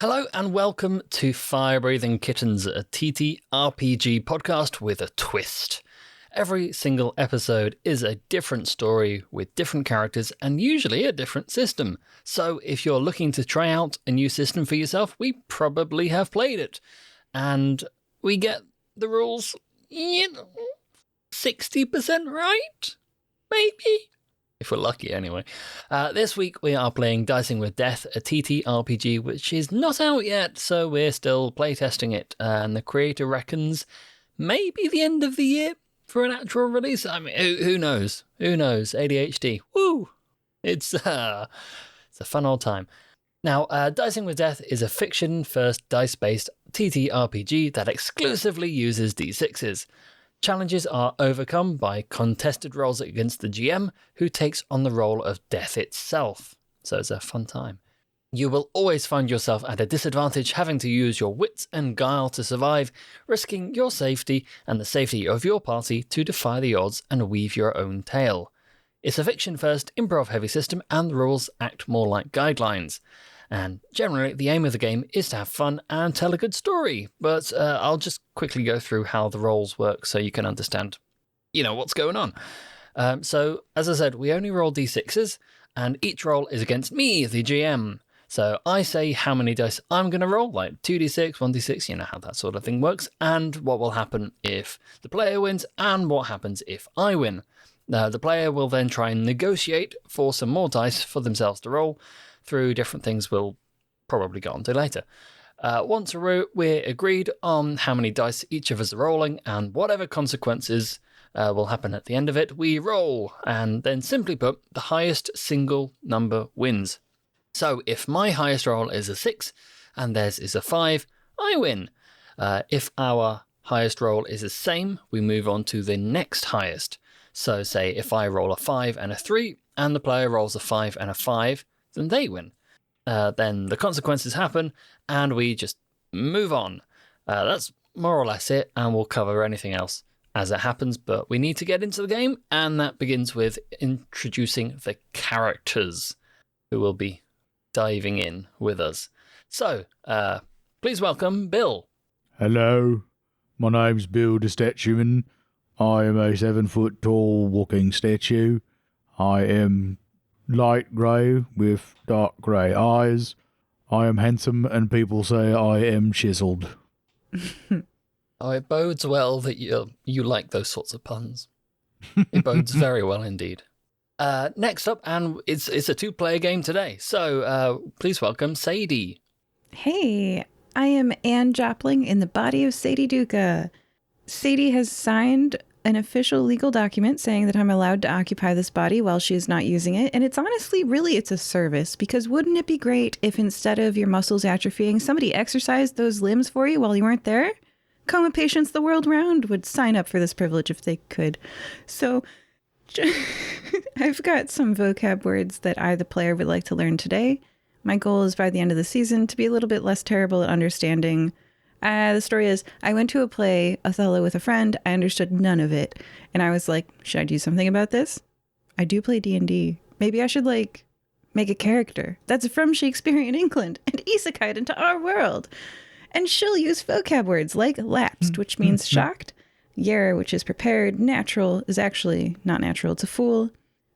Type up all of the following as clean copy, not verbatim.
Hello and welcome to Fire Breathing Kittens, a TTRPG podcast with a twist. Every single episode is a different story with different characters and usually a different system. So if you're looking to try out a new system for yourself, we probably have played it. And we get the rules, 60% right? Maybe? If we're lucky, anyway. This week we are playing Dicing with Death, a TTRPG which is not out yet, so we're still playtesting it. And the creator reckons maybe the end of the year for an actual release. I mean, who knows? Who knows? ADHD. Woo! It's a fun old time. Now, Dicing with Death is a fiction-first dice-based TTRPG that exclusively uses D6s. Challenges are overcome by contested rolls against the GM, who takes on the role of death itself. So it's a fun time. You will always find yourself at a disadvantage, having to use your wits and guile to survive, risking your safety and the safety of your party to defy the odds and weave your own tale. It's a fiction-first, improv-heavy system, and the rules act more like guidelines. And generally, the aim of the game is to have fun and tell a good story. But I'll just quickly go through how the roles work so you can understand, what's going on. So, as I said, we only roll d6s, and each roll is against me, the GM. So I say how many dice I'm going to roll, like 2d6, 1d6, you know how that sort of thing works, and what will happen if the player wins, and what happens if I win. The player will then try and negotiate for some more dice for themselves to roll, through different things we'll probably get onto later. Once we're agreed on how many dice each of us are rolling, and whatever consequences will happen at the end of it, we roll, and then simply put, the highest single number wins. So if my highest roll is a 6, and theirs is a 5, I win. If our highest roll is the same, we move on to the next highest. So say if I roll a 5 and a 3, and the player rolls a 5 and a 5, then they win. Then the consequences happen, and we just move on. That's more or less it, and we'll cover anything else as it happens, but we need to get into the game, and that begins with introducing the characters who will be diving in with us. So, please welcome Bill. Hello, my name's Bill the Statueman. I am a 7-foot tall walking statue. I am light grey with dark grey eyes. I am handsome and people say I am chiseled. Oh, it bodes well that you like those sorts of puns. It bodes very well indeed. Next up, and it's a 2-player game today, so please welcome Sadie. Hey, I am Anne Jopling in the body of Sadie Duca. Sadie has signed an official legal document saying that I'm allowed to occupy this body while she is not using it. And it's honestly, really, it's a service, because wouldn't it be great if instead of your muscles atrophying, somebody exercised those limbs for you while you weren't there? Coma patients the world round would sign up for this privilege if they could. So I've got some vocab words that I, the player, would like to learn today. My goal is by the end of the season to be a little bit less terrible at understanding. The story is, I went to a play, Othello, with a friend. I understood none of it. And I was like, should I do something about this? I do play D&D. Maybe I should, make a character that's from Shakespearean England and isekai into our world. And she'll use vocab words like lapsed, which means shocked. Yer, which is prepared. Natural is actually not natural. It's a fool.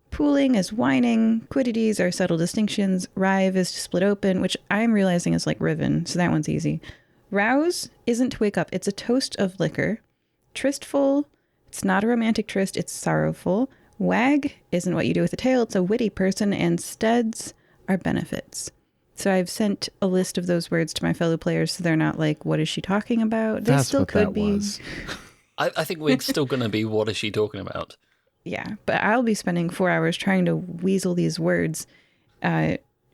Pooling is whining. Quiddities are subtle distinctions. Rive is to split open, which I'm realizing is like riven, so that one's easy. Rouse isn't to wake up. It's a toast of liquor. Tristful, it's not a romantic tryst. It's sorrowful. Wag isn't what you do with a tail. It's a witty person. And steads are benefits. So I've sent a list of those words to my fellow players so they're not like, what is she talking about? They That's still what could that be. was. I think we're still going to be, what is she talking about? Yeah, but I'll be spending 4 hours trying to weasel these words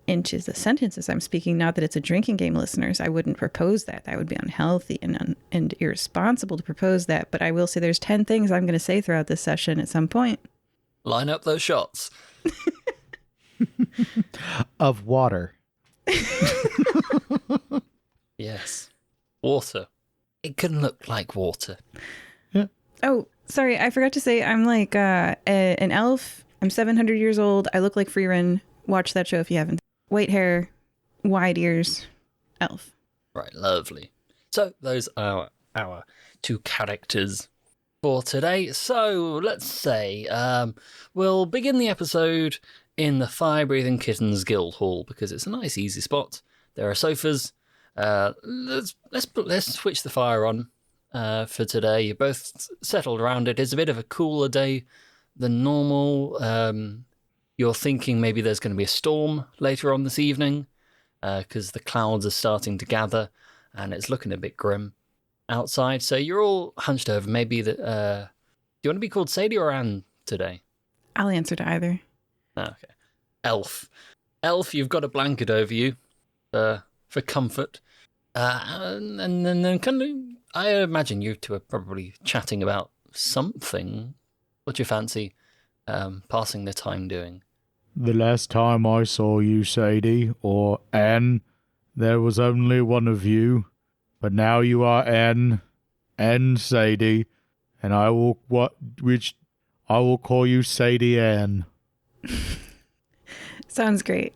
into the sentences I'm speaking. Not that it's a drinking game, listeners. I wouldn't propose that. That would be unhealthy and irresponsible to propose that. But I will say there's 10 things I'm going to say throughout this session at some point. Line up those shots. Of water. Yes. Water. It can look like water. Yeah. Oh, sorry. I forgot to say I'm like an elf. I'm 700 years old. I look like Freerin. Watch that show if you haven't. White hair, wide ears. Elf. Right, lovely. So those are our two characters for today. So let's say we'll begin the episode in the Fire-Breathing Kittens Guild Hall because it's a nice, easy spot. There are sofas. Let's switch the fire on for today. You're both settled around it. It's a bit of a cooler day than normal. You're thinking maybe there's going to be a storm later on this evening because the clouds are starting to gather and it's looking a bit grim outside. So you're all hunched over. Maybe do you want to be called Sadie or Anne today? I'll answer to either. Okay. Elf, you've got a blanket over you for comfort. And then kind of, I imagine you two are probably chatting about something. What do you fancy passing the time doing? The last time I saw you, Sadie, or Anne, there was only one of you. But now you are Anne and Sadie, and I will call you Sadie Anne. Sounds great.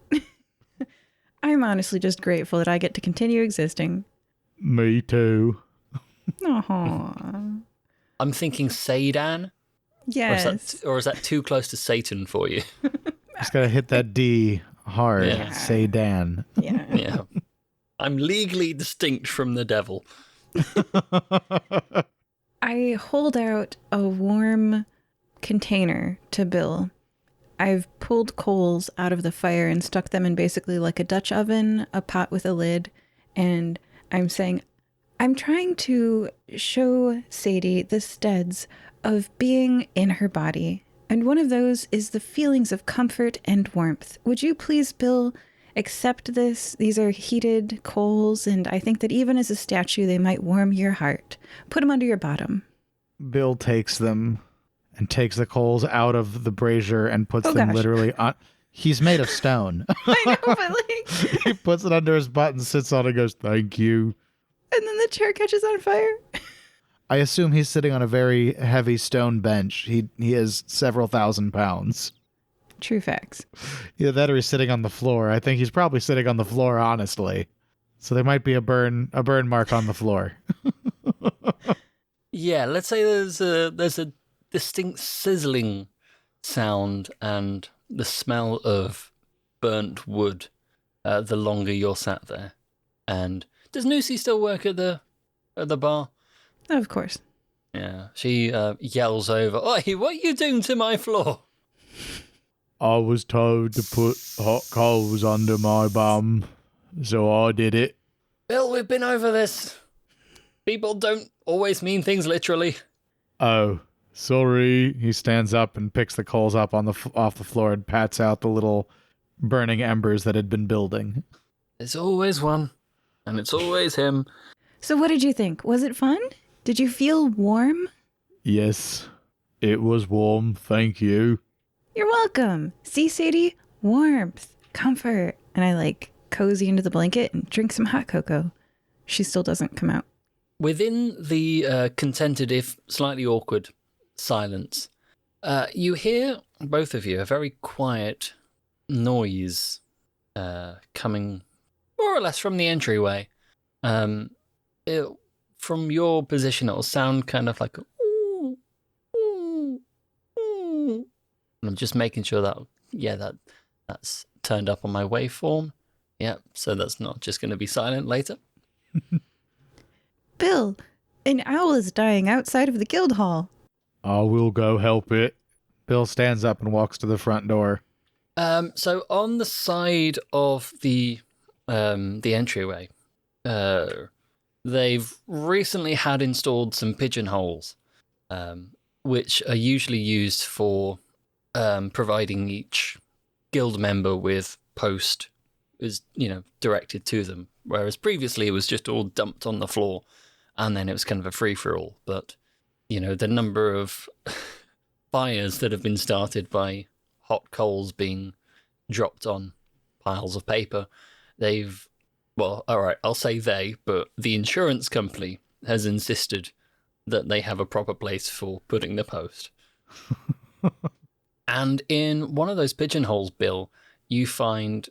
I'm honestly just grateful that I get to continue existing. Me too. Aww. I'm thinking Sadan. Yes. Or is that too close to Satan for you? Just gotta hit that D hard. Yeah. Say Dan. Yeah. Yeah. I'm legally distinct from the devil. I hold out a warm container to Bill. I've pulled coals out of the fire and stuck them in basically like a Dutch oven, a pot with a lid, and I'm saying, I'm trying to show Sadie the steads of being in her body, and one of those is the feelings of comfort and warmth. Would you please, Bill, accept this? These are heated coals, and I think that even as a statue, they might warm your heart. Put them under your bottom. Bill takes them and takes the coals out of the brazier and puts them gosh. literally on. He's made of stone. I know, but like... He puts it under his butt and sits on it and goes, "Thank you." And then the chair catches on fire. I assume he's sitting on a very heavy stone bench. He is several thousand pounds. True facts. Either that or he's sitting on the floor. I think he's probably sitting on the floor, honestly. So there might be a burn mark on the floor. Yeah, let's say there's a distinct sizzling sound and the smell of burnt wood the longer you're sat there. And does Nusi still work at the bar? Of course. Yeah, she yells over, "Oi, what are you doing to my floor?" I was told to put hot coals under my bum, so I did it. Bill, we've been over this. People don't always mean things literally. Oh, sorry. He stands up and picks the coals up off the floor and pats out the little burning embers that had been building. There's always one, and it's always him. So what did you think? Was it fun? Did you feel warm? Yes, it was warm, thank you. You're welcome. See, Sadie? Warmth, comfort. And I cozy into the blanket and drink some hot cocoa. She still doesn't come out. Within the contented, if slightly awkward, silence, you hear, both of you, a very quiet noise coming more or less from the entryway. From your position, it'll sound kind of like, ooh, ooh, ooh. And I'm just making sure that's turned up on my waveform. Yep, so that's not just going to be silent later. Bill, an owl is dying outside of the guild hall. I will go help it. Bill stands up and walks to the front door. So on the side of the entryway, they've recently had installed some pigeonholes, which are usually used for providing each guild member with post is directed to them, whereas previously it was just all dumped on the floor, and then it was kind of a free for all. But the number of fires that have been started by hot coals being dropped on piles of paper, I'll say but the insurance company has insisted that they have a proper place for putting the post. And in one of those pigeonholes, Bill, you find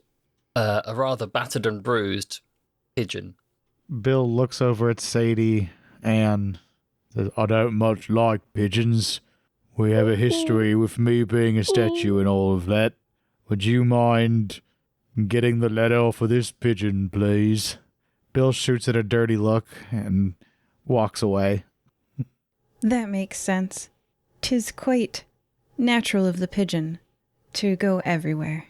a rather battered and bruised pigeon. Bill looks over at Sadie and says, I don't much like pigeons. We have a history with me being a statue and all of that. Would you mind getting the letter for this pigeon, please? Bill shoots at a dirty look and walks away. That makes sense. 'Tis quite natural of the pigeon to go everywhere.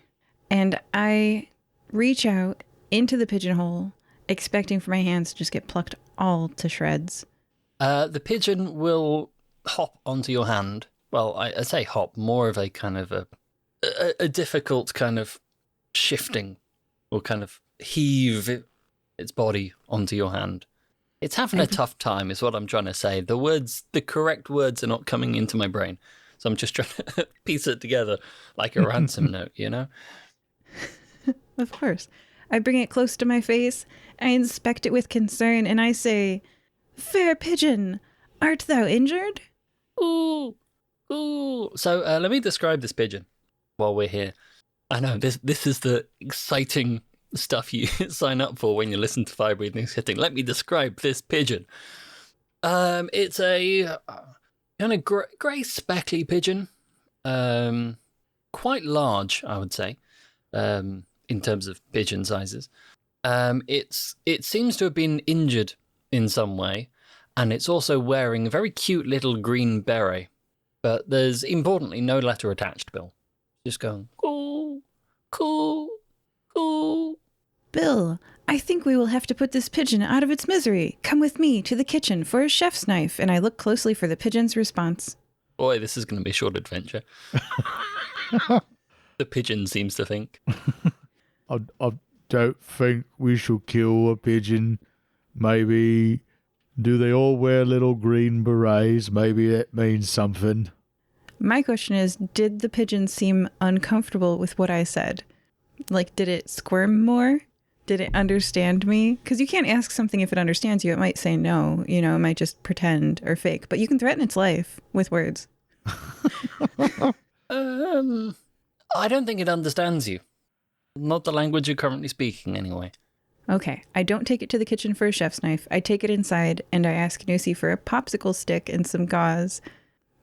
And I reach out into the pigeonhole, expecting for my hands to just get plucked all to shreds. The pigeon will hop onto your hand. Well, I say hop, more of a kind of a difficult kind of shifting, or kind of heave its body onto your hand. It's having a tough time, is what I'm trying to say. The correct words are not coming into my brain. So I'm just trying to piece it together like a ransom note, you know? Of course. I bring it close to my face, I inspect it with concern, and I say, Fair pigeon, art thou injured? Ooh, ooh. So let me describe this pigeon while we're here. I know, this is the exciting stuff you sign up for when you listen to Fire Breathing Hitting. Let me describe this pigeon. It's a kind of grey speckly pigeon. Quite large, I would say, in terms of pigeon sizes. It seems to have been injured in some way, and it's also wearing a very cute little green beret. But there's, importantly, no letter attached, Bill. Just going, cool, cool, cool. Bill, I think we will have to put this pigeon out of its misery. Come with me to the kitchen for a chef's knife. And I look closely for the pigeon's response. Boy, this is going to be a short adventure. The pigeon seems to think. I don't think we should kill a pigeon. Maybe, do they all wear little green berets? Maybe that means something. My question is, did the pigeon seem uncomfortable with what I said? Like, did it squirm more? Did it understand me? Because you can't ask something if it understands you. It might say no. You know, it might just pretend or fake. But you can threaten its life with words. I don't think it understands you. Not the language you're currently speaking, anyway. Okay, I don't take it to the kitchen for a chef's knife. I take it inside, and I ask Nusi for a popsicle stick and some gauze.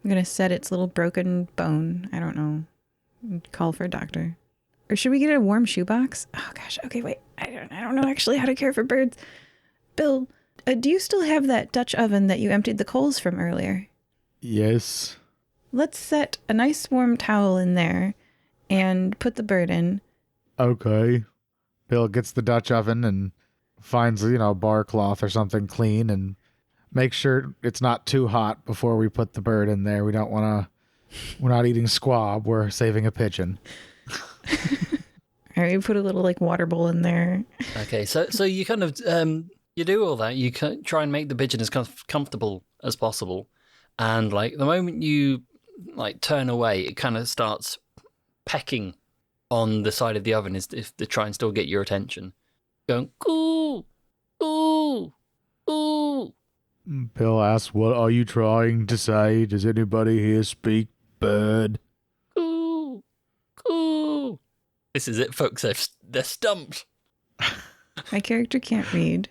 I'm going to set its little broken bone. I don't know. Call for a doctor. Or should we get a warm shoebox? Oh, gosh. Okay, wait. I don't know actually how to care for birds. Bill, do you still have that Dutch oven that you emptied the coals from earlier? Yes. Let's set a nice warm towel in there and put the bird in. Okay. Bill gets the Dutch oven and finds, a bar cloth or something clean and makes sure it's not too hot before we put the bird in there. We're not eating squab. We're saving a pigeon. All right, we put a little water bowl in there. Okay, so you kind of you do all that. You try and make the pigeon as comfortable as possible, and the moment you turn away, it kind of starts pecking on the side of the oven, as if to try and still get your attention, going coo, coo, coo. Bill asks, "What are you trying to say? Does anybody here speak bird?" Coo, coo. This is it, folks. They're stumped. My character can't read.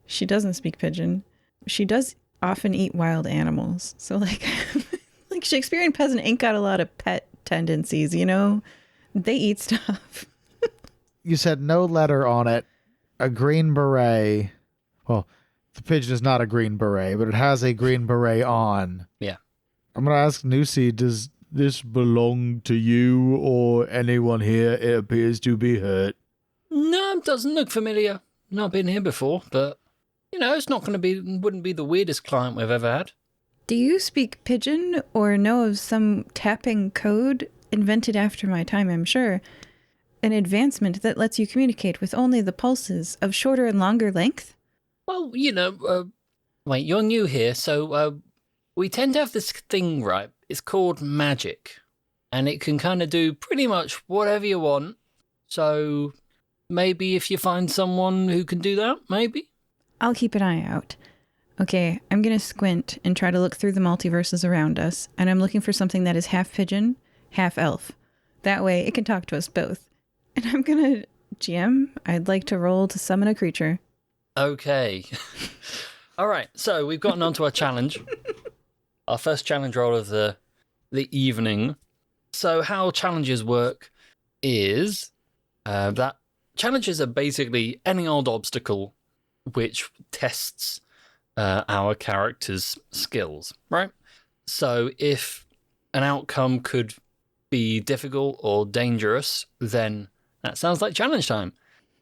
She doesn't speak pigeon. She does often eat wild animals. So like Shakespearean peasant ain't got a lot of pet tendencies, They eat stuff. You said no letter on it. A green beret. Well, the pigeon is not a green beret, but it has a green beret on. Yeah. I'm going to ask Nusi, does this belong to you or anyone here? It appears to be hurt. No, it doesn't look familiar. Not been here before, but, it's not going to wouldn't be the weirdest client we've ever had. Do you speak pigeon or know of some tapping code invented after my time, I'm sure? An advancement that lets you communicate with only the pulses of shorter and longer length? Well, wait, you're new here, so we tend to have this thing, right? It's called magic, and it can kind of do pretty much whatever you want. So maybe if you find someone who can do that, maybe? I'll keep an eye out. Okay, I'm going to squint and try to look through the multiverses around us, and I'm looking for something that is half pigeon, half elf. That way it can talk to us both. And I'm going to, GM, I'd like to roll to summon a creature. Okay. All right, so we've gotten onto our challenge. Our first challenge roll of the evening. So how challenges work is that challenges are basically any old obstacle which tests our character's skills, right? So if an outcome could be difficult or dangerous, then that sounds like challenge time.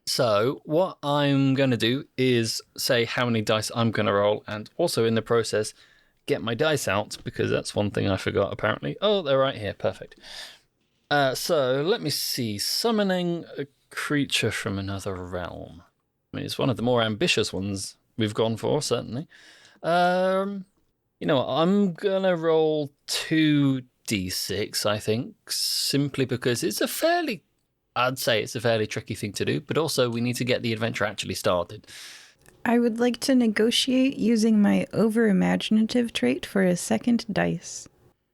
So what I'm going to do is say how many dice I'm going to roll, and also in the process get my dice out, because that's one thing I forgot apparently. Oh, they're right here. Perfect. So let me see. Summoning a creature from another realm. I mean, it's one of the more ambitious ones we've gone for, certainly. You know what? I'm going to roll 2d6, I think, simply because I'd say it's a fairly tricky thing to do, but also we need to get the adventure actually started. I would like to negotiate using my over-imaginative trait for a second dice.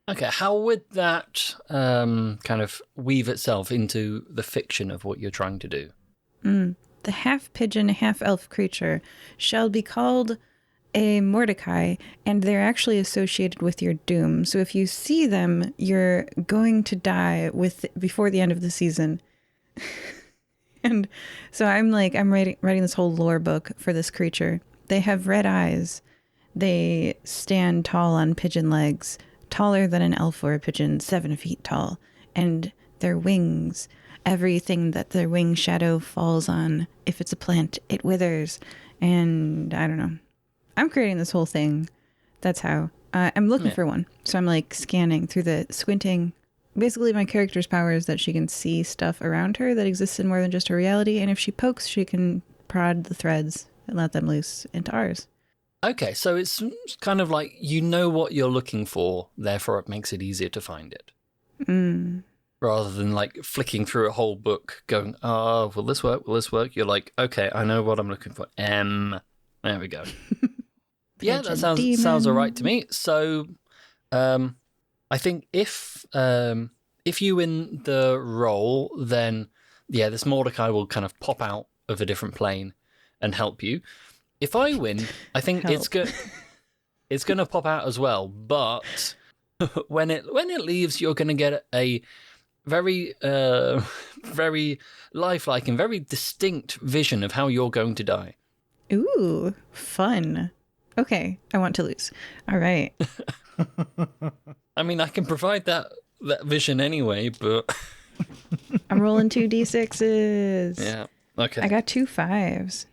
Okay, how would that kind of weave itself into the fiction of what you're trying to do? The half-pigeon, half-elf creature shall be called a Mordecai, and they're actually associated with your doom. So if you see them, you're going to die before the end of the season. And so I'm writing this whole lore book for this creature. They have red eyes. They stand tall on pigeon legs, taller than an elf or a pigeon, 7 feet tall. And their wings, everything that their wing shadow falls on, if it's a plant, it withers. And I don't know. I'm creating this whole thing. That's how. I'm looking for one. So I'm scanning through squinting. Basically, my character's power is that she can see stuff around her that exists in more than just her reality. And if she pokes, she can prod the threads and let them loose into ours. Okay, so it's kind of like you know what you're looking for, therefore it makes it easier to find it. Rather than flicking through a whole book going, oh, will this work? Will this work? You're like, okay, I know what I'm looking for. There we go. Yeah, that sounds all right to me. So I think if you win the roll, then this Mordecai will kind of pop out of a different plane and help you. If I win, I think it's going to pop out as well. But when it leaves, you're going to get a very very lifelike and very distinct vision of how you're going to die. Ooh, fun. Okay, I want to lose. All right. I mean, I can provide that vision anyway, but I'm rolling 2d6s. Yeah. Okay. I got 2 5s.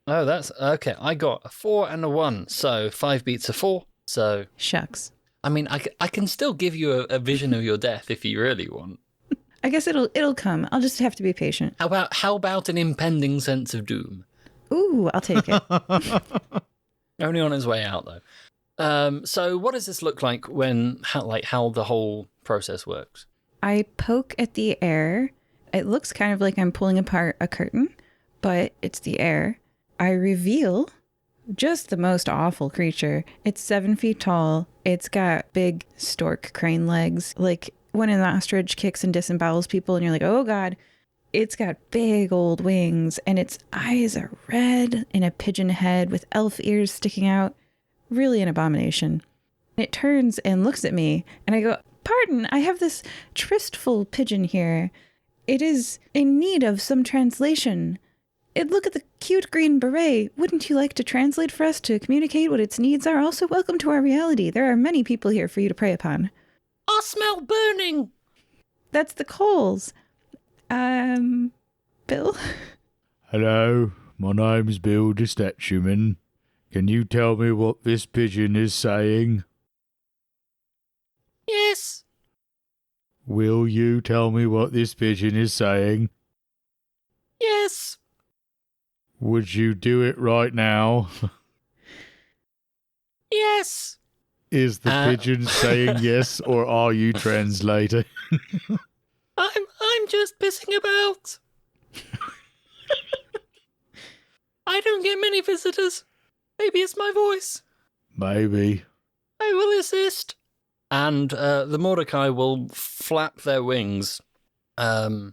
Oh, that's okay. I got a 4 and a 1, so 5 beats a 4. So Shucks. I mean, I can still give you a vision of your death if you really want. I guess it'll come. I'll just have to be patient. How about an impending sense of doom? Ooh, I'll take it. Only on his way out though. So what does this look like how the whole process works? I poke at the air. It looks kind of like I'm pulling apart a curtain, but it's the air. I reveal just the most awful creature. It's 7 feet tall. It's got big stork crane legs, like when an ostrich kicks and disembowels people and you're like, oh God. It's got big old wings and its eyes are red in a pigeon head with elf ears sticking out. Really an abomination. It turns and looks at me and I go, pardon, I have this tristful pigeon here. It is in need of some translation. Look at the cute green beret. Wouldn't you like to translate for us to communicate what its needs are? Also, welcome to our reality. There are many people here for you to prey upon. I smell burning. That's the coals. Bill? Hello, my name's Bill the Statueman. Can you tell me what this pigeon is saying? Yes. Will you tell me what this pigeon is saying? Yes. Would you do it right now? Yes. Is the pigeon saying yes, or are you translating? I'm just pissing about. I don't get many visitors. Maybe it's my voice. Maybe. I will assist. And the Mordecai will flap their wings, and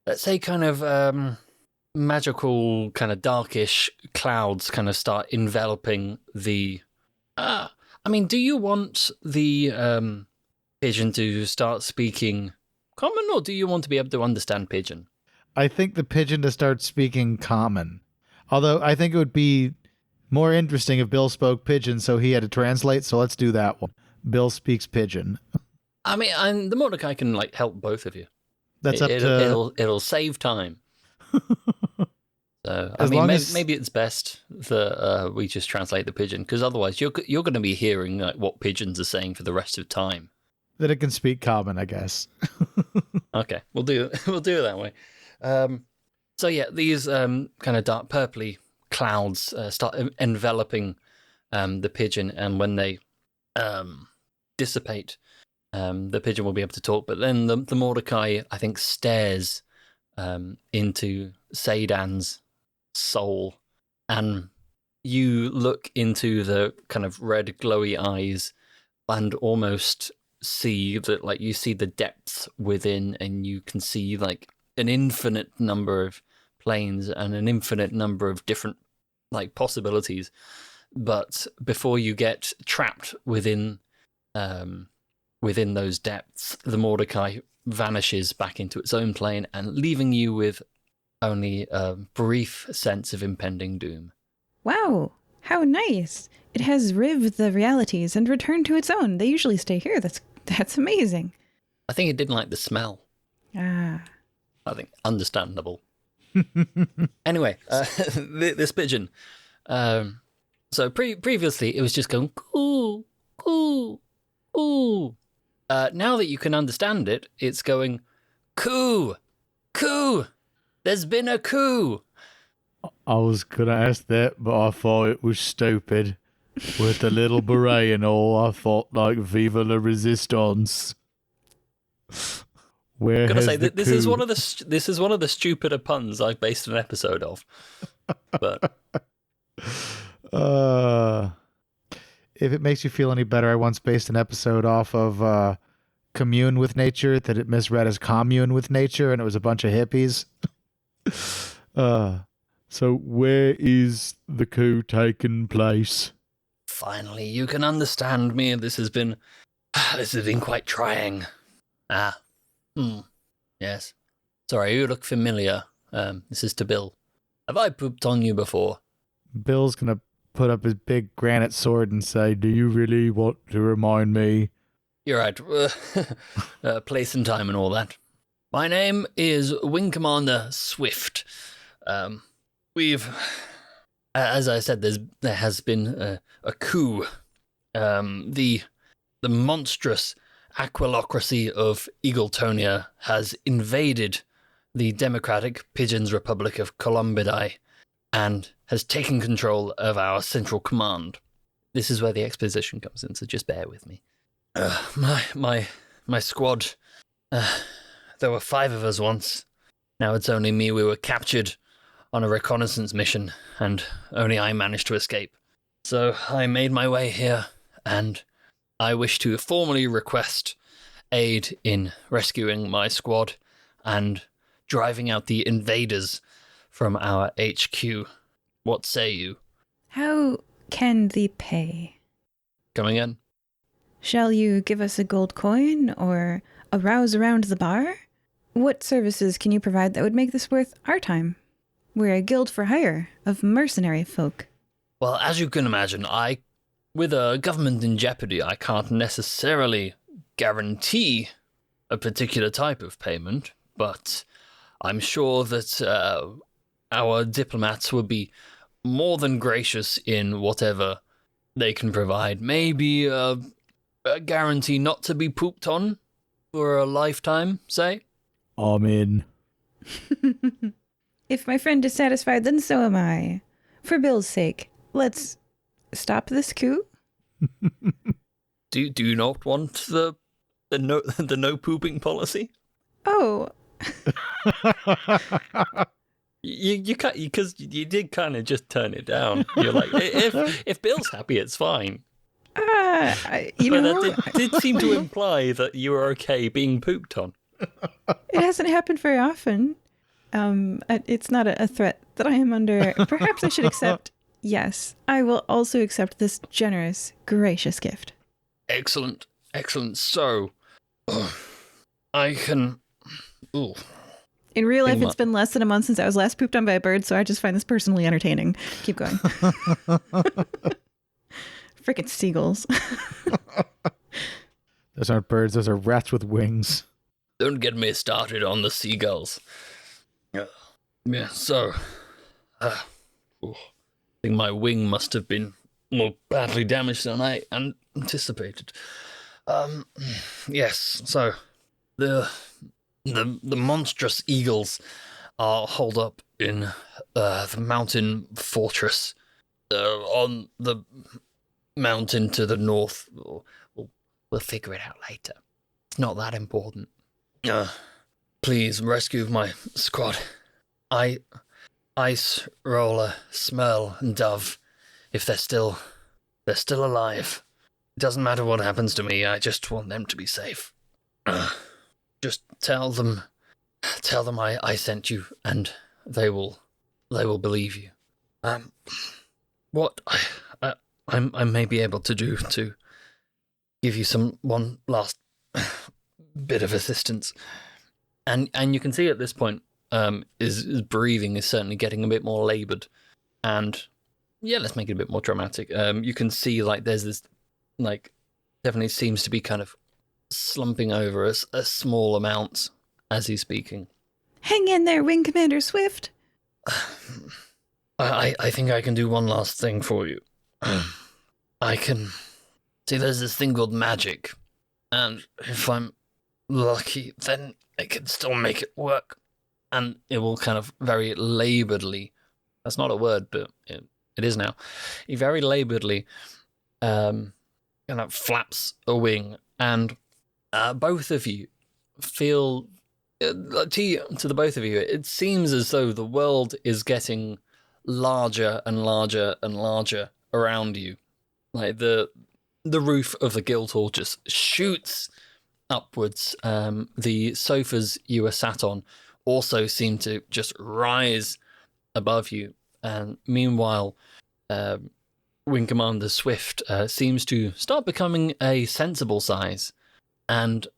let's say kind of magical kind of darkish clouds kind of start enveloping the... do you want the pigeon to start speaking common, or do you want to be able to understand pigeon? I think the pigeon to start speaking common. Although I think it would be more interesting if Bill spoke pigeon, so he had to translate, so let's do that one. Bill speaks pigeon. And the Mordecai can help both of you. That's It'll save time. So maybe it's best that we just translate the pigeon, because otherwise you're going to be hearing what pigeons are saying for the rest of time. That it can speak common, I guess. Okay, we'll do it that way. So yeah, these kind of dark purpley clouds start enveloping the pigeon, and when they dissipate, the pigeon will be able to talk. But then the Mordecai, I think, stares into Sadan's soul, and you look into the kind of red glowy eyes and almost see that you see the depths within, and you can see an infinite number of planes and an infinite number of different possibilities. But before you get trapped within those depths, the Mordecai vanishes back into its own plane, and leaving you with only a brief sense of impending doom. Wow, how nice. It has rived the realities and returned to its own. They usually stay here. That's amazing. I think it didn't like the smell. Ah. I think understandable. Anyway, this pigeon. So previously it was just going coo, coo, coo. Now that you can understand it, it's going coup, coup. There's been a coup. I was gonna ask that, but I thought it was stupid. With the little beret and all, I thought Viva la Resistance. Where I'm gonna say that this is one of the stupider puns I've based an episode of. But if it makes you feel any better, I once based an episode off of Commune with Nature that it misread as Commune with Nature, and it was a bunch of hippies. So where is the coup taking place? Finally, you can understand me. This has been quite trying. Yes. Sorry, you look familiar. This is to Bill. Have I pooped on you before? Bill's gonna put up his big granite sword and say, "Do you really want to remind me?" You're right. Place and time and all that. My name is Wing Commander Swift. As I said, there has been a coup. The monstrous aquilocracy of Eagletonia has invaded the Democratic Pigeons Republic of Columbidae and has taken control of our central command. This is where the exposition comes in, so just bear with me. My squad, there were 5 of us once. Now it's only me. We were captured on a reconnaissance mission, and only I managed to escape. So I made my way here, and I wish to formally request aid in rescuing my squad and driving out the invaders from our HQ. What say you? How can thee pay? Coming in? Shall you give us a gold coin or a rouse around the bar? What services can you provide that would make this worth our time? We're a guild for hire of mercenary folk. Well, as you can imagine, with a government in jeopardy, I can't necessarily guarantee a particular type of payment, but I'm sure that our diplomats would be more than gracious in whatever they can provide. Maybe a guarantee not to be pooped on for a lifetime, say? I'm in. If my friend is satisfied, then so am I. For Bill's sake, let's stop this coup. Do you not want the no pooping policy? Oh. You can't, because you did kind of just turn it down. You're like, if Bill's happy, it's fine. That did seem to imply that you were okay being pooped on. It hasn't happened very often. It's not a threat that I am under. Perhaps I should accept. Yes, I will also accept this generous, gracious gift. Excellent. So, I can... Ooh. In real life, it's been less than a month since I was last pooped on by a bird, so I just find this personally entertaining. Keep going. Frickin' seagulls. Those aren't birds, those are rats with wings. Don't get me started on the seagulls. Yeah, so... I think my wing must have been more badly damaged than I anticipated. Yes, so... The monstrous eagles are holed up in the mountain fortress on the mountain to the north. We'll figure it out later. It's not that important. Please rescue my squad. Ice, Roller, Smurl, and Dove. If they're still alive. It doesn't matter what happens to me. I just want them to be safe. Just tell them I sent you, and they will believe you. What I may be able to do to give you one last bit of assistance, and you can see at this point, his breathing is certainly getting a bit more laboured, and yeah, let's make it a bit more dramatic. You can see like there's this definitely seems to be kind of slumping over a small amount as he's speaking. Hang in there, Wing Commander Swift. I think I can do one last thing for you. I can... See, there's this thing called magic, and if I'm lucky, then I can still make it work. And it will kind of very labouredly... That's not a word, but it is now. He very labouredly kind of flaps a wing, and both of you feel, to the both of you, it seems as though the world is getting larger and larger and larger around you. Like the roof of the Guildhall just shoots upwards. The sofas you were sat on also seem to just rise above you. And meanwhile, Wing Commander Swift seems to start becoming a sensible size. And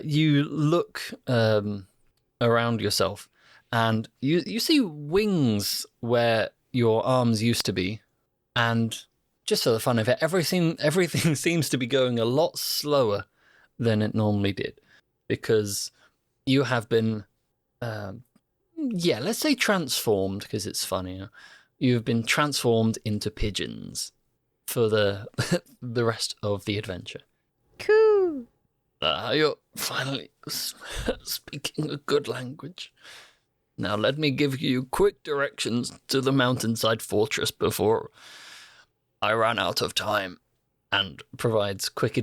you look around yourself, and you see wings where your arms used to be, and just for the fun of it, everything seems to be going a lot slower than it normally did, because you have been, let's say transformed, because it's funnier. You've been transformed into pigeons for the rest of the adventure. Cool. You're finally speaking a good language. Now let me give you quick directions to the mountainside fortress before I run out of time, and provides quick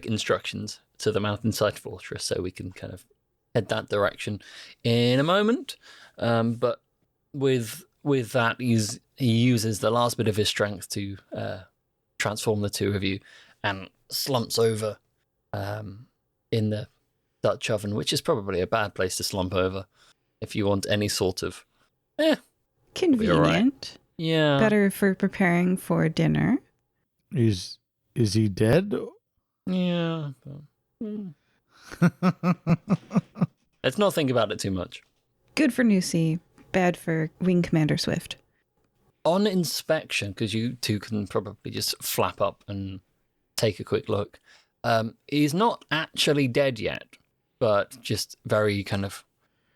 instructions to the mountainside fortress, so we can kind of head that direction in a moment. But with that, he uses the last bit of his strength to transform the two of you, and slumps over in the Dutch oven, which is probably a bad place to slump over if you want any sort of convenient. Right. Yeah. Better for preparing for dinner. Is he dead? Yeah. Let's not think about it too much. Good for Nusi, bad for Wing Commander Swift. On inspection, because you two can probably just flap up and take a quick look, he's not actually dead yet, but just very kind of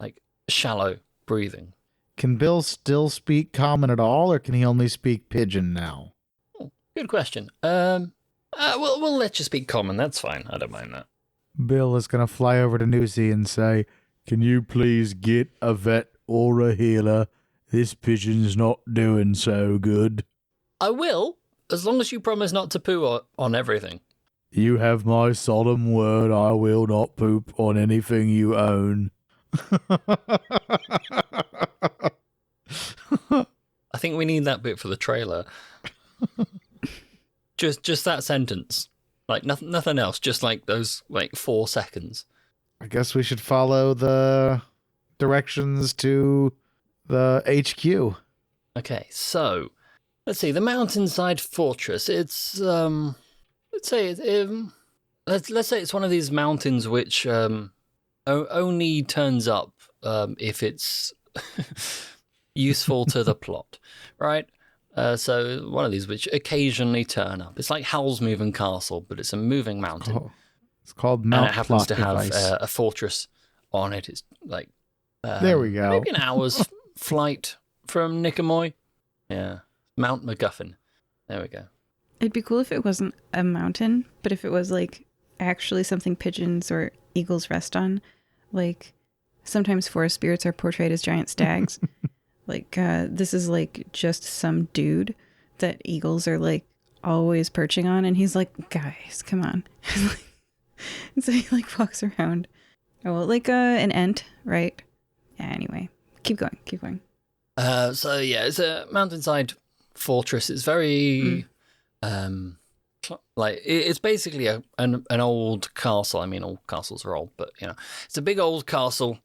like shallow breathing. Can Bill still speak common at all, or can he only speak pigeon now? Oh, good question. We'll let you speak common. That's fine. I don't mind that. Bill is going to fly over to Nusi and say, "Can you please get a vet or a healer? This pigeon's not doing so good." I will, as long as you promise not to poo on everything. You have my solemn word, I will not poop on anything you own. I think we need that bit for the trailer. just that sentence. Like nothing else, just like those 4 seconds. I guess we should follow the directions to the HQ. Okay, so let's see. The mountainside fortress. It's let's say let's say it's one of these mountains which only turns up if it's useful to the plot, right? So one of these which occasionally turn up. It's like Howl's Moving Castle, but it's a moving mountain. It's called And Mount it happens Plot to have Device. a fortress on it. It's like There we go. maybe an hour's flight from Nicomoy. Yeah, Mount MacGuffin. There we go. It'd be cool if it wasn't a mountain, but if it was like actually something pigeons or eagles rest on. Like sometimes forest spirits are portrayed as giant stags. Like this is like just some dude that eagles are like always perching on, and he's like, guys, come on. And so he like walks around. Oh, well, like an ent, right? Yeah, anyway, keep going. So yeah, it's a mountainside fortress. It's very like it's basically an old castle. I mean, all castles are old, but you know, it's a big old castle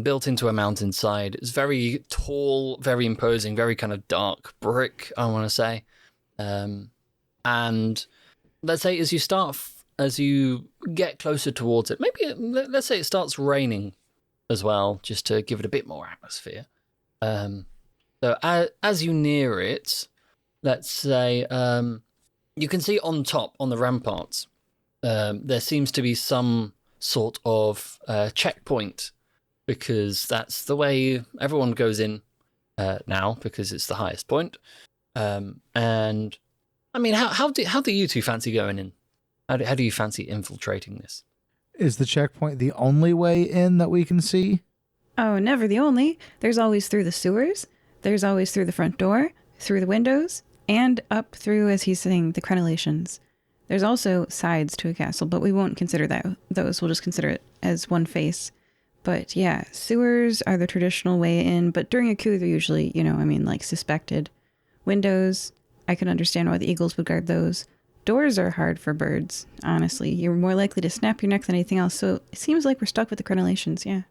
built into a mountainside. It's very tall, very imposing, very kind of dark brick, I want to say. And let's say as you get closer towards it, maybe let's say it starts raining as well, just to give it a bit more atmosphere. So as you near it, let's say you can see on top, on the ramparts, there seems to be some sort of checkpoint, because that's the way everyone goes in now, because it's the highest point. And I mean, how do you two fancy going in? How do you fancy infiltrating this? Is the checkpoint the only way in that we can see? Oh, never the only. There's always through the sewers. There's always through the front door, through the windows, and up through, as he's saying, the crenellations. There's also sides to a castle, but we won't consider those. We'll just consider it as one face. But yeah, sewers are the traditional way in, but during a coup, they're usually, like suspected. Windows, I can understand why the eagles would guard those. Doors are hard for birds, honestly. You're more likely to snap your neck than anything else, so it seems like we're stuck with the crenellations, yeah.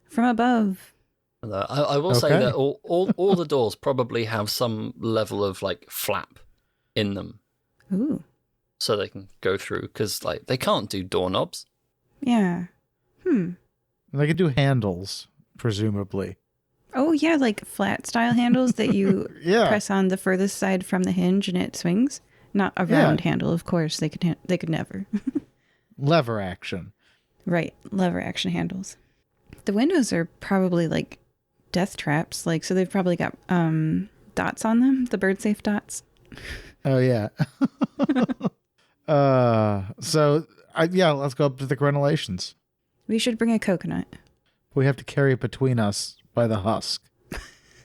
From above. I will say that all the doors probably have some level of like flap in them. Ooh. So they can go through, because like they can't do doorknobs. Yeah. They could do handles, presumably. Oh yeah, like flat style handles that you Yeah. press on the furthest side from the hinge and it swings. Not a round handle, of course. They could never. Lever action. Right, lever action handles. The windows are probably like death traps, like so they've probably got dots on them, the bird safe dots. Oh yeah. Let's go up to the crenellations. We should bring a coconut. We have to carry it between us by the husk.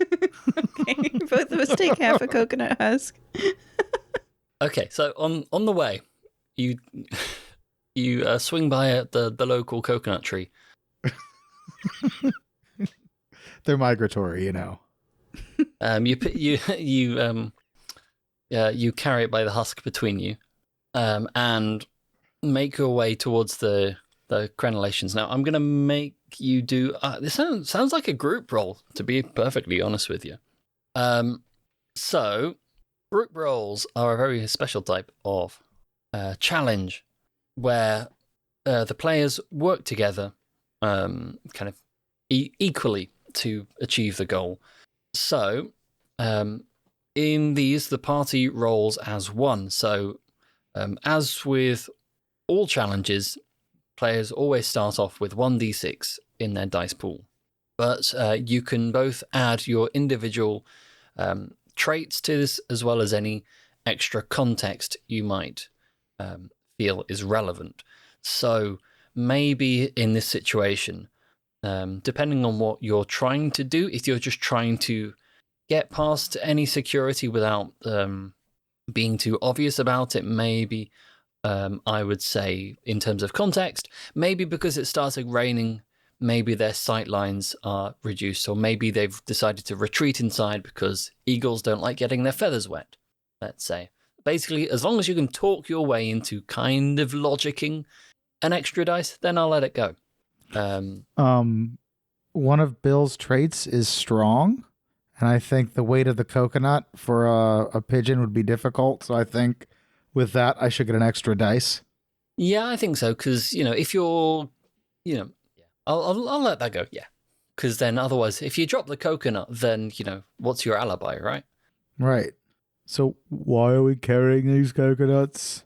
Okay, both of us take half a coconut husk. Okay, so on the way, you swing by the local coconut tree. They're migratory, you know. You carry it by the husk between you, and make your way towards the crenellations. Now, I'm gonna make you do. This sounds like a group roll, to be perfectly honest with you. So group rolls are a very special type of challenge, where the players work together, kind of equally to achieve the goal. So, in these, the party rolls as one. So, as with all challenges, players always start off with 1d6 in their dice pool. But you can both add your individual traits to this, as well as any extra context you might feel is relevant. So, maybe in this situation, depending on what you're trying to do, if you're just trying to get past any security without being too obvious about it, maybe I would say in terms of context, maybe because it started raining, maybe their sight lines are reduced, or maybe they've decided to retreat inside because eagles don't like getting their feathers wet, let's say. Basically, as long as you can talk your way into kind of logicking an extra dice, then I'll let it go. one of Bill's traits is strong, and I think the weight of the coconut for a pigeon would be difficult. So I think with that, I should get an extra dice. Yeah, I think so, because, if you're, I'll let that go, yeah. Because then otherwise, if you drop the coconut, then, what's your alibi, right? Right. So why are we carrying these coconuts?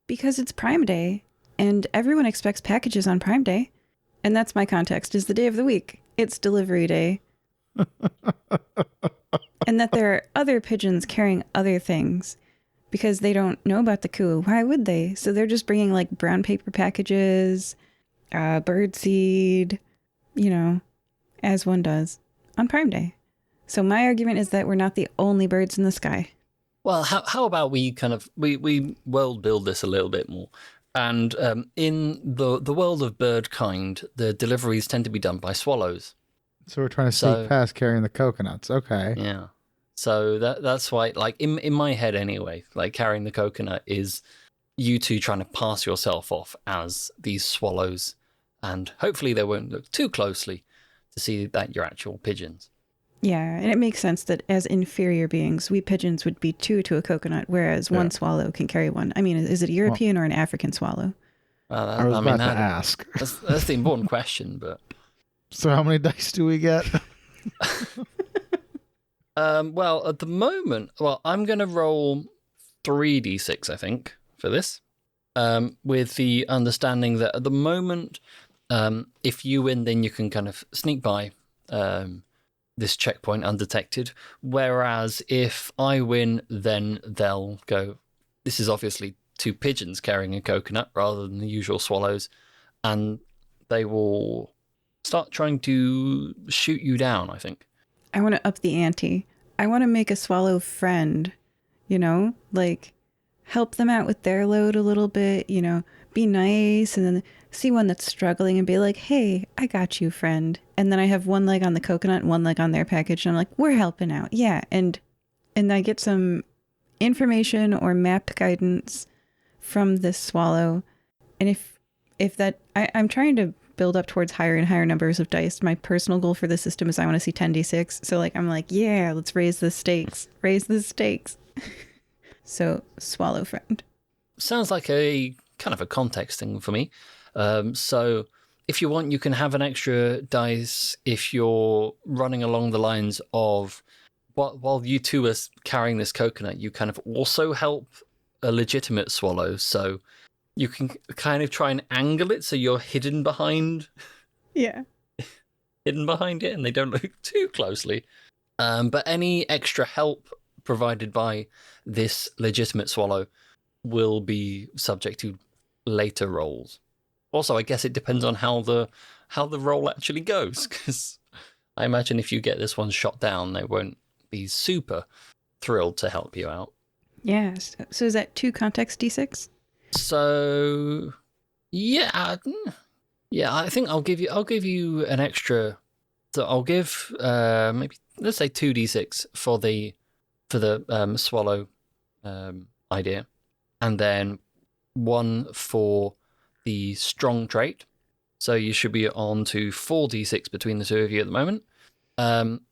Because it's Prime Day, and everyone expects packages on Prime Day. And that's my context, is the day of the week. It's delivery day. And that there are other pigeons carrying other things because they don't know about the coup. Why would they? So they're just bringing like brown paper packages, birdseed, as one does on Prime Day. So my argument is that we're not the only birds in the sky. Well, how about we we world build this a little bit more? And in the world of bird kind, the deliveries tend to be done by swallows. So we're trying to sneak past carrying the coconuts. Okay. Yeah. So that's why, like, in my head anyway, like, carrying the coconut is you two trying to pass yourself off as these swallows, and hopefully they won't look too closely to see that you're actual pigeons. Yeah, and it makes sense that as inferior beings, we pigeons would be two to a coconut, whereas one swallow can carry one. I mean, is it a European or an African swallow? I was about to ask. That's the important question, but... So how many dice do we get? Well, at the moment, I'm going to roll 3d6, I think, for this, with the understanding that at the moment, if you win, then you can kind of sneak by this checkpoint undetected, whereas if I win, then they'll go, this is obviously two pigeons carrying a coconut rather than the usual swallows, and they will start trying to shoot you down, I think. I want to up the ante. I want to make a swallow friend, like help them out with their load a little bit, be nice, and then see one that's struggling and be like, hey, I got you, friend. And then I have one leg on the coconut and one leg on their package. And I'm like, we're helping out. Yeah. And I get some information or map guidance from this swallow. And if that, I'm trying to build up towards higher and higher numbers of dice. My personal goal for the system is I want to see 10d6. So I'm like, yeah, let's raise the stakes. So swallow friend. Sounds like a kind of a context thing for me. So if you want, you can have an extra dice if you're running along the lines of while you two are carrying this coconut, you kind of also help a legitimate swallow. So you can kind of try and angle it so you're hidden behind. Yeah. Hidden behind it and they don't look too closely. But any extra help provided by this legitimate swallow will be subject to later rolls. Also, I guess it depends on how the roll actually goes, because I imagine if you get this one shot down, they won't be super thrilled to help you out. Yeah. So is that 2 context d6? So yeah, I think I'll give you an extra. So I'll give maybe let's say 2d6 for the swallow idea, and then 1 for the strong trait. So you should be on to 4d6 between the two of you at the moment.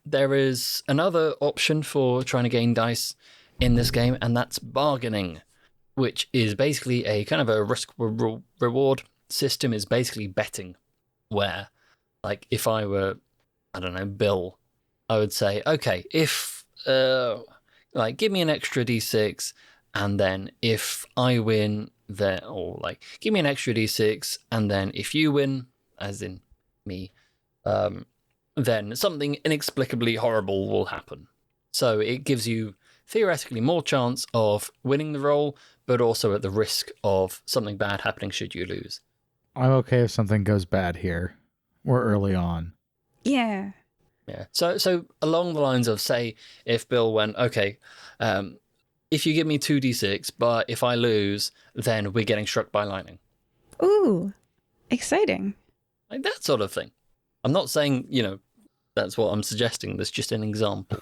There is another option for trying to gain dice in this game, and that's bargaining, which is basically a kind of a risk-reward system. Is basically betting, where, like, if I were, I don't know, Bill, I would say, okay, if, give me an extra d6, and then if I win, then, or give me an extra d6, and then if you win, as in me, then something inexplicably horrible will happen. So it gives you theoretically more chance of winning the roll, but also at the risk of something bad happening should you lose. I'm okay if something goes bad here. We're early on. Yeah. Yeah. So along the lines of, say, if Bill went, okay, if you give me 2d6, but if I lose, then we're getting struck by lightning. Ooh, exciting. Like that sort of thing. I'm not saying, that's what I'm suggesting. That's just an example.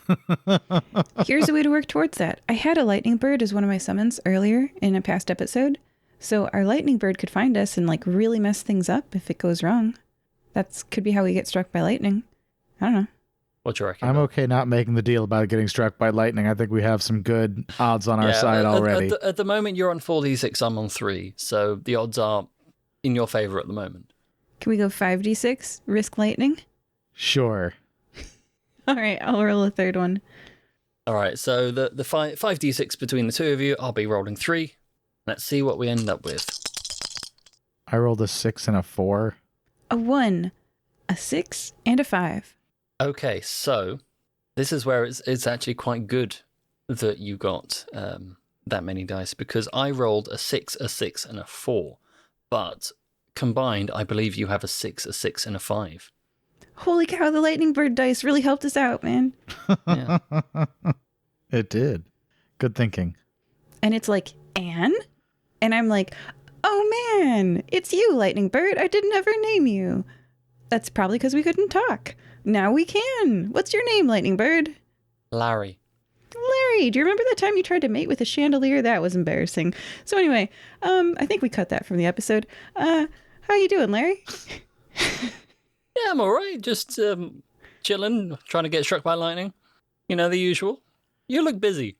Here's a way to work towards that. I had a lightning bird as one of my summons earlier in a past episode. So our lightning bird could find us and really mess things up if it goes wrong. That could be how we get struck by lightning. I don't know. What do you reckon? I'm okay not making the deal about getting struck by lightning. I think we have some good odds on our side already. At the moment, you're on 4d6, I'm on 3, so the odds are in your favor at the moment. Can we go 5d6? Risk lightning? Sure. All right, I'll roll a third one. All right, so the 5d6 between the two of you, I'll be rolling 3. Let's see what we end up with. I rolled a 6 and a 4. A 1, a 6, and a 5. Okay, so this is where it's actually quite good that you got that many dice, because I rolled a 6, and a 4, but combined, I believe you have a 6, and a 5. Holy cow, the lightning bird dice really helped us out, man. Yeah. It did. Good thinking. And it's like, Anne? And I'm like, oh man, it's you, lightning bird. I didn't ever name you. That's probably because we couldn't talk. Now we can. What's your name, lightning bird? Larry. Larry, do you remember the time you tried to mate with a chandelier? That was embarrassing. So anyway, I think we cut that from the episode. How you doing, Larry? Yeah, I'm all right. Just chilling, trying to get struck by lightning. You know, the usual. You look busy.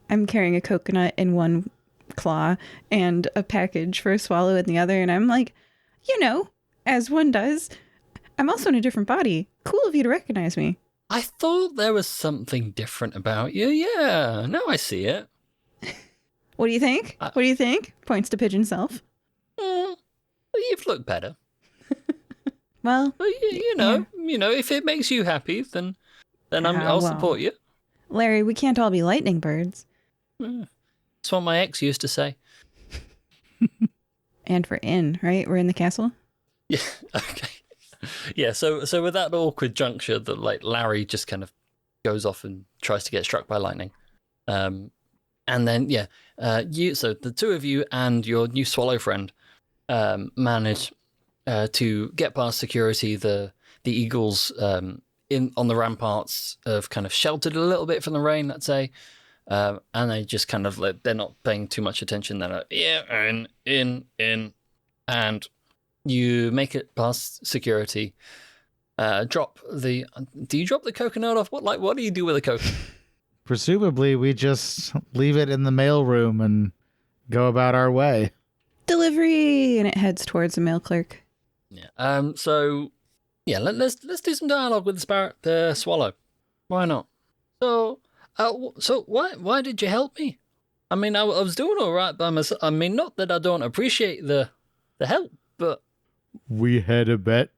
I'm carrying a coconut in one claw and a package for a swallow in the other, and I'm like, you know, as one does, I'm also in a different body. Cool of you to recognize me. I thought there was something different about you. Yeah, now I see it. What do you think? What do you think? Points to Pigeon Self. Well, you've looked better. Well, But you know, if it makes you happy, then I'll support you. Larry, we can't all be lightning birds. That's what my ex used to say. And for in, right? We're in the castle. Yeah. Okay. Yeah. So with that awkward juncture, that like Larry just kind of goes off and tries to get struck by lightning, and then so the two of you and your new swallow friend manage to get past security. The eagles on the ramparts have kind of sheltered a little bit from the rain, let's say, and they just kind of they're not paying too much attention. They're like, yeah, in, and you make it past security. Do you drop the coconut off? What do you do with the coconut? Presumably, we just leave it in the mailroom and go about our way. Delivery, and it heads towards the mail clerk. Yeah. So, yeah, let's do some dialogue with the swallow. Why not? So why did you help me? I mean, I was doing all right by myself. I mean, not that I don't appreciate the help, but We had a bet.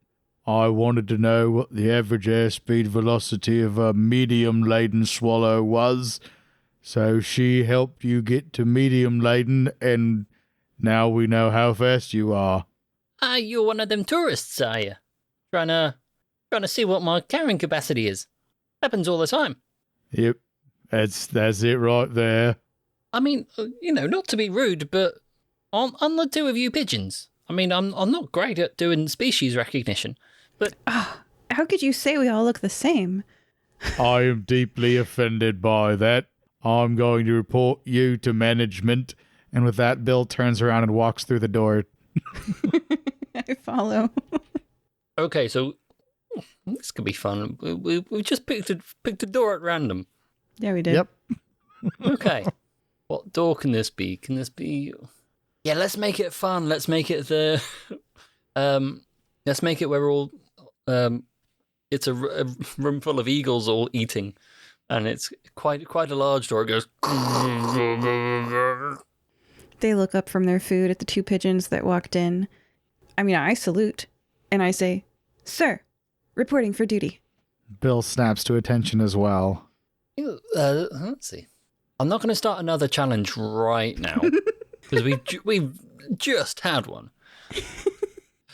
I wanted to know what the average airspeed velocity of a medium-laden swallow was. So she helped you get to medium-laden, and now we know how fast you are. You're one of them tourists, are you? Trying to see what my carrying capacity is. Happens all the time. Yep, that's it right there. I mean, not to be rude, but on the two of you pigeons, I mean, I'm not great at doing species recognition, but How could you say we all look the same? I am deeply offended by that. I'm going to report you to management. And with that, Bill turns around and walks through the door. I follow. okay, so this could be fun. We just picked a door at random. Yeah, we did. Yep. Okay, what door can this be? Can this be? Yeah, let's make it fun. Let's make it let's make it where we're all it's a room full of eagles all eating, and it's quite a large door. It goes. They look up from their food at the two pigeons that walked in. I mean, I salute, and I say, "Sir, reporting for duty." Bill snaps to attention as well. Let's see. I'm not going to start another challenge right now because we've just had one.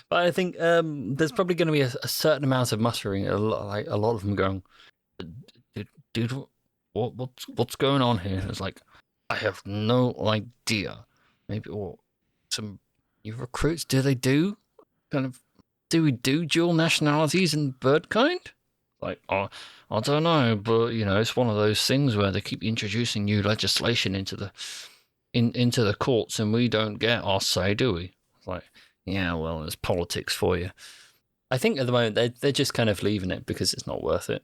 But I think there's probably going to be a certain amount of muttering. A lot of them going, "Dude, what's going on here?" It's like, I have no idea. Maybe some new recruits. Do we do dual nationalities and bird kind? Like, I don't know, but it's one of those things where they keep introducing new legislation into the courts, and we don't get our say, do we? It's like, yeah, well, there's politics for you. I think at the moment they're just kind of leaving it because it's not worth it.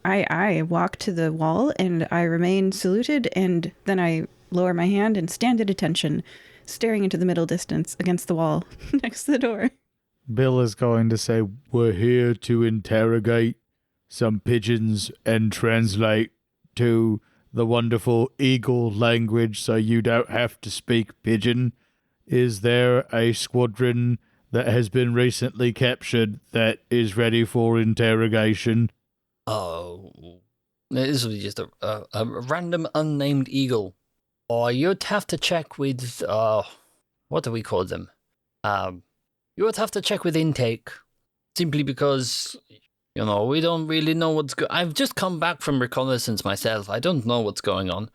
I walk to the wall and I remain saluted, and then I lower my hand and stand at attention, staring into the middle distance against the wall next to the door. Bill is going to say, we're here to interrogate some pigeons and translate to the wonderful eagle language so you don't have to speak pigeon. Is there a squadron that has been recently captured that is ready for interrogation? Oh, this was just a random unnamed eagle. Or you'd have to check with, what do we call them? You would have to check with intake, simply because, we don't really know what's going on. I've just come back from reconnaissance myself. I don't know what's going on.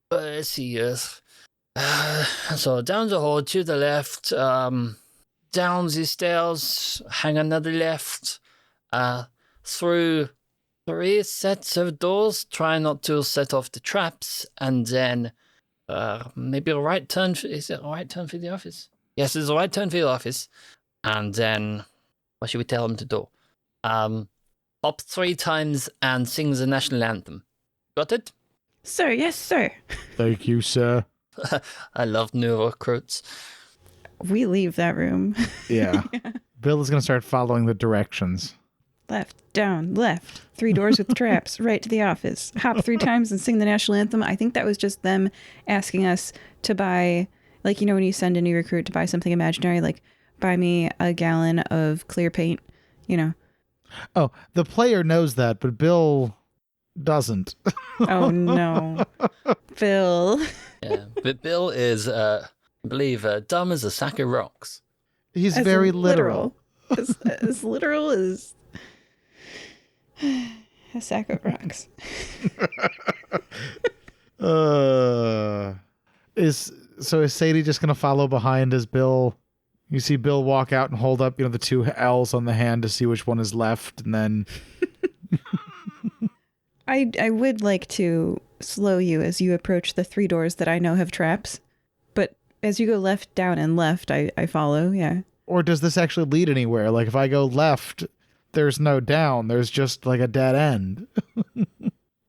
But let's see, yes. So down the hall to the left, down the stairs, hang another left, through 3 sets of doors, try not to set off the traps, and then maybe a right turn. Is it a right turn for the office? Yes, it's a right turn for the office. And then, what should we tell them to do? Hop 3 times and sing the national anthem. Got it? Sir, yes, sir. Thank you, sir. I love new recruits. We leave that room. Yeah. Bill is going to start following the directions. Left, down, left. 3 doors with traps, right to the office. Hop 3 times and sing the national anthem. I think that was just them asking us to buy, like, when you send a new recruit to buy something imaginary, like, buy me a gallon of clear paint, Oh, the player knows that, but Bill doesn't. Oh, no. Bill. Yeah, but Bill is, I believe, dumb as a sack of rocks. He's very literal. As literal as a sack of rocks. Is Sadie just going to follow behind as Bill... You see Bill walk out and hold up, the 2 L's on the hand to see which one is left, and then... I would like to slow you as you approach the 3 doors that I know have traps, but as you go left, down, and left, I follow, yeah. Or does this actually lead anywhere? Like, if I go left, there's no down, there's just, like, a dead end.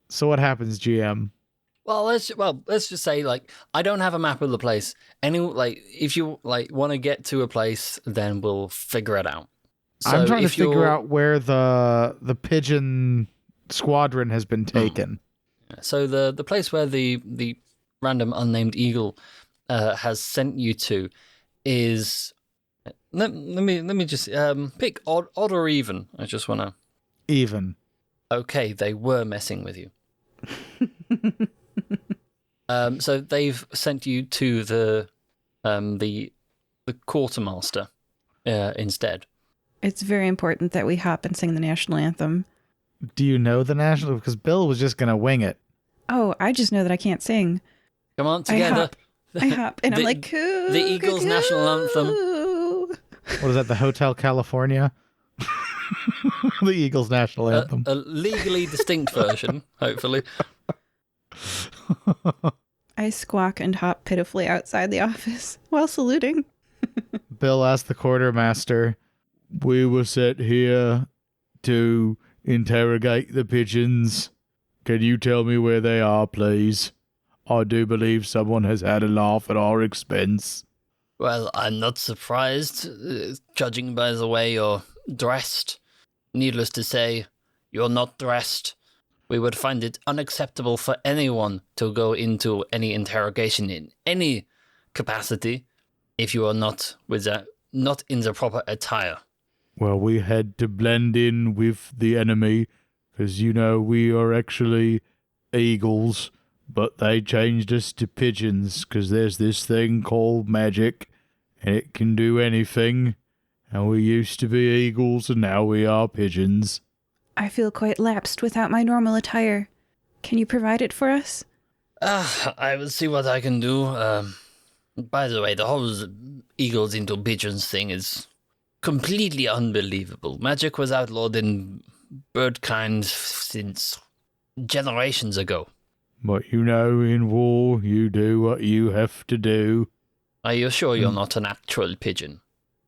So what happens, GM? Well, let's just say, like, I don't have a map of the place. If you want to get to a place, then we'll figure it out. So I'm trying to figure out where the pigeon squadron has been taken. So the place where the random unnamed eagle has sent you to is let me just pick odd or even. I just want to even. Okay, they were messing with you. So they've sent you to the quartermaster instead. It's very important that we hop and sing the national anthem. Do you know the national? Because Bill was just going to wing it. Oh, I just know that I can't sing. Come on, together. I hop, and I'm like, coo, the Eagles' national anthem. What is that, the Hotel California? The Eagles' national anthem. A legally distinct version, hopefully. I squawk and hop pitifully outside the office while saluting. Bill asked the quartermaster, we were set here to interrogate the pigeons. Can you tell me where they are, please? I do believe someone has had a laugh at our expense. Well, I'm not surprised, judging by the way you're dressed. Needless to say, you're not dressed. We would find it unacceptable for anyone to go into any interrogation in any capacity if you are not in the proper attire. Well, we had to blend in with the enemy, because, we are actually eagles, but they changed us to pigeons, because there's this thing called magic, and it can do anything, and we used to be eagles, and now we are pigeons. I feel quite lapsed without my normal attire. Can you provide it for us? I will see what I can do. By the way, the whole eagles into pigeons thing is completely unbelievable. Magic was outlawed in birdkind since generations ago. But in war, you do what you have to do. Are you sure you're not an actual pigeon?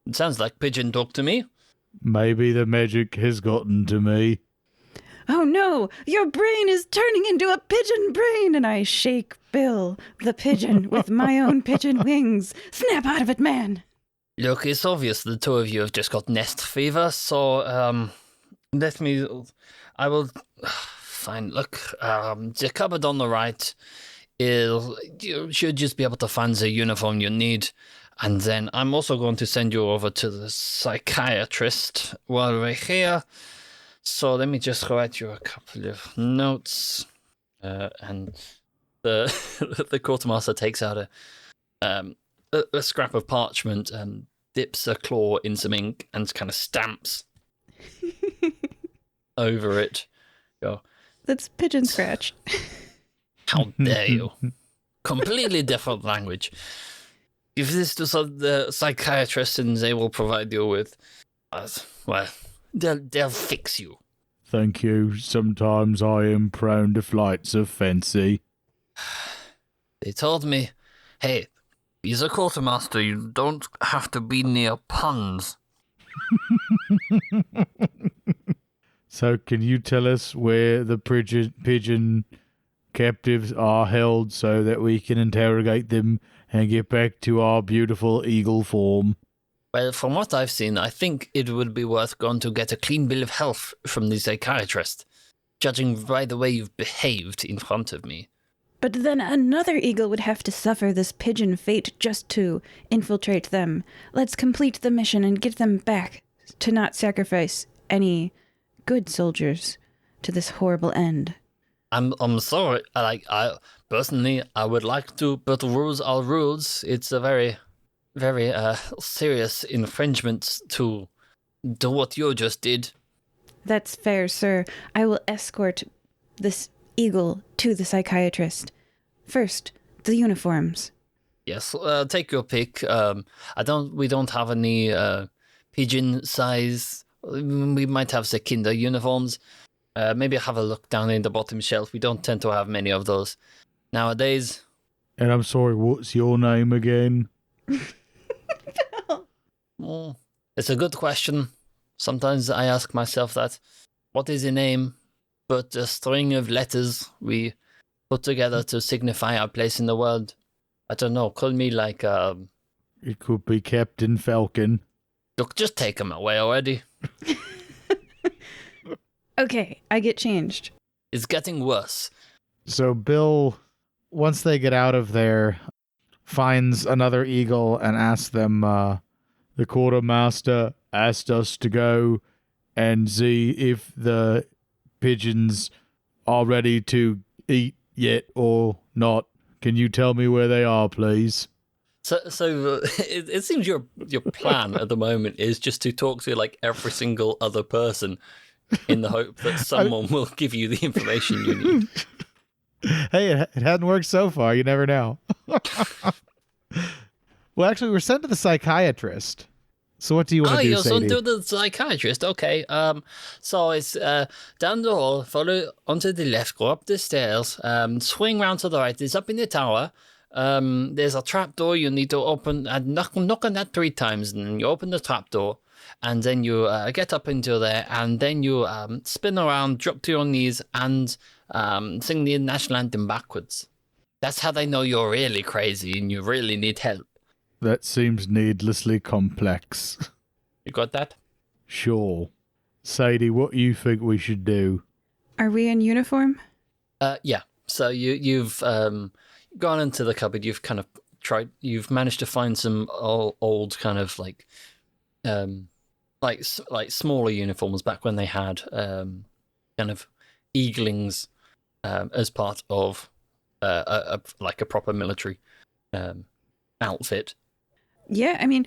It sounds like pigeon talk to me. Maybe the magic has gotten to me. Oh no, your brain is turning into a pigeon brain, and I shake Bill, the pigeon, with my own pigeon wings. Snap out of it, man. Look, it's obvious the two of you have just got nest fever, so, I will, fine, look, the cupboard on the right, you should just be able to find the uniform you need, and then I'm also going to send you over to the psychiatrist while we're here. So let me just write you a couple of notes, and the quartermaster takes out a scrap of parchment and dips a claw in some ink and kind of stamps over it. Go. That's pigeon scratch. How dare you? Completely different language. Give this to the psychiatrist and they will provide you with, well, they'll fix you. Thank you. Sometimes I am prone to flights of fancy. They told me, hey, he's a quartermaster, you don't have to be near puns. So can you tell us where the pigeon captives are held so that we can interrogate them and get back to our beautiful eagle form? Well, from what I've seen, I think it would be worth going to get a clean bill of health from the psychiatrist, judging by the way you've behaved in front of me. But then another eagle would have to suffer this pigeon fate just to infiltrate them. Let's complete the mission and get them back to not sacrifice any good soldiers to this horrible end. I'm sorry. I personally would like to, but rules are rules. It's a very, very serious infringement to do what you just did. That's fair, sir. I will escort this eagle to the psychiatrist. First, the uniforms. Yes, take your pick. We don't have any pigeon size. We might have the kinder uniforms. Maybe have a look down in the bottom shelf. We don't tend to have many of those nowadays. And I'm sorry, what's your name again? Oh, it's a good question. Sometimes I ask myself that. What is your name? But a string of letters we put together to signify our place in the world. I don't know. Call me like... It could be Captain Falcon. Look, just take him away already. Okay, I get changed. It's getting worse. So Bill, once they get out of there, finds another eagle and asks them, the quartermaster asked us to go and see if the pigeons are ready to eat yet or not. Can you tell me where they are, please? So it seems your plan at the moment is just to talk to like every single other person in the hope that someone will give you the information you need. Hey, it hadn't worked so far. You never know. Well, actually, we're sent to the psychiatrist. So what do you want to do, Sadie? You're sent to the psychiatrist. Okay. So it's down the hall, follow onto the left, go up the stairs, swing round to the right. It's up in the tower. There's a trap door you need to open and knock on that 3 times, and then you open the trap door. And then you get up into there, and then you spin around, drop to your knees, and sing the national anthem backwards. That's how they know you're really crazy and you really need help. That seems needlessly complex. You got that? Sure. Sadie, what do you think we should do? Are we in uniform? Yeah. So you've gone into the cupboard. You've kind of you've managed to find some old kind of like smaller uniforms back when they had kind of eaglings as part of a proper military outfit. Yeah, I mean,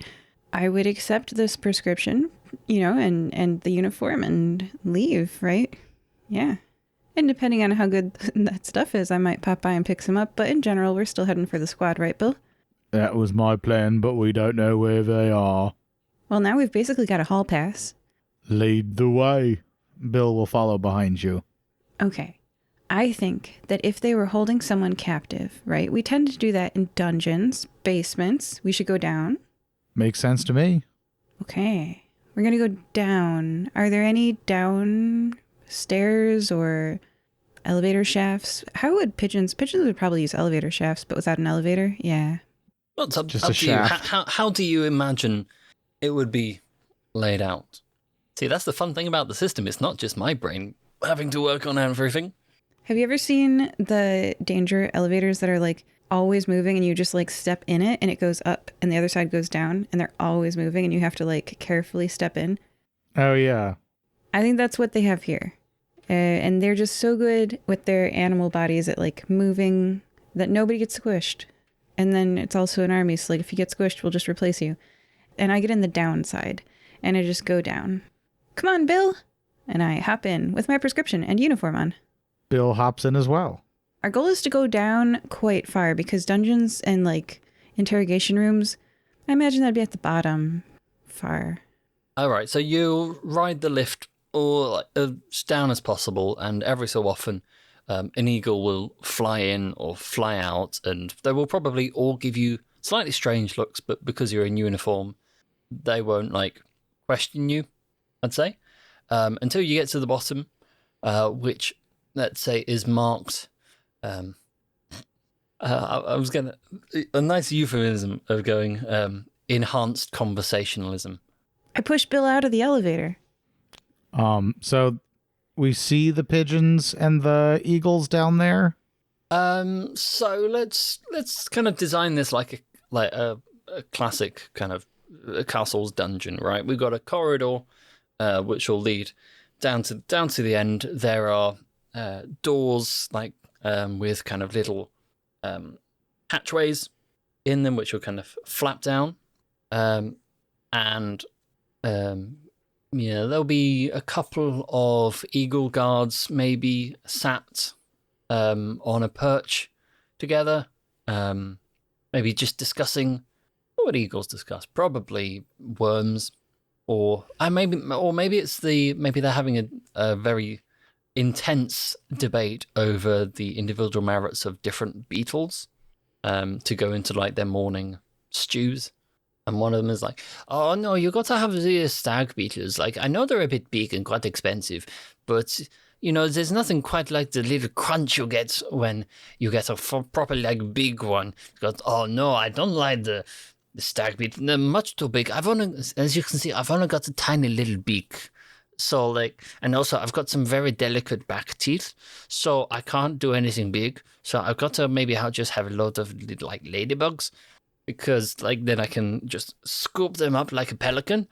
I would accept this prescription, and the uniform and leave, right? Yeah. And depending on how good that stuff is, I might pop by and pick some up. But in general, we're still heading for the squad, right, Bill? That was my plan, but we don't know where they are. Well, now we've basically got a hall pass. Lead the way. Bill will follow behind you. Okay. I think that if they were holding someone captive, right? We tend to do that in dungeons, basements. We should go down. Makes sense to me. Okay. We're going to go down. Are there any down stairs or elevator shafts? How would pigeons would probably use elevator shafts, but without an elevator? Yeah. Well, it's up Just a to you. shaft. How do you imagine it would be laid out? See, that's the fun thing about the system. It's not just my brain having to work on everything. Have you ever seen the danger elevators that are like always moving and you just like step in it and it goes up and the other side goes down and they're always moving and you have to like carefully step in? Oh, yeah. I think that's what they have here. And they're just so good with their animal bodies at like moving that nobody gets squished. And then it's also an army, so like if you get squished, we'll just replace you. And I get in the downside and I just go down. Come on, Bill. And I hop in with my prescription and uniform on. Bill hops in as well. Our goal is to go down quite far because dungeons and like interrogation rooms, I imagine that'd be at the bottom far. All right, so you ride the lift or as down as possible, and every so often an eagle will fly in or fly out, and they will probably all give you slightly strange looks, but because you're in uniform, they won't like question you, I'd say, until you get to the bottom, which let's say is marked. I was gonna a nice euphemism of going enhanced conversationalism. I pushed Bill out of the elevator. So we see the pigeons and the eagles down there. So let's kind of design this like a classic kind of castle's dungeon, right? We've got a corridor, which will lead down to the end. There are doors like with kind of little hatchways in them, which will kind of flap down, and yeah, there'll be a couple of eagle guards maybe sat on a perch together, maybe just discussing what eagles discuss. Probably worms, or maybe they're having a very intense debate over the individual merits of different beetles, to go into like their morning stews. And one of them is like, oh no, you got to have the stag beetles. Like, I know they're a bit big and quite expensive, but you know, there's nothing quite like the little crunch you get when you get a proper like big one. Because, oh no, I don't like the stag beetle. They're much too big. As you can see, I've only got a tiny little beak. So like, and also I've got some very delicate back teeth, so I can't do anything big. So I've got to maybe just have a lot of little, like ladybugs, because like then I can just scoop them up like a pelican.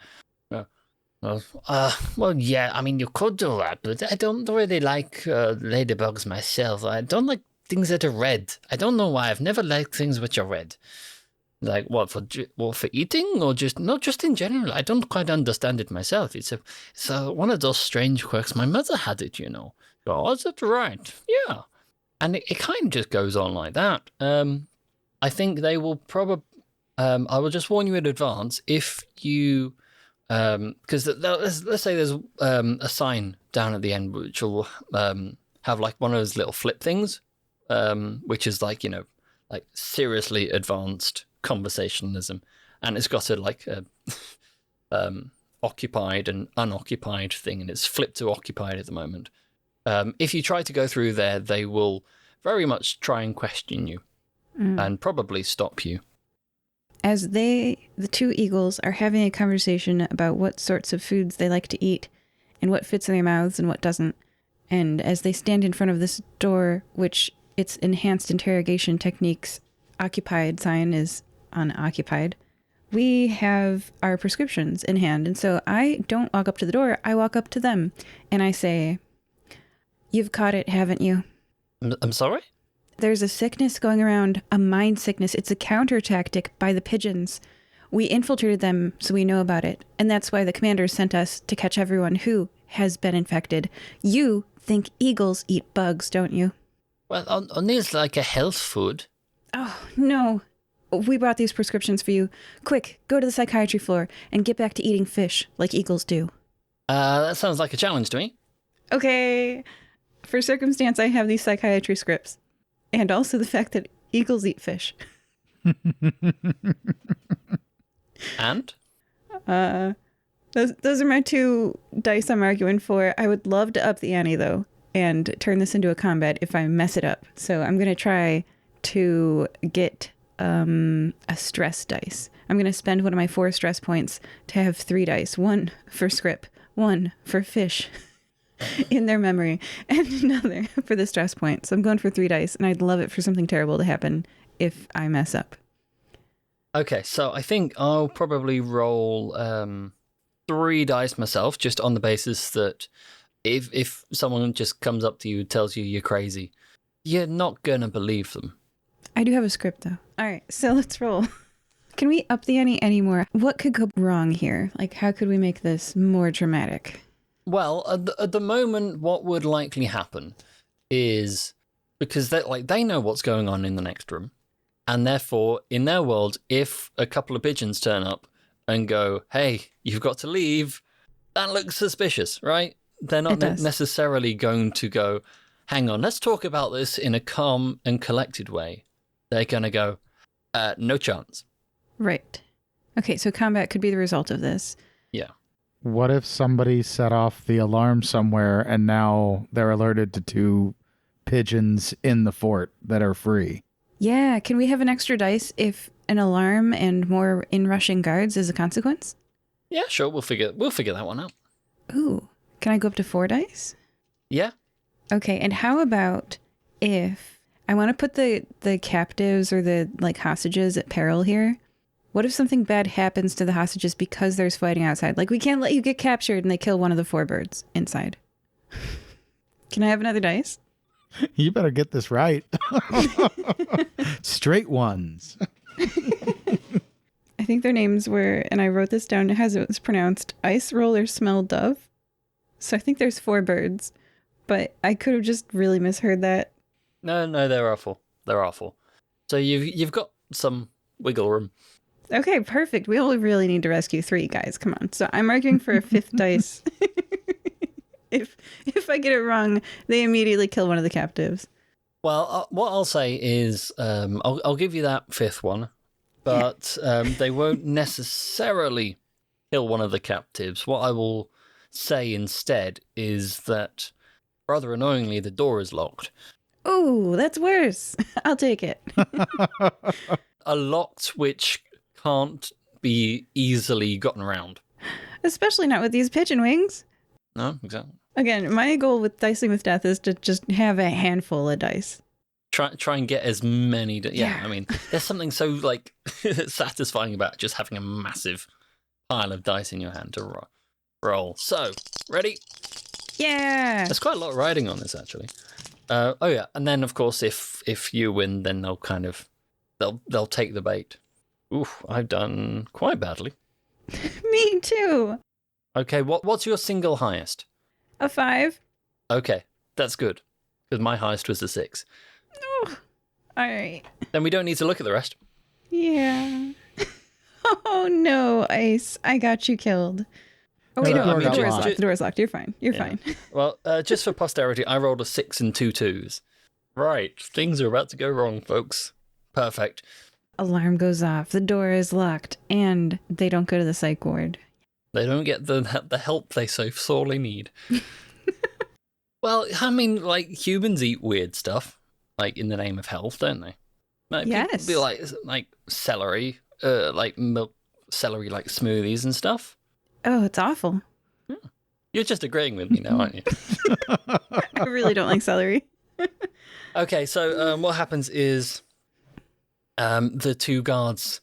Well, yeah, I mean you could do that, but I don't really like ladybugs myself. I don't like things that are red. I don't know why. I've never liked things which are red. Like what for eating, or just not just in general? I don't quite understand it myself. It's one of those strange quirks. My mother had it, you know. Oh, is that right? Yeah, and it kind of just goes on like that. I think they will probably. I will just warn you in advance if you, because let's say there's a sign down at the end which will have like one of those little flip things, which is like, you know, like seriously advanced conversationalism, and it's got a like occupied and unoccupied thing, and it's flipped to occupied at the moment. If you try to go through there, they will very much try and question you and probably stop you. As the two eagles, are having a conversation about what sorts of foods they like to eat and what fits in their mouths and what doesn't, and as they stand in front of this door, which its enhanced interrogation techniques occupied sign is unoccupied, we have our prescriptions in hand. And so I don't walk up to the door, I walk up to them and I say, "You've caught it, haven't you?" I'm sorry? There's a sickness going around, a mind sickness. It's a counter tactic by the pigeons. We infiltrated them, so we know about it. And that's why the commander sent us to catch everyone who has been infected. You think eagles eat bugs, don't you? Well, only it's like a health food. Oh, no. We brought these prescriptions for you. Quick, go to the psychiatry floor and get back to eating fish like eagles do. That sounds like a challenge to me. Okay. For circumstance, I have these psychiatry scripts. And also the fact that eagles eat fish. And? Those are my 2 dice I'm arguing for. I would love to up the ante, though, and turn this into a combat if I mess it up. So I'm going to try to get a stress dice. I'm going to spend one of my 4 stress points to have 3 dice. 1 for script, 1 for fish in their memory, and another for the stress point. So I'm going for 3 dice, and I'd love it for something terrible to happen if I mess up. Okay, so I think I'll probably roll 3 dice myself, just on the basis that if someone just comes up to you and tells you you're crazy, you're not going to believe them. I do have a script, though. All right, so let's roll. Can we up the ante anymore? What could go wrong here? Like, how could we make this more dramatic? Well, at the moment, what would likely happen is, because they know what's going on in the next room, and therefore, in their world, if a couple of pigeons turn up and go, hey, you've got to leave, that looks suspicious, right? They're not necessarily going to go, hang on, let's talk about this in a calm and collected way. They're going to go, no chance. Right. Okay, so combat could be the result of this. Yeah. What if somebody set off the alarm somewhere and now they're alerted to 2 pigeons in the fort that are free? Yeah, can we have an extra dice if an alarm and more in-rushing guards is a consequence? Yeah, sure, we'll figure that one out. Ooh, can I go up to 4 dice? Yeah. Okay, and how about if I want to put the captives or the hostages at peril here? What if something bad happens to the hostages because there's fighting outside? Like, we can't let you get captured and they kill one of the 4 birds inside. Can I have another dice? You better get this right. Straight ones. I think their names were, and I wrote this down as it was pronounced, Ice Roller Smell Dove. So I think there's 4 birds, but I could have just really misheard that. No, they're awful. They're awful. So you've got some wiggle room. Okay, perfect. We only really need to rescue 3, guys. Come on. So I'm arguing for a 5th dice. If I get it wrong, they immediately kill one of the captives. Well, what I'll say is I'll give you that 5th one, but they won't necessarily kill one of the captives. What I will say instead is that, rather annoyingly, the door is locked. Ooh, that's worse. I'll take it. A locked which can't be easily gotten around. Especially not with these pigeon wings. No, exactly. Again, my goal with Dicing with Death is to just have a handful of dice. Try and get as many. Yeah, I mean, there's something so satisfying about just having a massive pile of dice in your hand to roll. So, ready? Yeah. There's quite a lot of riding on this, actually. Oh yeah, and then of course, if you win, then they'll take the bait. Oof, I've done quite badly. Me too. Okay, what's your single highest? A 5. Okay, that's good, because my highest was a 6. Oh, all right. Then we don't need to look at the rest. Yeah. Oh no, Ice! I got you killed. Oh wait, no, the door is locked. The door is locked. You're fine. You're fine. Well, just for posterity, I rolled a 6 and 2 2s. Right, things are about to go wrong, folks. Perfect. Alarm goes off. The door is locked, and they don't go to the psych ward. They don't get the help they so sorely need. Well, I mean, humans eat weird stuff, in the name of health, don't they? Yes. People like celery, milk celery, smoothies and stuff. Oh, it's awful. Yeah. You're just agreeing with me now, aren't you? I really don't like celery. Okay, so what happens is the 2 guards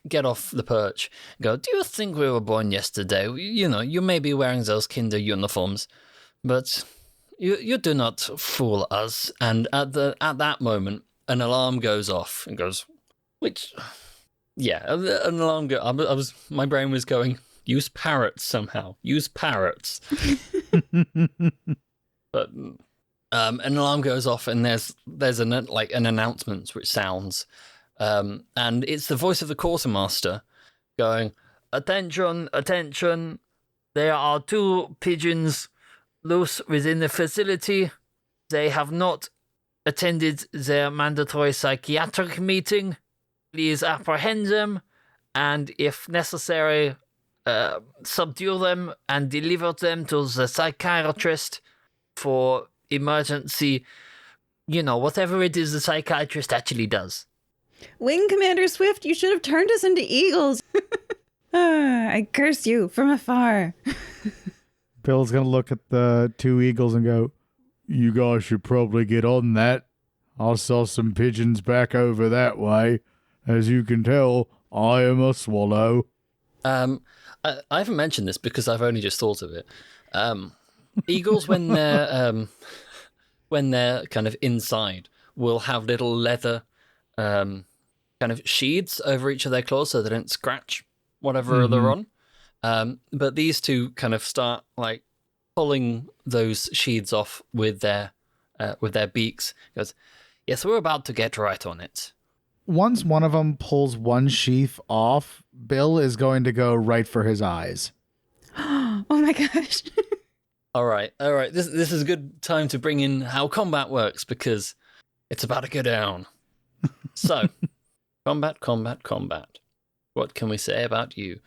get off the perch and go, do you think we were born yesterday? You may be wearing those kinder uniforms, but you do not fool us. And at that moment, an alarm goes off and goes, an alarm my brain was going, use parrots somehow. Use parrots. But an alarm goes off and there's an announcement which sounds, and it's the voice of the quartermaster going, attention, attention, there are 2 pigeons loose within the facility. They have not attended their mandatory psychiatric meeting. Please apprehend them, and if necessary, subdue them and deliver them to the psychiatrist for emergency, whatever it is the psychiatrist actually does. Wing Commander Swift, you should have turned us into eagles. I curse you from afar. Bill's going to look at the two eagles and go, "You guys should probably get on that. I saw some pigeons back over that way. As you can tell, I am a swallow." I haven't mentioned this because I've only just thought of it. Eagles, when they're kind of inside, will have little leather kind of sheaths over each of their claws so they don't scratch whatever they're on. But these two kind of start like pulling those sheaths off with their beaks. He goes, "Yes, we're about to get right on it." Once one of them pulls one sheath off, Bill is going to go right for his eyes. Oh my gosh. All right. This is a good time to bring in how combat works because it's about to go down. So, combat. What can we say about you?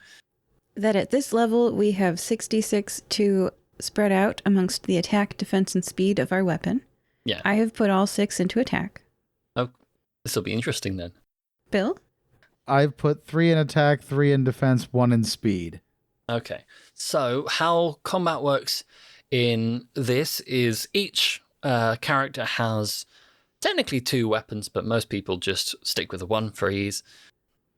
That at this level, we have 66 to spread out amongst the attack, defense, and speed of our weapon. Yeah. I have put all 6 into attack. Oh, this will be interesting then. Bill? I've put 3 in attack, 3 in defense, 1 in speed. Okay. So, how combat works in this is each character has technically 2 weapons, but most people just stick with the 1 for ease.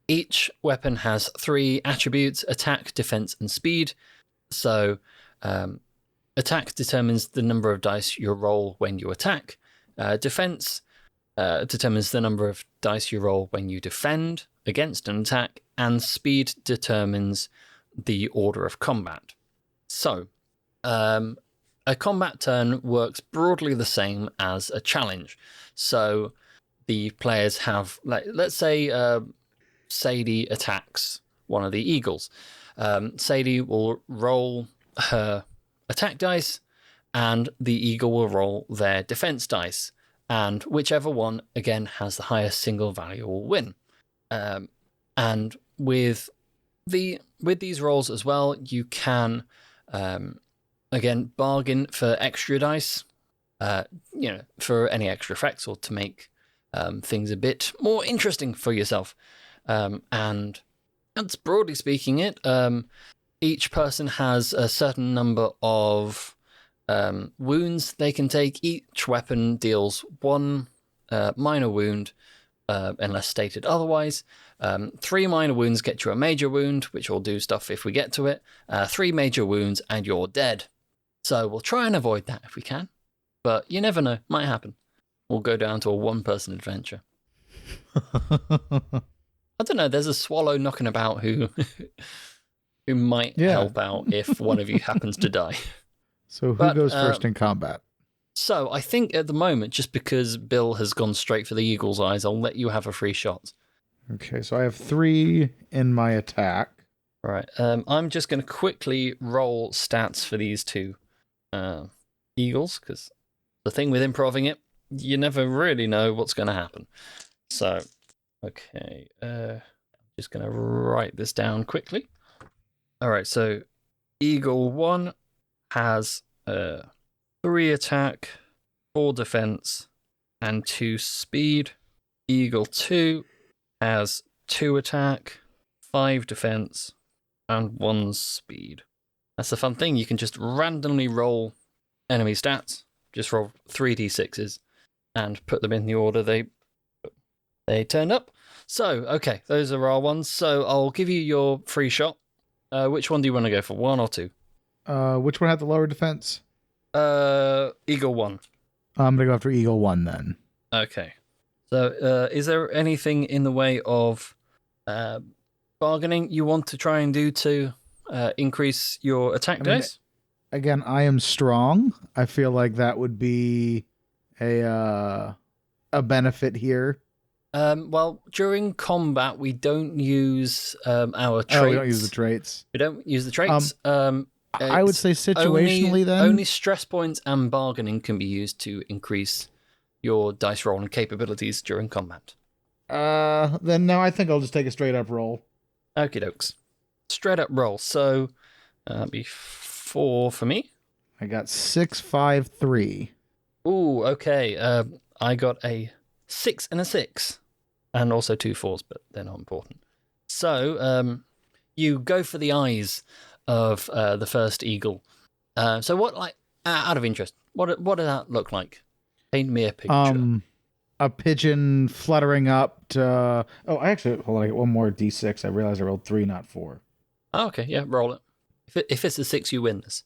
Each weapon has 3 attributes: attack, defense, and speed. So, attack determines the number of dice you roll when you attack. Defense determines the number of dice you roll when you defend against an attack. And speed determines the order of combat. So, a combat turn works broadly the same as a challenge. So, the players have, let's say, Sadie attacks one of the eagles. Sadie will roll her attack dice, and the eagle will roll their defense dice. And whichever one, again, has the highest single value will win. And with these rolls as well, you can, again, bargain for extra dice, for any extra effects or to make things a bit more interesting for yourself. And that's broadly speaking it. Each person has a certain number of wounds they can take. Each weapon deals 1 minor wound, unless stated otherwise. 3 minor wounds get you a major wound, which will do stuff if we get to it. 3 major wounds and you're dead. So we'll try and avoid that if we can. But you never know, might happen. We'll go down to a 1-person adventure. I don't know, there's a swallow knocking about who might help out if one of you happens to die. So who goes first in combat? So I think at the moment, just because Bill has gone straight for the eagle's eyes, I'll let you have a free shot. Okay, so I have 3 in my attack. All right, I'm just going to quickly roll stats for these 2 eagles, because the thing with improving it, you never really know what's going to happen. So, okay, I'm just going to write this down quickly. All right, so Eagle 1 has 3 attack, 4 defense, and 2 speed. Eagle 2 has 2 attack, 5 defense, and 1 speed. That's the fun thing. You can just randomly roll enemy stats. Just roll 3d6s and put them in the order they turned up. So, okay, those are our ones. So I'll give you your free shot. Which one do you want to go for, 1 or 2? Which one had the lower defense? Eagle 1. I'm going to go after Eagle 1 then. Okay. So is there anything in the way of bargaining you want to try and do to increase your attack dice? Again, I am strong. I feel like that would be a benefit here. Well, during combat, we don't use our traits. Oh, we don't use the traits. We don't use the traits. I would say situationally then. Only stress points and bargaining can be used to increase your dice rolling capabilities during combat. Then no, I think I'll just take a straight up roll. Okie dokes. straight up roll. So be 4 for me. I got 653. Ooh, okay. I got a 6 and a 6. And also 2 4s, but they're not important. So you go for the eyes of the first eagle. So what, like, out of interest, what does that look like? Paint me a picture. A pigeon fluttering up to... Oh, actually, hold on, I get one more D6. I realized I rolled 3, not 4. Oh, okay, yeah, roll it. If it's a 6, you win this.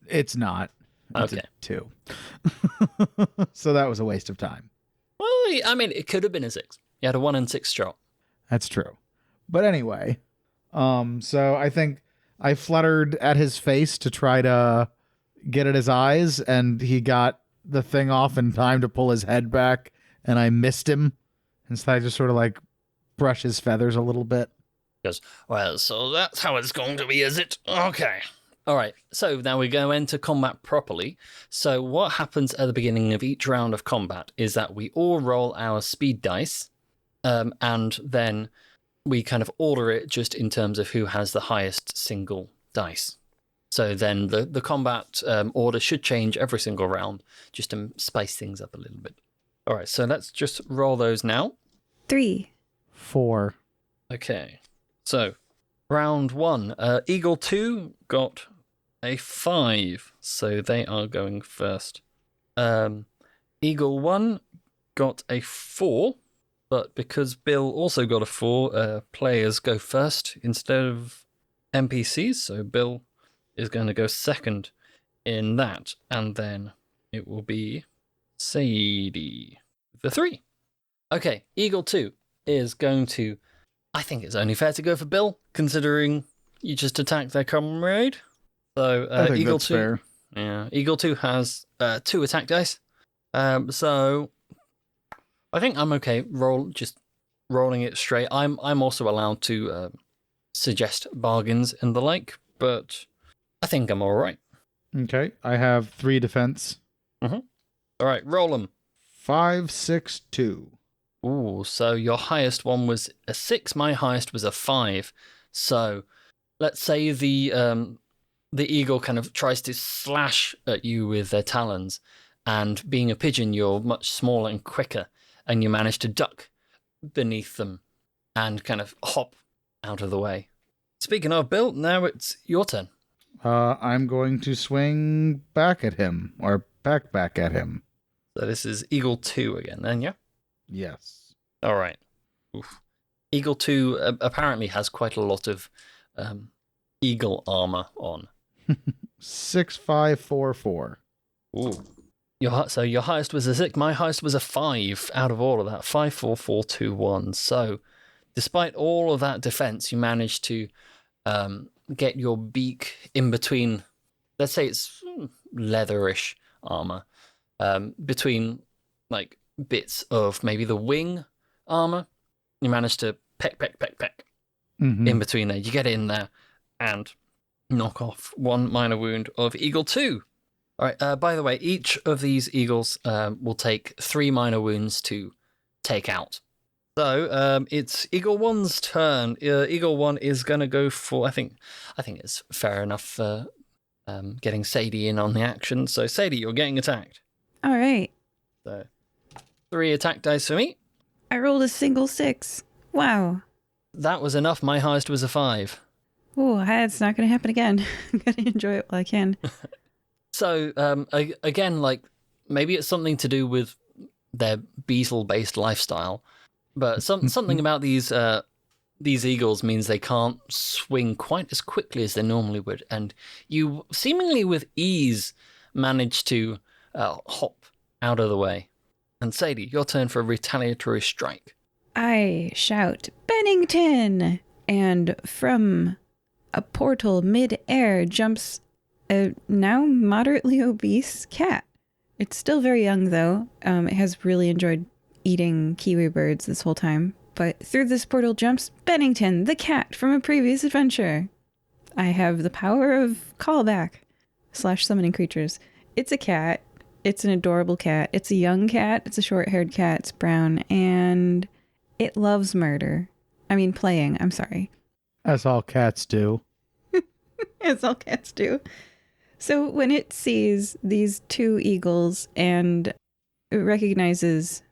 It's not. It's Okay. a 2. So that was a waste of time. Well, I mean, it could have been a 6. You had a 1 and 6 shot. That's true. But anyway, so I think I fluttered at his face to try to get at his eyes, and he got the thing off in time to pull his head back, and I missed him. And so I just sort of like brush his feathers a little bit. He goes, well, so that's how it's going to be, is it? Okay. All right, so now we go into combat properly. So what happens at the beginning of each round of combat is that we all roll our speed dice, and then we kind of order it just in terms of who has the highest single dice. So then the combat order should change every single round just to spice things up a little bit. All right, so let's just roll those now. 3. 4. Okay, so round 1. Eagle 2 got a 5, so they are going first. Eagle 1 got a 4, but because Bill also got a 4, players go first instead of NPCs, so Bill is going to go second in that, and then it will be Sadie, the 3. Okay, Eagle 2 is going to... I think it's only fair to go for Bill, considering you just attacked their comrade. So I think Eagle that's 2, fair. yeah, Eagle 2 has 2 attack dice. So I think I'm okay. Rolling it straight. I'm also allowed to suggest bargains and the like, but I think I'm all right. Okay, I have 3 defense. All right, roll them. 5, 6, 2. Ooh, so your highest one was a 6. My highest was a 5. So let's say the eagle kind of tries to slash at you with their talons, and being a pigeon, you're much smaller and quicker, and you manage to duck beneath them and kind of hop out of the way. Speaking of, Bill, now it's your turn. I'm going to swing back at him, or back at him. So this is Eagle 2 again, then, yeah? Yes. All right. Oof. Eagle 2 apparently has quite a lot of eagle armor on. 6, 5, 4, 4. Ooh. So your highest was a 6. My highest was a 5 out of all of that. 5, 4, 4, 2, 1. So despite all of that defense, you managed to get your beak in between, let's say it's leatherish armor, between like bits of maybe the wing armor. You managed to peck in between there. You get in there and knock off 1 minor wound of Eagle 2. All right, by the way, each of these eagles will take 3 minor wounds to take out. So it's Eagle 1's turn. Eagle 1 is going to go for, I think it's fair enough for getting Sadie in on the action. So Sadie, you're getting attacked. All right. So 3 attack dice for me. I rolled a single 6. Wow. That was enough. My highest was a 5. Oh, it's not going to happen again. I'm going to enjoy it while I can. So again, like maybe it's something to do with their beetle-based lifestyle, but something about these eagles means they can't swing quite as quickly as they normally would, and you seemingly with ease manage to hop out of the way. And Sadie, your turn for a retaliatory strike. I shout, Bennington! And from a portal mid-air jumps a now moderately obese cat. It's still very young, though. It has really enjoyed eating kiwi birds this whole time. But through this portal jumps Bennington, the cat from a previous adventure. I have the power of callback / summoning creatures. It's a cat. It's an adorable cat. It's a young cat. It's a short-haired cat. It's brown. And it loves murder. I mean, playing. I'm sorry. As all cats do. as all cats do. So when it sees these two eagles and it recognizes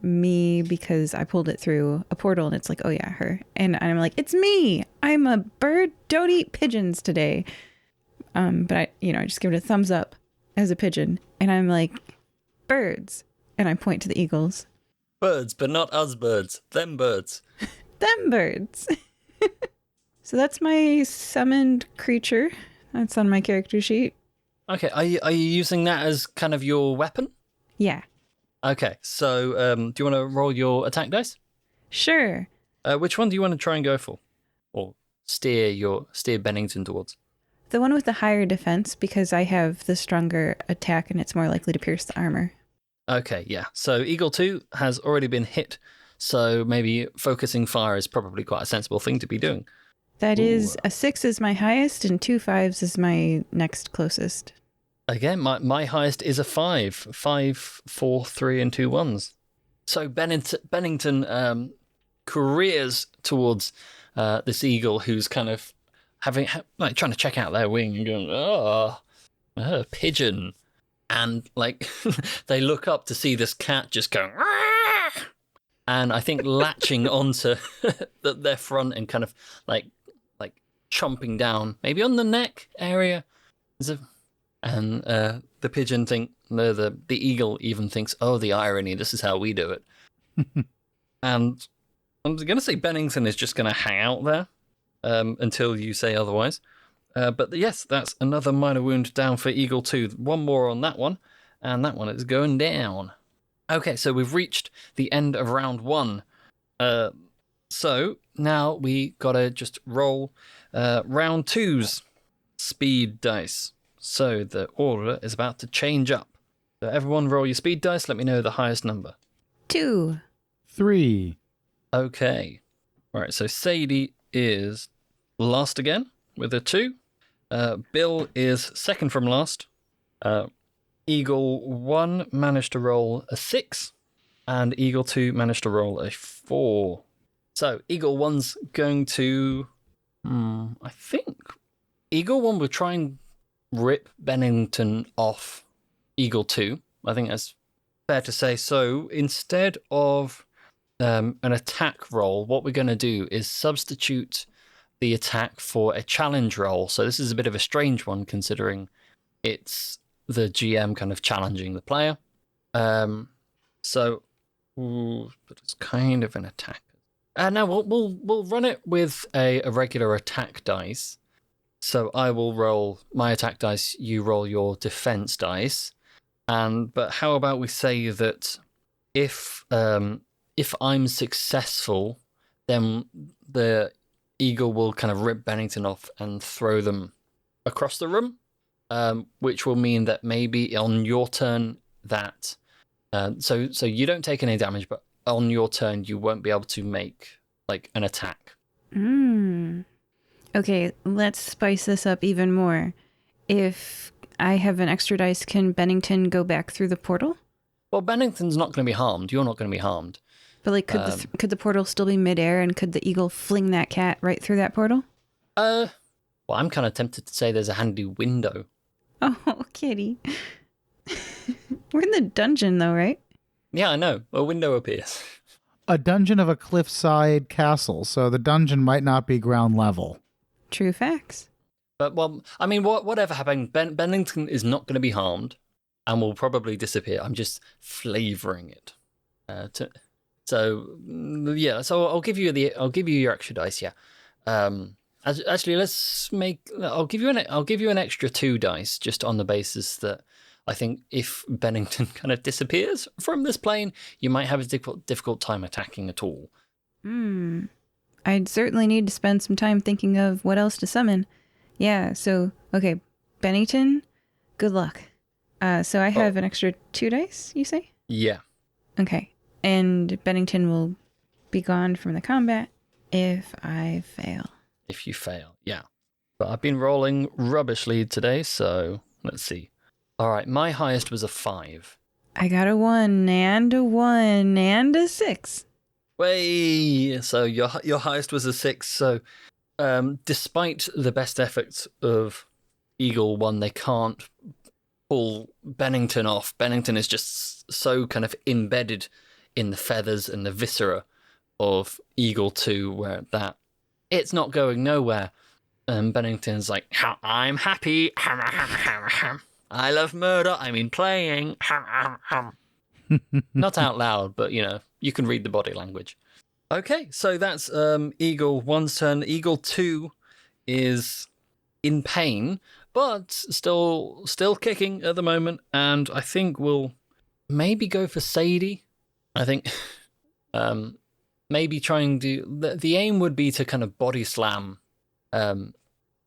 me because I pulled it through a portal and it's like, oh yeah, her. And I'm like, it's me. I'm a bird. Don't eat pigeons today. But I just give it a thumbs up as a pigeon. And I'm like, birds. And I point to the eagles. Birds, but not us birds. Them birds. Them birds. So that's my summoned creature. That's on my character sheet. Okay, are you using that as kind of your weapon? Yeah. Okay, so do you want to roll your attack dice? Sure. Which one do you want to try and go for? Or steer Bennington towards? The one with the higher defense, because I have the stronger attack and it's more likely to pierce the armor. Okay, yeah. So Eagle 2 has already been hit, so maybe focusing fire is probably quite a sensible thing to be doing. That is, a 6 is my highest and 2 5s is my next closest. Again, my highest is a 5. 5, 4, 3, and 2 1s. So Bennington careers towards this eagle who's kind of trying to check out their wing and going, pigeon. And they look up to see this cat just going, "Argh!" And I think latching onto their front and kind of like chomping down, maybe on the neck area. And the pigeon the eagle even thinks, oh, the irony, this is how we do it. And I'm going to say Bennington is just going to hang out there until you say otherwise. But yes, that's another minor wound down for Eagle 2. One more on that one, and that one is going down. Okay, so we've reached the end of round 1. So now we got to just roll round 2's speed dice. So the order is about to change up. So everyone roll your speed dice. Let me know the highest number. 2. 3. Okay. All right, so Sadie is last again with a 2. Bill is second from last. Eagle 1 managed to roll a 6. And Eagle 2 managed to roll a 4. So Eagle 1's going to... I think Eagle 1 will try and rip Bennington off Eagle 2. I think that's fair to say. So instead of an attack roll, what we're going to do is substitute the attack for a challenge roll. So this is a bit of a strange one considering it's the GM kind of challenging the player. But it's kind of an attack. Now we'll run it with a regular attack dice. So I will roll my attack dice, you roll your defense dice. But how about we say that if I'm successful, then the eagle will kind of rip Bennington off and throw them across the room, which will mean that maybe on your turn that so you don't take any damage, but on your turn you won't be able to make an attack. Okay, let's spice this up even more. If I have an extra dice, can Bennington go back through the portal? Well, Bennington's not going to be harmed. You're not going to be harmed. But could the portal still be midair, and could the eagle fling that cat right through that portal? Well, I'm kind of tempted to say there's a handy window. Oh, kitty. We're in the dungeon, though, right? Yeah, I know. A window appears. A dungeon of a cliffside castle, so the dungeon might not be ground level. True facts. But, well, I mean, whatever happened, Bennington is not going to be harmed and will probably disappear. I'm just flavoring it. So I'll give you your extra dice, yeah. Actually, I'll give you an extra 2 dice just on the basis that I think if Bennington kind of disappears from this plane, you might have a difficult time attacking at all. I'd certainly need to spend some time thinking of what else to summon. Yeah, so, okay, Bennington, good luck. So I have an extra 2 dice, you say? Yeah. Okay, and Bennington will be gone from the combat if I fail. If you fail, yeah. But I've been rolling rubbishly today, so let's see. All right, my highest was a 5. I got a 1 and a 1 and a 6. Way. So your highest was a 6. So despite the best efforts of Eagle 1, they can't pull Bennington off. Bennington is just so kind of embedded in the feathers and the viscera of Eagle 2, where that it's not going nowhere. And Bennington's like, I'm happy. I love murder. I mean playing. Not out loud, but, you can read the body language. Okay, so that's Eagle 1's turn. Eagle 2 is in pain, but still kicking at the moment, and I think we'll maybe go for Sadie. I think maybe trying to... The aim would be to kind of body slam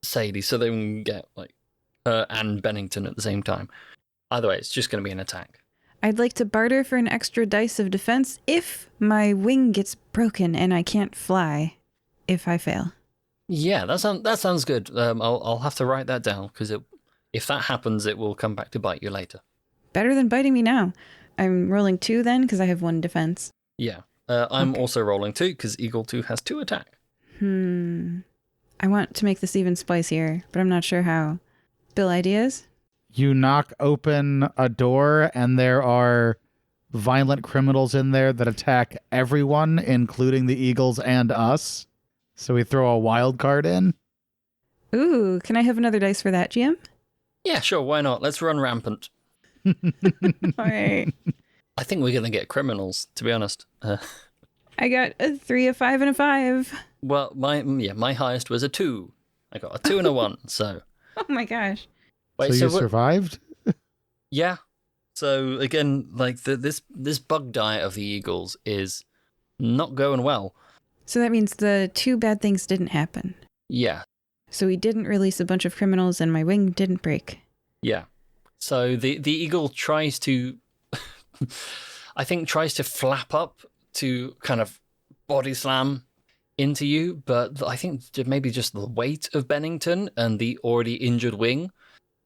Sadie, so they can get like her and Bennington at the same time. Either way, it's just going to be an attack. I'd like to barter for an extra dice of defense if my wing gets broken and I can't fly if I fail. Yeah, that sounds good. I'll have to write that down, because if that happens, it will come back to bite you later. Better than biting me now. I'm rolling 2 then, because I have 1 defense. Yeah, I'm also rolling 2, because Eagle 2 has 2 attack. I want to make this even spicier, but I'm not sure how. Bill, ideas? You knock open a door, and there are violent criminals in there that attack everyone, including the Eagles and us. So we throw a wild card in. Ooh, can I have another dice for that, GM? Yeah, sure, why not? Let's run rampant. All right. I think we're going to get criminals, to be honest. I got a 3, a 5, and a 5. Well, my highest was a 2. I got a 2 and a 1, so... Oh my gosh. Wait, so you survived? Yeah. So again, like this bug diet of the Eagles is not going well. So that means the 2 bad things didn't happen. Yeah. So we didn't release a bunch of criminals and my wing didn't break. Yeah. So the eagle tries to, I think tries to flap up to kind of body slam into you, but I think maybe just the weight of Bennington and the already injured wing,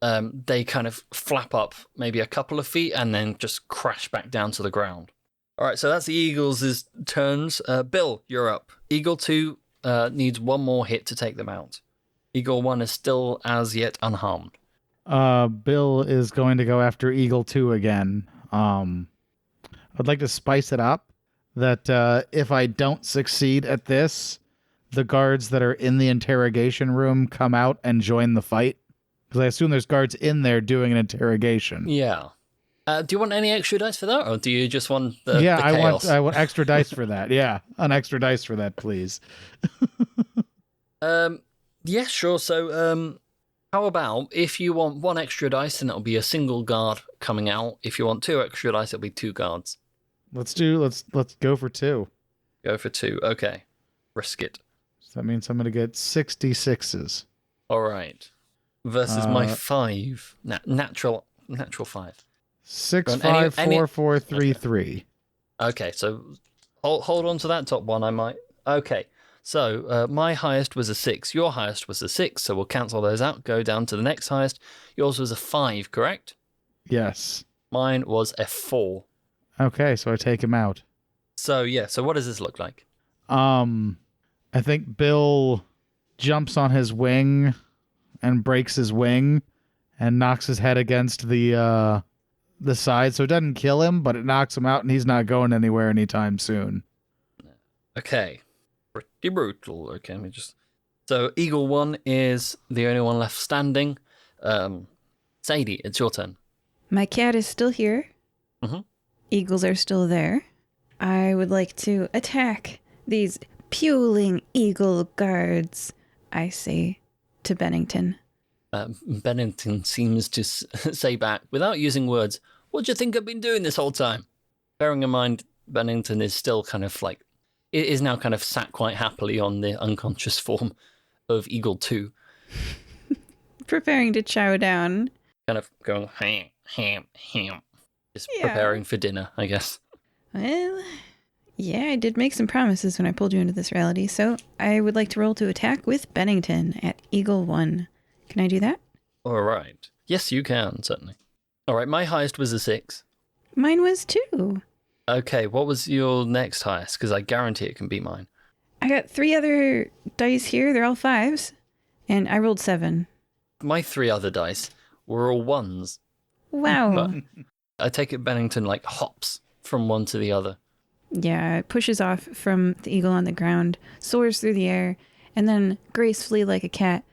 they kind of flap up maybe a couple of feet and then just crash back down to the ground. All right, so that's the Eagles' turns. Bill, you're up. Eagle 2 needs 1 more hit to take them out. Eagle 1 is still as yet unharmed. Bill is going to go after Eagle 2 again. I'd like to spice it up that if I don't succeed at this, the guards that are in the interrogation room come out and join the fight. Because I assume there's guards in there doing an interrogation. Yeah. Do you want any extra dice for that, or do you just want the chaos? I want extra dice for that. Yeah, an extra dice for that, please. Yeah, sure. So, how about if you want 1 extra dice, then it'll be a single guard coming out. If you want 2 extra dice, it'll be 2 guards. Let's go for 2. Go for 2. Okay, risk it. So that means I'm going to get 66s. All right. Versus my 5, natural 5. 6, 5, 4, 4, 3, 3. Okay, so hold on to that top one. I might. Okay, so my highest was a 6. Your highest was a 6. So we'll cancel those out. Go down to the next highest. Yours was a 5, correct? Yes. Mine was a 4. Okay, so I take him out. So yeah. So what does this look like? I think Bill jumps on his wing and breaks his wing and knocks his head against the side, so it doesn't kill him, but it knocks him out, and he's not going anywhere anytime soon. Okay, pretty brutal. Okay, let me just. So Eagle 1 is the only one left standing. Sadie, it's your turn. My cat is still here. Mm-hmm. Eagles are still there. I would like to attack these puling eagle guards, I say to Bennington. Bennington seems to say back, without using words, what do you think I've been doing this whole time? Bearing in mind, Bennington is still kind of like, it is now kind of sat quite happily on the unconscious form of Eagle 2. Preparing to chow down. Kind of going, ham. Just preparing for dinner, I guess. Well, yeah, I did make some promises when I pulled you into this reality, so I would like to roll to attack with Bennington at Eagle 1. Can I do that? All right. Yes, you can, certainly. All right, my highest was a 6. Mine was 2. Okay, what was your next highest? Because I guarantee it can beat mine. I got 3 other dice here. They're all 5s. And I rolled 7. My 3 other dice were all 1s. Wow. But I take it Bennington like hops from one to the other. Yeah, it pushes off from the eagle on the ground, soars through the air, and then gracefully like a cat,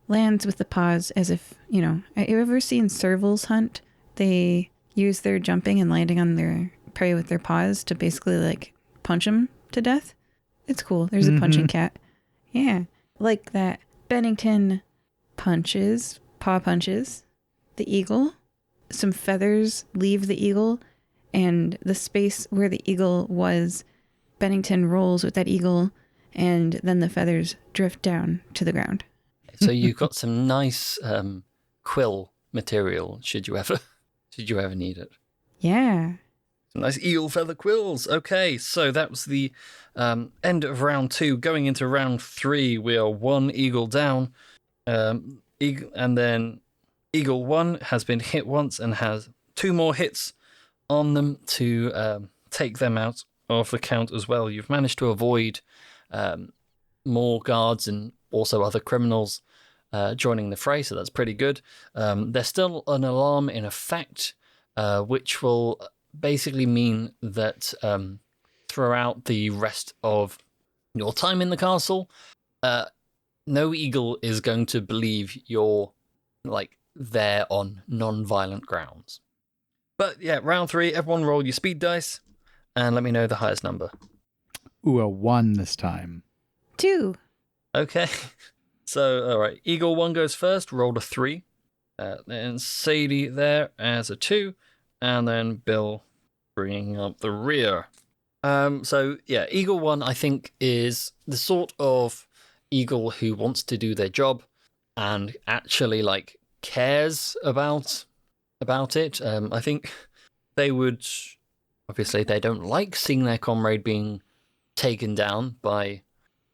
lands with the paws as if, have you ever seen servals hunt? They use their jumping and landing on their prey with their paws to basically like punch them to death. It's cool. There's a punching cat. Yeah. Like that. Bennington paw punches the eagle. Some feathers leave the eagle, and the space where the eagle was, Bennington rolls with that eagle, and then the feathers drift down to the ground. So you've got some nice quill material should you ever need it. Yeah. Some nice eel feather quills. Okay, so that was the end of round 2. Going into round 3, we are 1 eagle down. And then Eagle 1 has been hit once and has 2 more hits on them to take them out of the count as well. You've managed to avoid more guards and also other criminals joining the fray, so that's pretty good. There's still an alarm in effect, which will basically mean that throughout the rest of your time in the castle, no eagle is going to believe you're there on non-violent grounds. But yeah, round 3, everyone roll your speed dice and let me know the highest number. Ooh, a 1 this time. 2. Okay. So, all right, Eagle 1 goes first, rolled a 3. Then Sadie there as a 2. And then Bill bringing up the rear. So, yeah, Eagle 1, I think, is the sort of eagle who wants to do their job and actually, cares about it. I think they would... Obviously, they don't like seeing their comrade being taken down by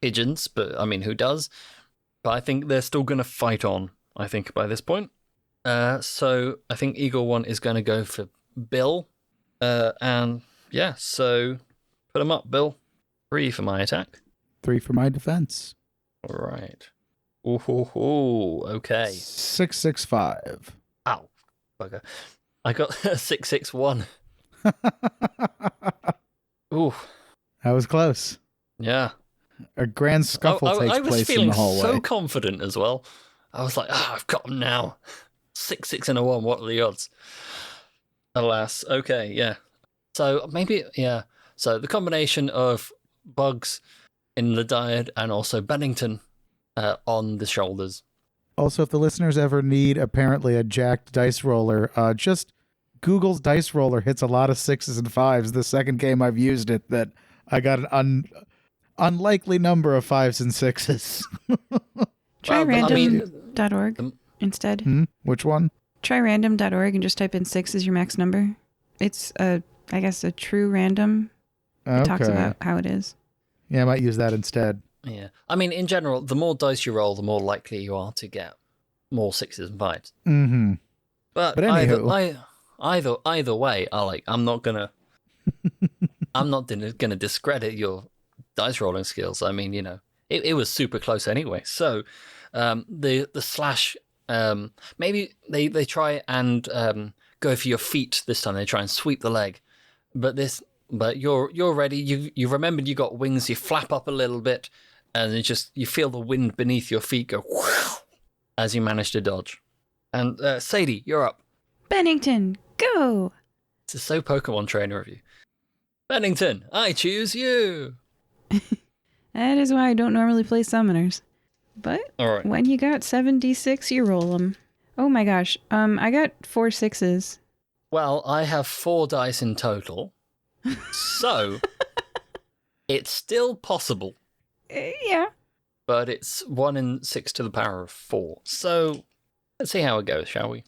pigeons, but, I mean, who does? But I think they're still going to fight on, I think, by this point. So I think Eagle 1 is going to go for Bill. And, yeah, so put him up, Bill. 3 for my attack. 3 for my defense. All right. Ooh, okay. 665. Ow. Bugger. I got 661. Ooh. That was close. Yeah. A grand scuffle takes place in the hallway. I was feeling so confident as well. I was like, I've got him now. 6, and a 1. What are the odds? Alas. Okay, yeah. So maybe, yeah. So the combination of bugs in the diet and also Bennington on the shoulders. Also, if the listeners ever need apparently a jacked dice roller, just Google's dice roller hits a lot of 6s and 5s. The second game I've used it, that I got an unlikely number of 5s and 6s. Try random.org instead. Which one? Try random.org and just type in 6 as your max number. It's, I guess, a true random. It talks about how it is. Yeah, I might use that instead. Yeah. I mean, in general, the more dice you roll, the more likely you are to get more 6s and 5s. Mm-hmm. But either way, I'm not gonna discredit your dice rolling skills. I mean, it was super close anyway. So the slash, maybe they try and go for your feet this time. They try and sweep the leg, but you're ready. You remembered you got wings. You flap up a little bit, and you feel the wind beneath your feet go whoosh, as you manage to dodge. And Sadie, you're up. Bennington, go! This is so Pokemon trainer of you. Bennington, I choose you. That is why I don't normally play summoners. But All right. When you got 7d6, you roll them. Oh my gosh. I got 4 6s. Well, I have 4 dice in total. So, it's still possible. Yeah. But it's 1 in 6 to the power of 4. So, let's see how it goes, shall we?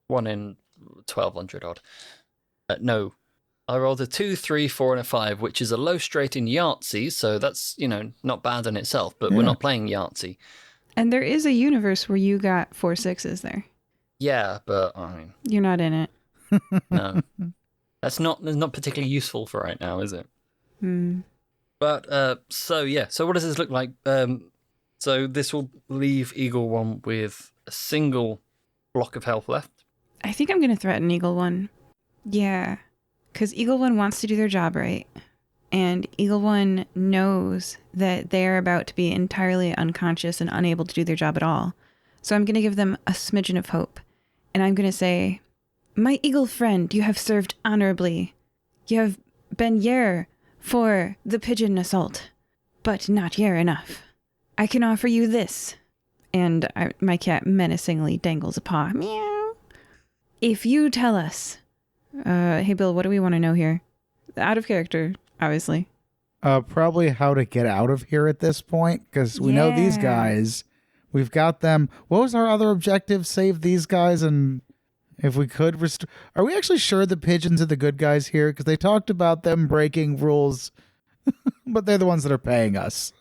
1 in 1200 odd. No. I rolled a 2, 3, 4, and a 5, which is a low straight in Yahtzee, so that's, not bad in itself, but we're not playing Yahtzee. And there is a universe where you got 4 6s there. Yeah, but, I mean... You're not in it. No. That's not particularly useful for right now, is it? But, so what does this look like? So this will leave Eagle One with a single block of health left. I think I'm going to threaten Eagle One. Yeah, because Eagle One wants to do their job right. And Eagle One knows that they're about to be entirely unconscious and unable to do their job at all. So I'm going to give them a smidgen of hope. And I'm going to say, my eagle friend, you have served honorably. You have been yer for the pigeon assault, but not yer enough. I can offer you this. And my cat menacingly dangles a paw. Meow. If you tell us, hey Bill, what do we want to know here? Out of character, obviously. Probably how to get out of here at this point, because we know these guys. We've got them. What was our other objective? Save these guys, and if we could restore. Are we actually sure the pigeons are the good guys here? Because they talked about them breaking rules, but they're the ones that are paying us.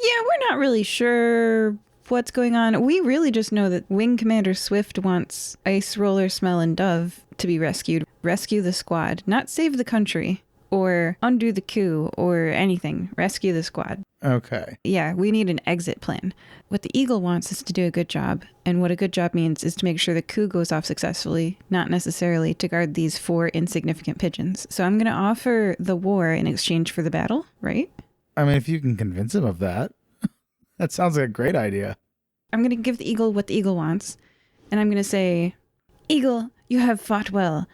Yeah, we're not really sure what's going on. We really just know that Wing Commander Swift wants Ice Roller, Smell, and Dove to be rescued. Rescue the squad, not save the country or undo the coup or anything. Rescue the squad. Okay. Yeah, we need an exit plan. What the Eagle wants is to do a good job. And what a good job means is to make sure the coup goes off successfully, not necessarily to guard these 4 insignificant pigeons. So I'm going to offer the war in exchange for the battle, right? I mean, if you can convince him of that, that sounds like a great idea. I'm going to give the Eagle what the Eagle wants. And I'm going to say, Eagle, you have fought well.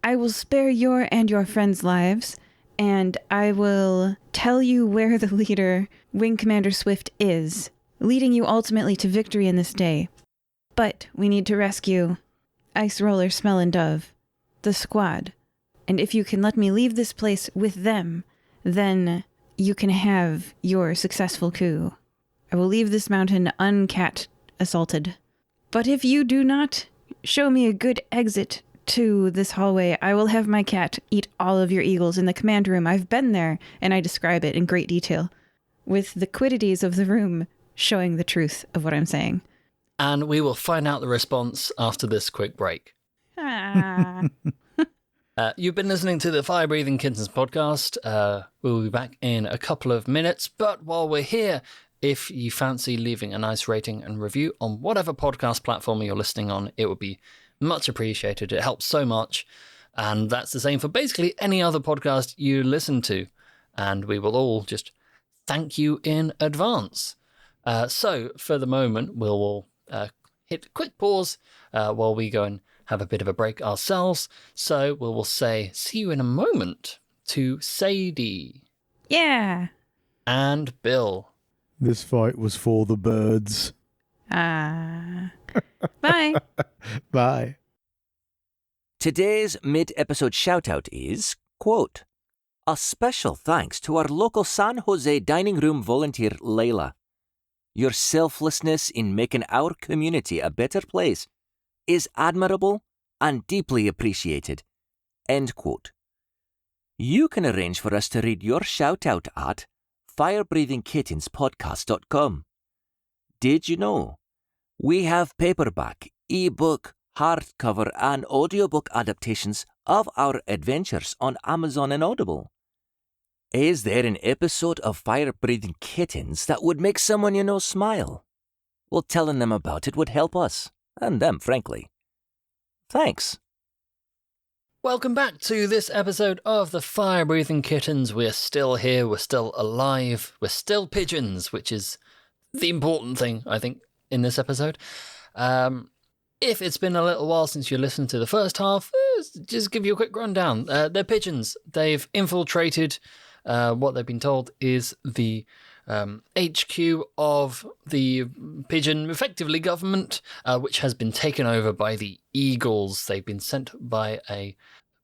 I will spare your and your friends' lives. And I will tell you where the leader, Wing Commander Swift, is, leading you ultimately to victory in this day. But we need to rescue Ice Roller, Smell, and Dove, the squad. And if you can let me leave this place with them, then you can have your successful coup. I will leave this mountain uncat assaulted. But if you do not show me a good exit to this hallway, I will have my cat eat all of your eagles in the command room. I've been there, and I describe it in great detail, with the quiddities of the room showing the truth of what I'm saying. And we will find out the response after this quick break. Ah. You've been listening to the Fire Breathing Kittens podcast. We'll be back in a couple of minutes, but while we're here, if you fancy leaving a nice rating and review on whatever podcast platform you're listening on, it would be much appreciated. It helps so much. And that's the same for basically any other podcast you listen to. And we will all just thank you in advance. So for the moment, we'll hit a quick pause while we go and have a bit of a break ourselves. So we'll say see you in a moment to Sadie. Yeah. And Bill. This fight was for the birds. Bye. Bye. Today's mid-episode shout-out is, quote, a special thanks to our local San Jose dining room volunteer, Layla. Your selflessness in making our community a better place is admirable and deeply appreciated. End quote. You can arrange for us to read your shout-out at firebreathingkittenspodcast.com. Did you know? We have paperback, ebook, hardcover, and audiobook adaptations of our adventures on Amazon and Audible. Is there an episode of Fire Breathing Kittens that would make someone you know smile? Well, telling them about it would help us, and them, frankly. Thanks. Welcome back to this episode of the Fire Breathing Kittens. We're still here, we're still alive, we're still pigeons, which is the important thing, I think, in this episode. If it's been a little while since you listened to the first half, just give you a quick rundown. They're pigeons. They've infiltrated what they've been told is the HQ of the pigeon, effectively government, which has been taken over by the Eagles. They've been sent by a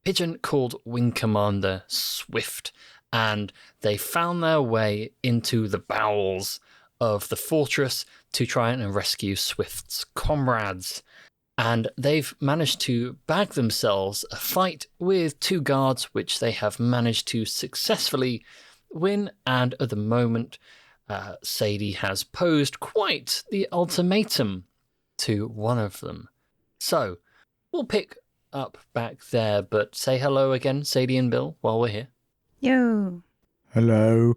pigeon called Wing Commander Swift, and they found their way into the bowels of the fortress to try and rescue Swift's comrades. And they've managed to bag themselves a fight with 2 guards, which they have managed to successfully win. And at the moment, Sadie has posed quite the ultimatum to one of them. So we'll pick up back there, but say hello again, Sadie and Bill, while we're here. Yo. Hello.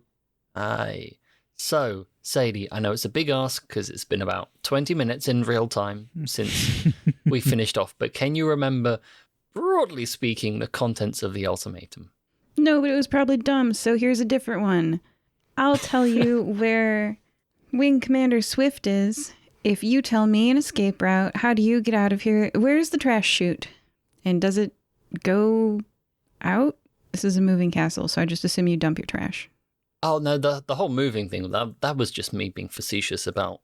Aye. So, Sadie, I know it's a big ask because it's been about 20 minutes in real time since we finished off, but can you remember, broadly speaking, the contents of the ultimatum? No, but it was probably dumb, so here's a different one. I'll tell you where Wing Commander Swift is. If you tell me an escape route, how do you get out of here? Where's the trash chute? And does it go out? This is a moving castle, so I just assume you dump your trash. Oh, no, the whole moving thing, that was just me being facetious about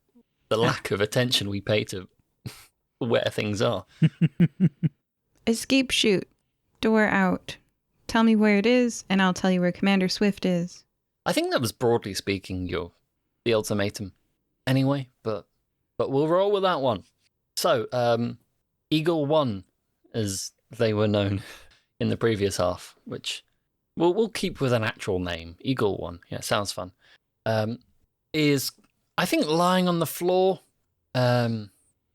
the lack of attention we pay to where things are. Escape chute. Door out. Tell me where it is, and I'll tell you where Commander Swift is. I think that was, broadly speaking, the ultimatum anyway, but we'll roll with that one. So, Eagle 1, as they were known in the previous half, which we'll keep with an actual name. Eagle 1, yeah, sounds fun. Is, I think, lying on the floor, kind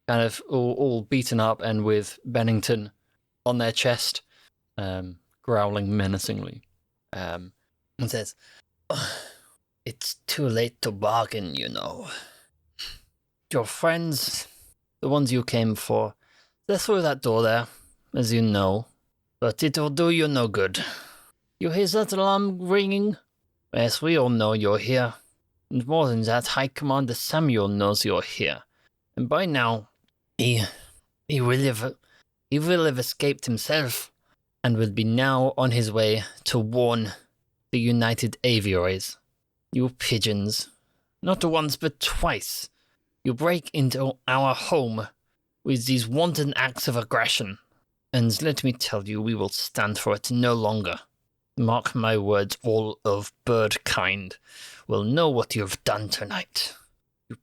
of all beaten up and with Bennington on their chest, growling menacingly, and says, "It's too late to bargain, you know. Your friends, the ones you came for, they're through that door there, as you know, but it'll do you no good. You hear that alarm ringing? Yes, we all know you're here. And more than that, High Commander Samuel knows you're here. And by now, he will have escaped himself, and will be now on his way to warn the United Aviaries. You pigeons, not once but twice, you break into our home with these wanton acts of aggression, and let me tell you, we will stand for it no longer. Mark my words, all of bird kind will know what you have done tonight. You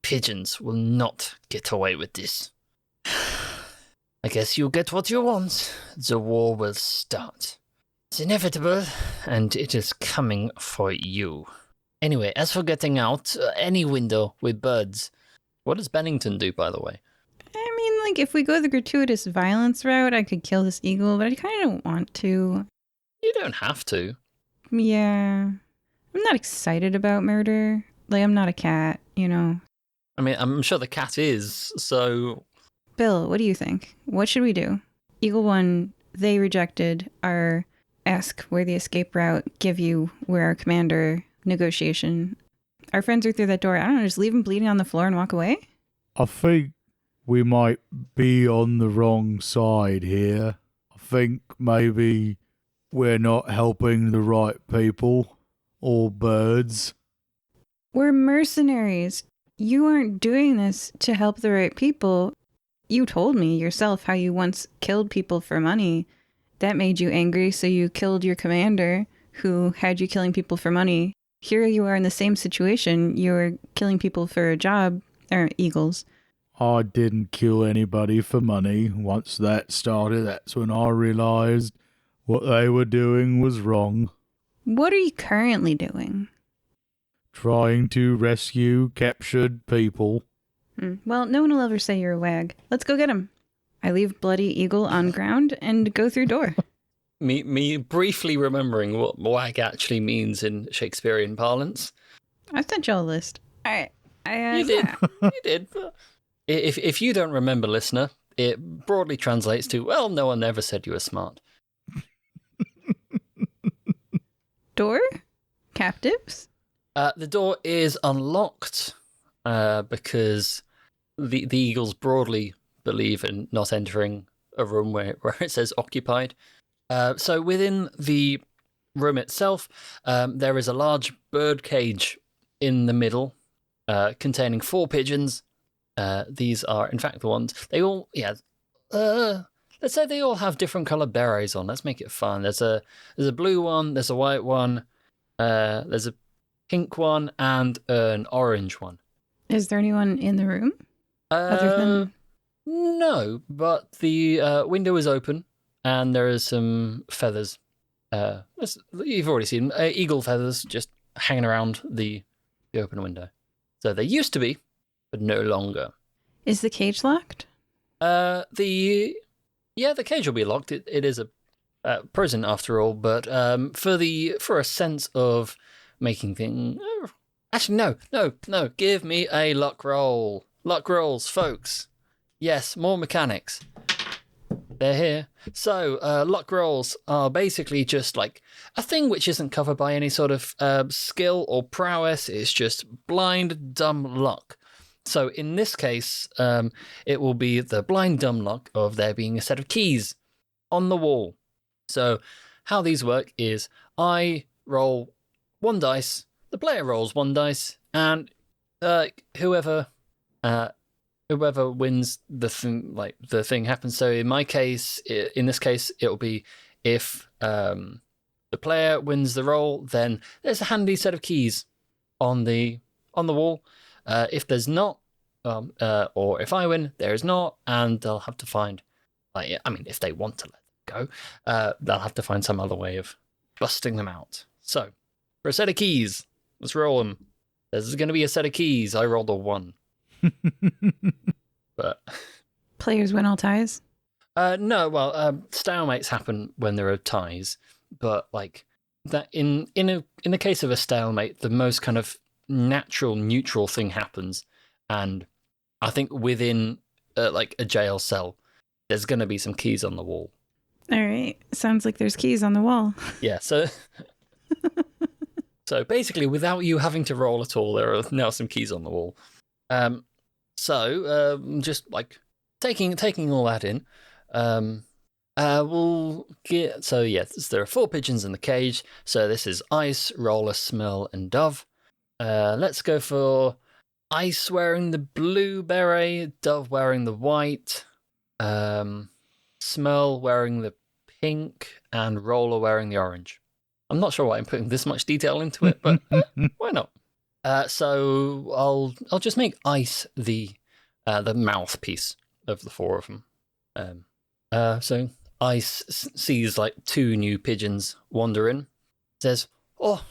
pigeons will not get away with this. I guess you'll get what you want. The war will start. It's inevitable, and it is coming for you. Anyway, as for getting out, any window with birds. What does Bennington do, by the way? I mean, like, if we go the gratuitous violence route, I could kill this eagle, but I kind of don't want to. You don't have to. Yeah. I'm not excited about murder. Like, I'm not a cat, you know. I mean, I'm sure the cat is, so... Bill, what do you think? What should we do? Eagle 1, they rejected our ask where the escape route, give you where our commander negotiation. Our friends are through that door. I don't know, just leave them bleeding on the floor and walk away? I think we might be on the wrong side here. I think maybe we're not helping the right people or birds. We're mercenaries. You aren't doing this to help the right people. You told me yourself how you once killed people for money. That made you angry, so you killed your commander, who had you killing people for money. Here you are in the same situation. You're killing people for a job, or eagles. I didn't kill anybody for money. Once that started, that's when I realized what they were doing was wrong. What are you currently doing? Trying to rescue captured people. Well, no one will ever say you're a wag. Let's go get him. I leave Bloody Eagle on ground and go through door. Me briefly remembering what wag actually means in Shakespearean parlance. I sent y'all a list. All right. You did. You did. If you don't remember, listener, it broadly translates to, well, no one ever said you were smart. Door? Captives? The door is unlocked because the eagles broadly believe in not entering a room where it says occupied. So within the room itself, there is a large bird cage in the middle containing 4 pigeons. These are, in fact, the ones... They all... let's say they all have different colour berets on. Let's make it fun. There's a blue one, there's a white one, there's a pink one, and an orange one. Is there anyone in the room? Other than... No, but the window is open, and there is some feathers. You've already seen eagle feathers just hanging around the open window. So they used to be, but no longer. Is the cage locked? The cage will be locked. It is a prison after all, but for a sense of making things. Actually, no. Give me a luck roll. Luck rolls, folks. Yes, more mechanics. They're here. So, luck rolls are basically just like a thing which isn't covered by any sort of skill or prowess. It's just blind, dumb luck. So, in this case, it will be the blind, dumb luck of there being a set of keys on the wall. So, how these work is I roll 1 dice, the player rolls 1 dice, and whoever wins the thing happens. So in this case, it will be if the player wins the roll, then there's a handy set of keys on the wall. If there's not, or if I win, there is not, and they'll have to find. If they want to let them go, they'll have to find some other way of busting them out. So for a set of keys, let's roll them. There's going to be a set of keys. I rolled a 1. But Players win all ties? no, well, stalemates happen when there are ties, but like that in the case of a stalemate, the most kind of natural neutral thing happens, and I think within like a jail cell, there's going to be some keys on the wall. All right. Sounds like there's keys on the wall. Yeah, so so basically, without you having to roll at all, there are now some keys on the wall. Just like taking all that in, we'll get. So yes, there are 4 pigeons in the cage. So this is Ice, Roller, Smell, and Dove. Let's go for Ice wearing the blue beret, Dove wearing the white, Smell wearing the pink, and Roller wearing the orange. I'm not sure why I'm putting this much detail into it, but why not? So I'll just make Ice the mouthpiece of the 4 of them. So Ice sees like 2 new pigeons wander in, says, "Oh,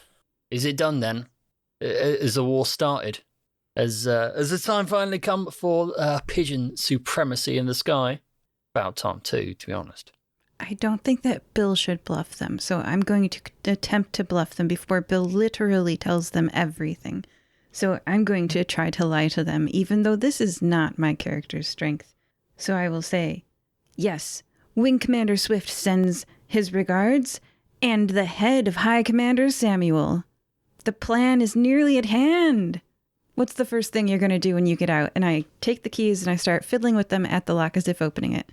is it done then? Is the war started? Has the time finally come for pigeon supremacy in the sky? About time too, to be honest." I don't think that Bill should bluff them, so I'm going to attempt to bluff them before Bill literally tells them everything. So I'm going to try to lie to them, even though this is not my character's strength. So I will say, "Yes, Wing Commander Swift sends his regards, and the head of High Commander Samuel. The plan is nearly at hand. What's the first thing you're going to do when you get out?" And I take the keys and I start fiddling with them at the lock as if opening it.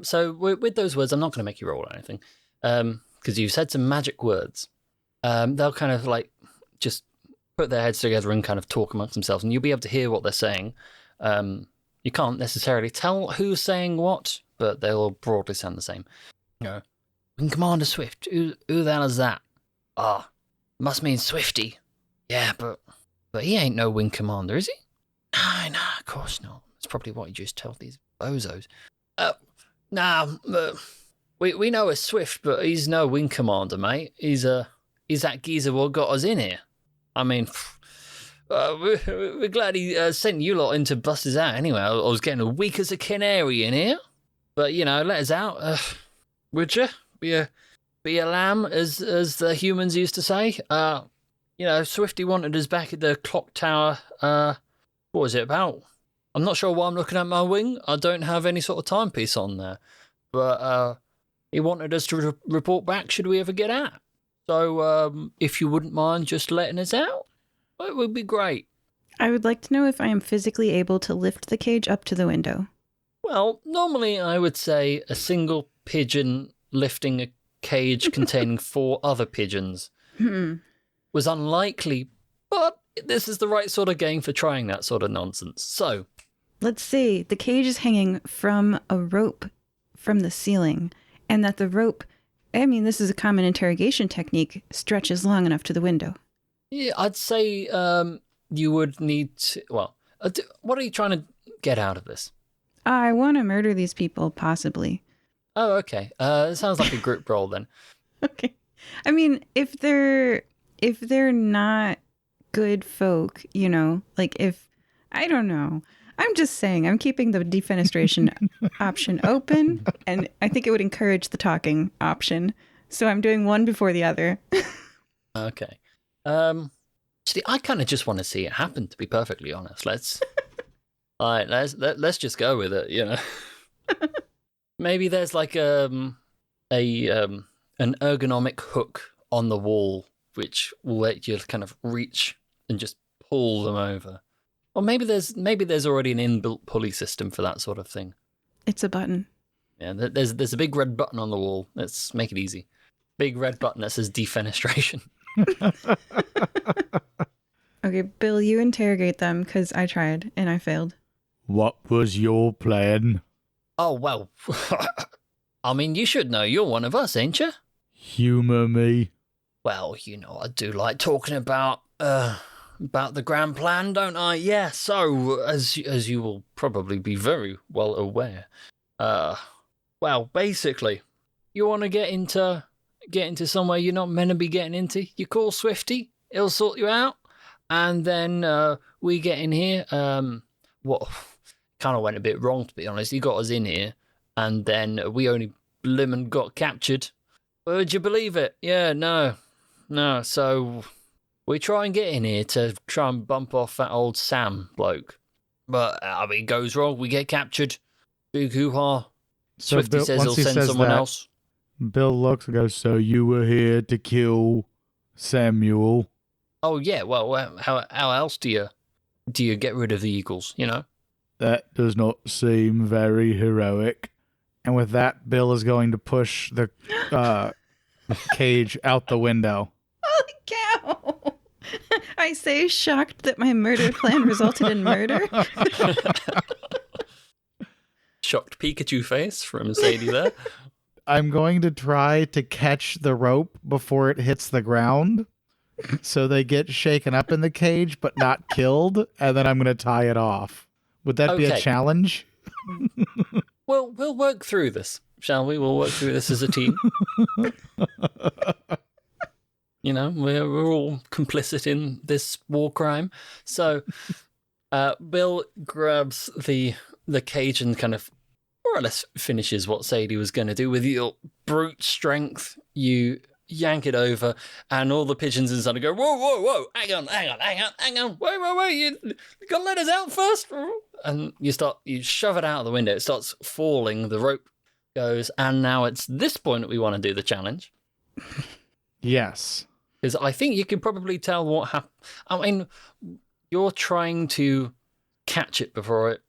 So with those words, I'm not going to make you roll or anything, because you've said some magic words. They'll kind of like just put their heads together and kind of talk amongst themselves, and you'll be able to hear what they're saying. You can't necessarily tell who's saying what, but they'll broadly sound the same. Wing Commander Swift, who the hell is that? Ah, must mean Swifty. Yeah, but he ain't no Wing Commander, is he? No, of course not. That's probably what he just told these bozos. We know a Swift, but he's no Wing Commander, mate. He's that geezer what got us in here. I mean, we're glad he sent you lot in to bust us out anyway. I was getting as weak as a canary in here. But, let us out, would you? Be a lamb, as the humans used to say. Swifty wanted us back at the clock tower. What was it about? I'm not sure why I'm looking at my wing. I don't have any sort of timepiece on there. But he wanted us to report back should we ever get out. So if you wouldn't mind just letting us out, it would be great. I would like to know if I am physically able to lift the cage up to the window. Well, normally I would say a single pigeon lifting a cage containing 4 other pigeons was unlikely, but this is the right sort of game for trying that sort of nonsense. So, let's see. The cage is hanging from a rope from the ceiling, and that the rope, this is a common interrogation technique, stretches long enough to the window. Yeah, I'd say you would need to... Well, what are you trying to get out of this? I want to murder these people, possibly. Oh, okay. It sounds like a group role then. Okay. If they're not good folk, like if... I don't know. I'm just saying, I'm keeping the defenestration option open, and I think it would encourage the talking option. So I'm doing one before the other. Okay. Actually, I kind of just want to see it happen, to be perfectly honest. All right, let's just go with it, you know. Maybe there's like an ergonomic hook on the wall which will let you kind of reach and just pull them over. Or maybe there's already an inbuilt pulley system for that sort of thing. It's a button. Yeah, there's a big red button on the wall. Let's make it easy. Big red button that says defenestration. Okay, Bill, you interrogate them because I tried and I failed. What was your plan? Oh, well. I mean, you should know. You're one of us, ain't you? Humor me. Well, you know, I do like talking about the grand plan, don't I? Yeah, so, as you will probably be very well aware, well, basically, you want to get into somewhere you're not meant to be getting into. You call Swifty, he'll sort you out, and then we get in here. What kind of went a bit wrong, to be honest. He got us in here, and then we only blimmin' got captured. Would you believe it? Yeah, no. So we try and get in here to try and bump off that old Sam bloke, but I mean, it goes wrong. We get captured. Big hoo-ha. So Swifty says he'll send someone else. Bill looks and goes, "So you were here to kill Samuel?" Oh yeah. Well, how else do you get rid of the Eagles? You know. That does not seem very heroic. And with that, Bill is going to push the cage out the window. Holy cow! I say, shocked that my murder plan resulted in murder. Shocked Pikachu face from Sadie there. I'm going to try to catch the rope before it hits the ground, so they get shaken up in the cage but not killed, and then I'm going to tie it off. Would that be a challenge? Well, we'll work through this, shall we? We'll work through this as a team. You know, we're all complicit in this war crime. So, Bill grabs the cage and kind of more or less finishes what Sadie was going to do. With your brute strength, you yank it over, and all the pigeons inside go, whoa, hang on, wait, you got to let us out first. And you shove it out of the window. It starts falling, the rope goes, and now it's this point that we want to do the challenge. Yes. Because I think you can probably tell what happened. I mean, you're trying to catch it before it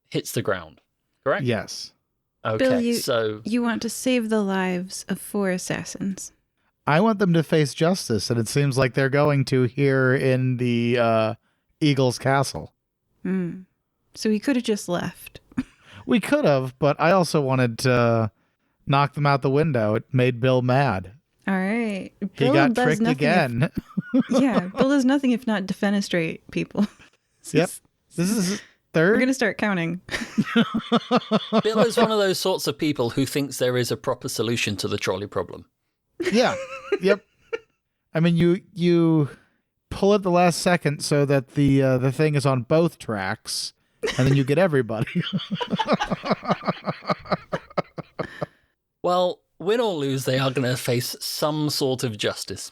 hits the ground, correct? Yes. Okay, Bill, so... you want to save the lives of 4 assassins. I want them to face justice, and it seems like they're going to here in the Eagle's Castle. So we could have just left. We could have, but I also wanted to knock them out the window. It made Bill mad. All right. He got tricked again. Yeah, Bill does nothing if not defenestrate people. Yep. This is third. We're going to start counting. Bill is one of those sorts of people who thinks there is a proper solution to the trolley problem. Yeah. Yep. I mean, you pull it the last second so that the thing is on both tracks, and then you get everybody. Well, win or lose, they are going to face some sort of justice.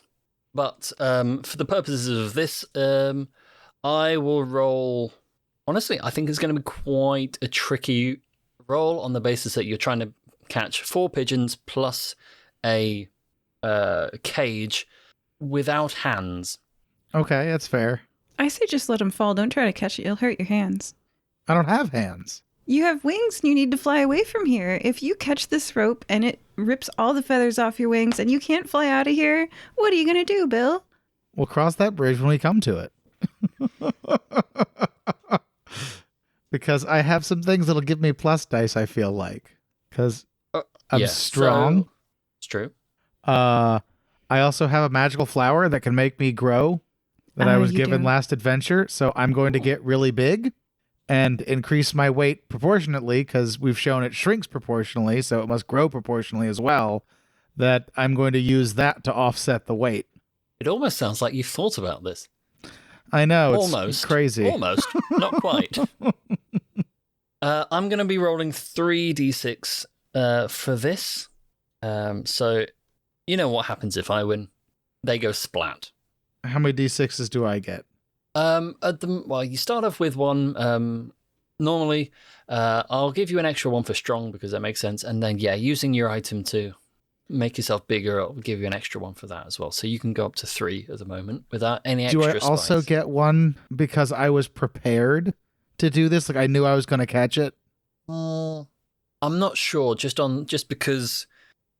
But for the purposes of this, I will roll... Honestly, I think it's going to be quite a tricky roll on the basis that you're trying to catch 4 pigeons plus a cage without hands. Okay, that's fair. I say just let him fall. Don't try to catch it. You'll hurt your hands. I don't have hands. You have wings and you need to fly away from here. If you catch this rope and it rips all the feathers off your wings and you can't fly out of here, what are you going to do, Bill? We'll cross that bridge when we come to it. Because I have some things that'll give me plus dice, I feel like. Because I'm strong. So, it's true. I also have a magical flower that can make me grow that I was given last adventure. So I'm going to get really big and increase my weight proportionately, because we've shown it shrinks proportionally, so it must grow proportionally as well, that I'm going to use that to offset the weight. It almost sounds like you've thought about this. I know, Almost. it's crazy. Almost. Not quite. I'm going to be rolling 3d6 for this. So you know what happens if I win? They go splat. How many d6s do I get? Well, you start off with one. Normally, I'll give you an extra one for strong because that makes sense. And then, using your item to make yourself bigger, I'll give you an extra one for that as well. So you can go up to 3 at the moment without any extra Do I also spice. get one because I was prepared to do this? Like I knew I was going to catch it? I'm not sure. Just because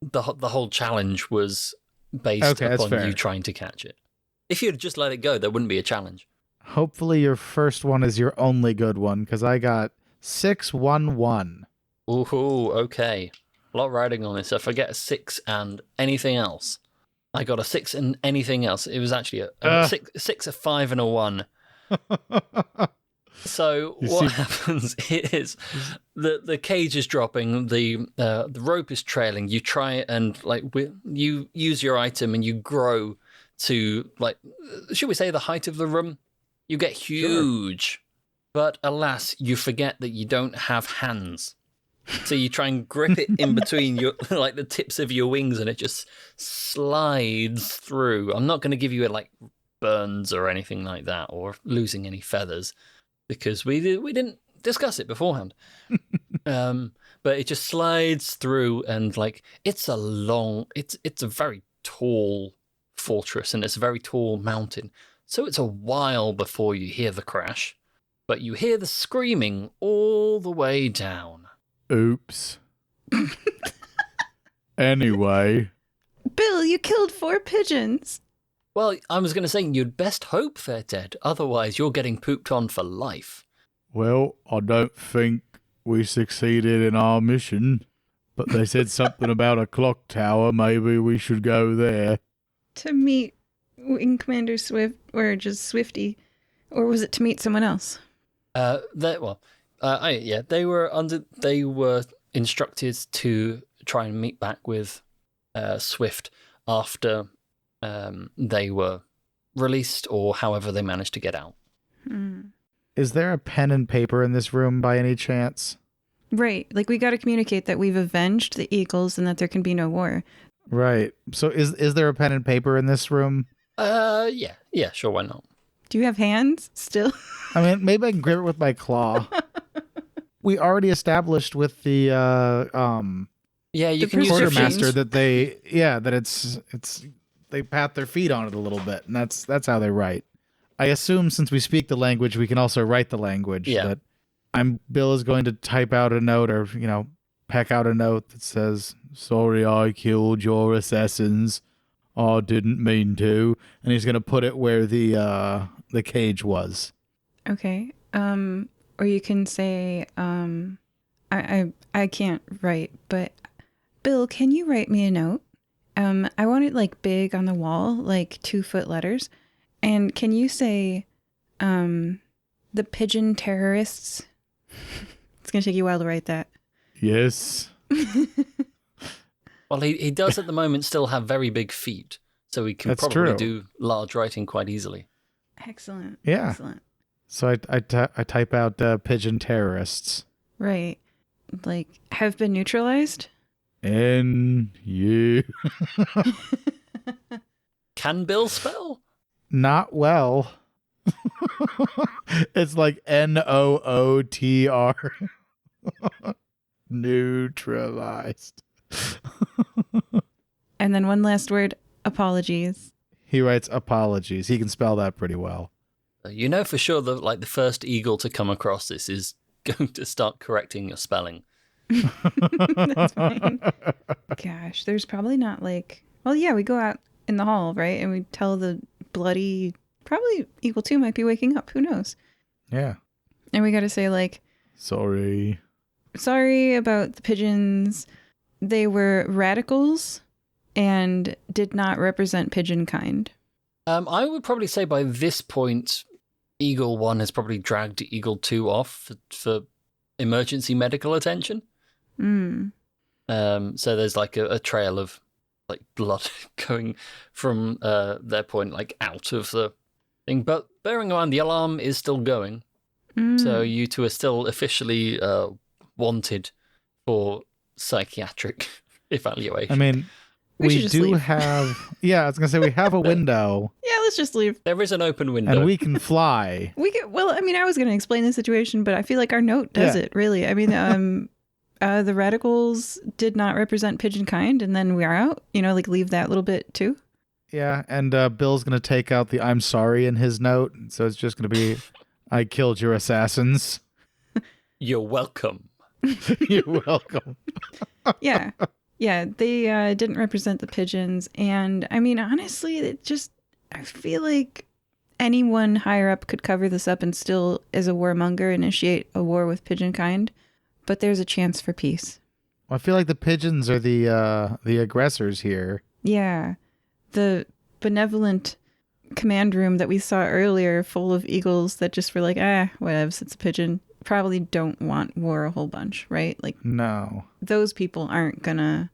the whole challenge was based upon you trying to catch it. If you'd just let it go, there wouldn't be a challenge. Hopefully your first one is your only good one, because I got 611. Ooh, okay. A lot riding on this. If I get a 6 and anything else, I got a 6 and anything else. It was actually a 6, a 5, and a 1. So what happens is the cage is dropping, the rope is trailing. You try and you use your item and you grow to should we say the height of the room? You get huge, sure. But alas, you forget that you don't have hands. So you try and grip it in between your the tips of your wings, and it just slides through. I'm not going to give you burns or anything like that, or losing any feathers, because we didn't discuss it beforehand. But it just slides through, and it's a very tall fortress, and it's a very tall mountain. So it's a while before you hear the crash, but you hear the screaming all the way down. Oops. Anyway. Bill, you killed 4 pigeons. Well, I was going to say, you'd best hope they're dead. Otherwise, you're getting pooped on for life. Well, I don't think we succeeded in our mission, but they said something about a clock tower. Maybe we should go there. To meet Wing Commander Swift, or just Swifty, or was it to meet someone else? They were instructed to try and meet back with Swift after they were released, or however they managed to get out. Is there a pen and paper in this room by any chance? Right, we got to communicate that we've avenged the Eagles and that there can be no war. Right. So is there a pen and paper in this room? Yeah, sure, why not? Do you have hands still? I mean, maybe I can grab it with my claw. We already established with the you can use your quartermaster that they pat their feet on it a little bit, and that's how they write. I assume since we speak the language, we can also write the language. Yeah. Bill is going to type out a note, or peck out a note that says, "Sorry, I killed your assassins. I didn't mean to," and he's going to put it where the cage was. Okay. Or you can say, I can't write, but Bill, can you write me a note? I want it big on the wall, 2-foot letters. And can you say, the pigeon terrorists? It's going to take you a while to write that. Yes. Well, he does at the moment still have very big feet, so he can probably do large writing quite easily. Excellent. Yeah. Excellent. So I type out pigeon terrorists. Right. Have been neutralized? N-U. Can Bill spell? Not well. It's Nootr. Neutralized. And then one last word, apologies. He writes apologies. He can spell that pretty well. You know for sure that the first eagle to come across this is going to start correcting your spelling. That's fine. Gosh, there's probably not we go out in the hall, right? And we tell the bloody, probably Eagle 2 might be waking up. Who knows? Yeah. And we got to say sorry about the pigeons. They were radicals and did not represent pigeon kind. I would probably say by this point, Eagle 1 has probably dragged Eagle 2 off for emergency medical attention. So there's a trail of blood going from their point out of the thing. But bearing in mind the alarm is still going, So you two are still officially wanted for psychiatric evaluation. I mean, We should we just do leave. have. Yeah, I was gonna say we have a window Yeah, let's just leave. There is an open window. and we can fly. We could, well, I mean, I was going to explain the situation, but I feel like our note does Yeah. it, really. I mean, the radicals did not represent pigeon kind, and then we are out. Like leave that little bit too. Yeah, and Bill's gonna take out the "I'm sorry" in his note, so it's just gonna be, "I killed your assassins." You're welcome. You're welcome. Yeah. Yeah, they didn't represent the pigeons. And I mean, honestly, I feel like anyone higher up could cover this up and still, as a warmonger, initiate a war with pigeon kind. But there's a chance for peace. Well, I feel like the pigeons are the aggressors here. Yeah. The benevolent command room that we saw earlier, full of eagles that just were like, whatevs, it's a pigeon, probably don't want war a whole bunch, right? Like, No. those people aren't gonna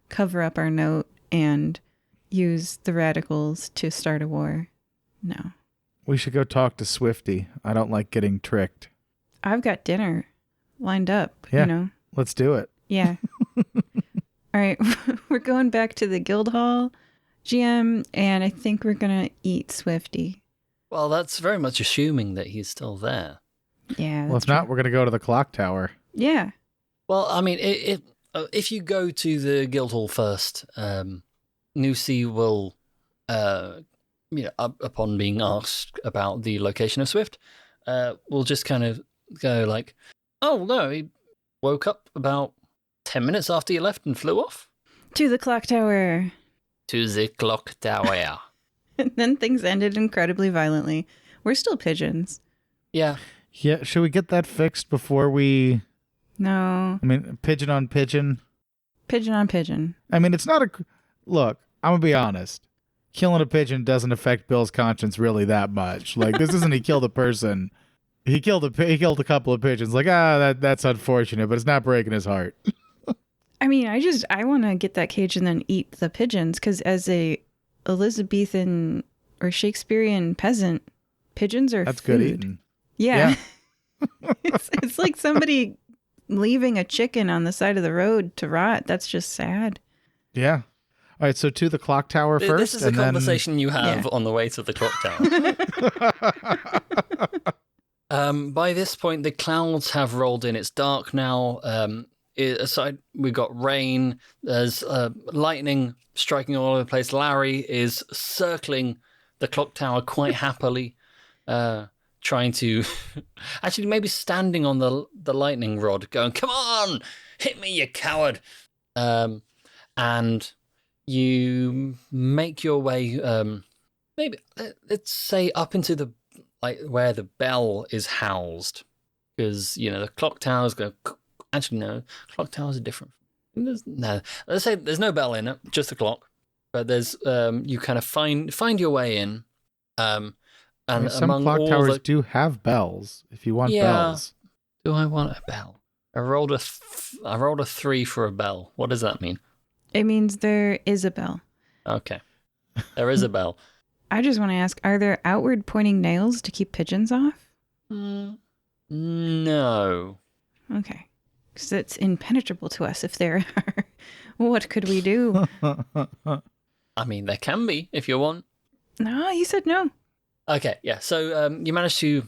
cover up our note and use the radicals to start a war. No. We should go talk to Swifty. I don't like getting tricked. I've got dinner lined up, Yeah. Let's do it. Yeah. All right. We're going back to the guild hall, GM, and I think we're gonna eat Swifty. Well, that's very much assuming that he's still there. Yeah. Well, if not, we're gonna go to the clock tower. Yeah. Well, I mean, if you go to the guild hall first, Nusi will, upon being asked about the location of Swift, will just kind of go like, "Oh no, he woke up about 10 minutes after you left and flew off To the clock tower." to the clock tower." And then things ended incredibly violently. We're still pigeons. Yeah. Yeah, should we get that fixed before we... No. I mean, pigeon on pigeon? Pigeon on pigeon. I mean, it's not a... Look, I'm going to be honest. Killing a pigeon doesn't affect Bill's conscience really that much. Like, this isn't he killed a person. He killed a couple of pigeons. Like, that's unfortunate, but it's not breaking his heart. I mean, I want to get that cage and then eat the pigeons, because as a Elizabethan or Shakespearean peasant, pigeons are That's food. good eating. Yeah. it's like somebody leaving a chicken on the side of the road to rot. That's just sad. Yeah. All right, so to the clock tower first. This is a and then- conversation you have on the way to the clock tower. By this point, the clouds have rolled in. It's dark now. Aside, we've got rain. There's lightning striking all over the place. Larry is circling the clock tower quite happily, trying to... actually, maybe standing on the lightning rod, going, "Come on, hit me, you coward!" And you make your way, maybe, let's say, up into the where the bell is housed, because the clock towers go. Actually, no, clock towers are different. No, let's say there's no bell in it, just the clock. But there's you kind of find your way in. And some among clock all towers do have bells. If you want bells, do I want a bell? I rolled a 3 for a bell. What does that mean? It means there is a bell. Okay, there is a bell. I just want to ask, are there outward pointing nails to keep pigeons off? No. Okay. Because it's impenetrable to us if there are. What could we do? I mean, there can be if you want. No, you said no. Okay, yeah. So you managed to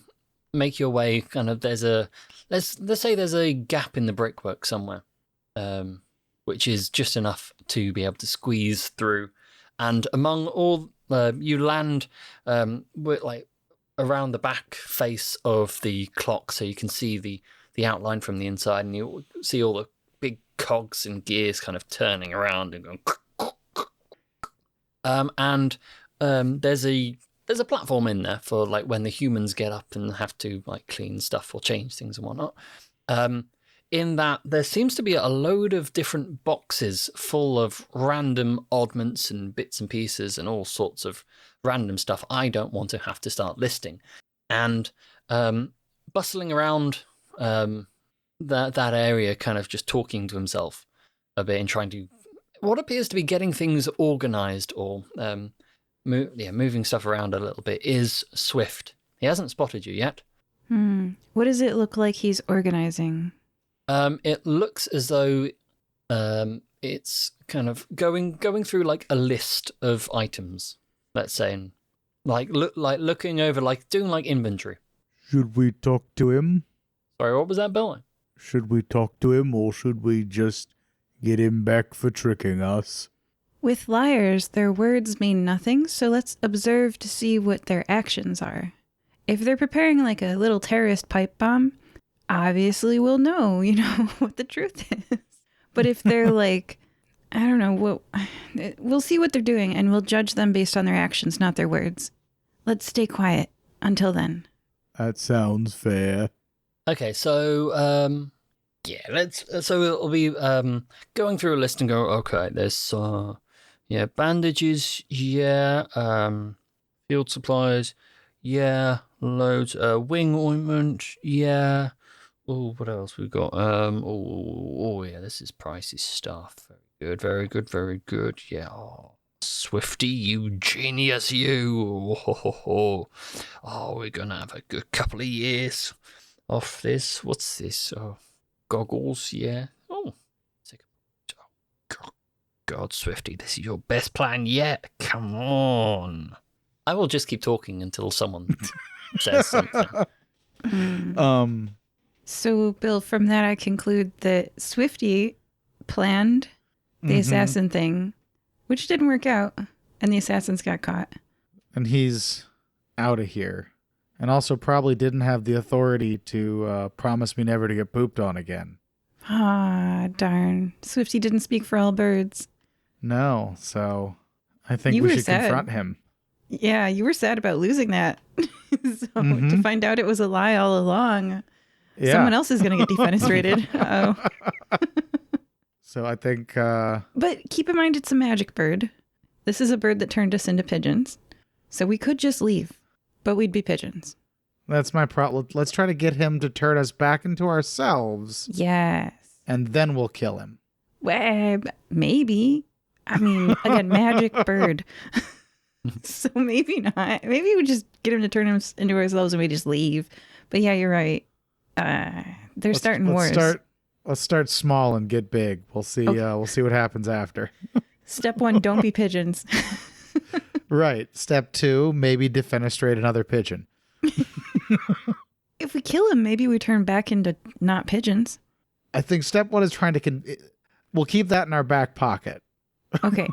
make your way. Kind of, let's say there's a gap in the brickwork somewhere, which is just enough to be able to squeeze through. And among all, you land with, around the back face of the clock, so you can see the outline from the inside, and you see all the big cogs and gears kind of turning around and going. There's a platform in there for when the humans get up and have to clean stuff or change things and whatnot. In that there seems to be a load of different boxes full of random oddments and bits and pieces and all sorts of random stuff I don't want to have to start listing. And bustling around that area, kind of just talking to himself a bit and trying to what appears to be getting things organized or moving stuff around a little bit is Swift. He hasn't spotted you yet. What does it look like he's organizing? It looks as though it's kind of going through like a list of items, let's say, and looking over, like doing like inventory. Should we talk to him? Sorry, what was that, Bill? Should we talk to him, or should we just get him back for tricking us? With liars, their words mean nothing, so let's observe to see what their actions are. If they're preparing like a little terrorist pipe bomb, obviously we'll know, what the truth is. But if they're like, I don't know, we'll see what they're doing and we'll judge them based on their actions, not their words. Let's stay quiet until then. That sounds fair. Okay, so so it'll be going through a list and go, okay, there's bandages, field supplies, loads, wing ointment, oh, what else we got? This is pricey stuff. Very good. Yeah. Oh, Swifty, you genius, you. Oh, we're gonna have a good couple of years off this. What's this? Oh, goggles, yeah. Oh, God, Swifty, this is your best plan yet. Come on. I will just keep talking until someone says something. So, Bill, from that I conclude that Swifty planned the assassin thing, which didn't work out, and the assassins got caught. And he's out of here. And also probably didn't have the authority to promise me never to get pooped on again. Ah, darn. Swifty didn't speak for all birds. No, so I think we should confront him. Yeah, you were sad about losing that. To find out it was a lie all along. Yeah. Someone else is going to get defenestrated. Uh-oh. So I think... But keep in mind it's a magic bird. This is a bird that turned us into pigeons. So we could just leave, but we'd be pigeons. That's my problem. Let's try to get him to turn us back into ourselves. Yes. And then we'll kill him. Well, maybe. I mean, again, magic bird. So maybe not. Maybe we just get him to turn us into ourselves and we just leave. But yeah, you're right. Let's starting wars. Let's start small and get big. We'll see. Okay. We'll see what happens after. Step 1, don't be pigeons. Right. Step 2, maybe defenestrate another pigeon. If we kill him, maybe we turn back into not pigeons. I think step 1 is trying to... We'll keep that in our back pocket. Okay.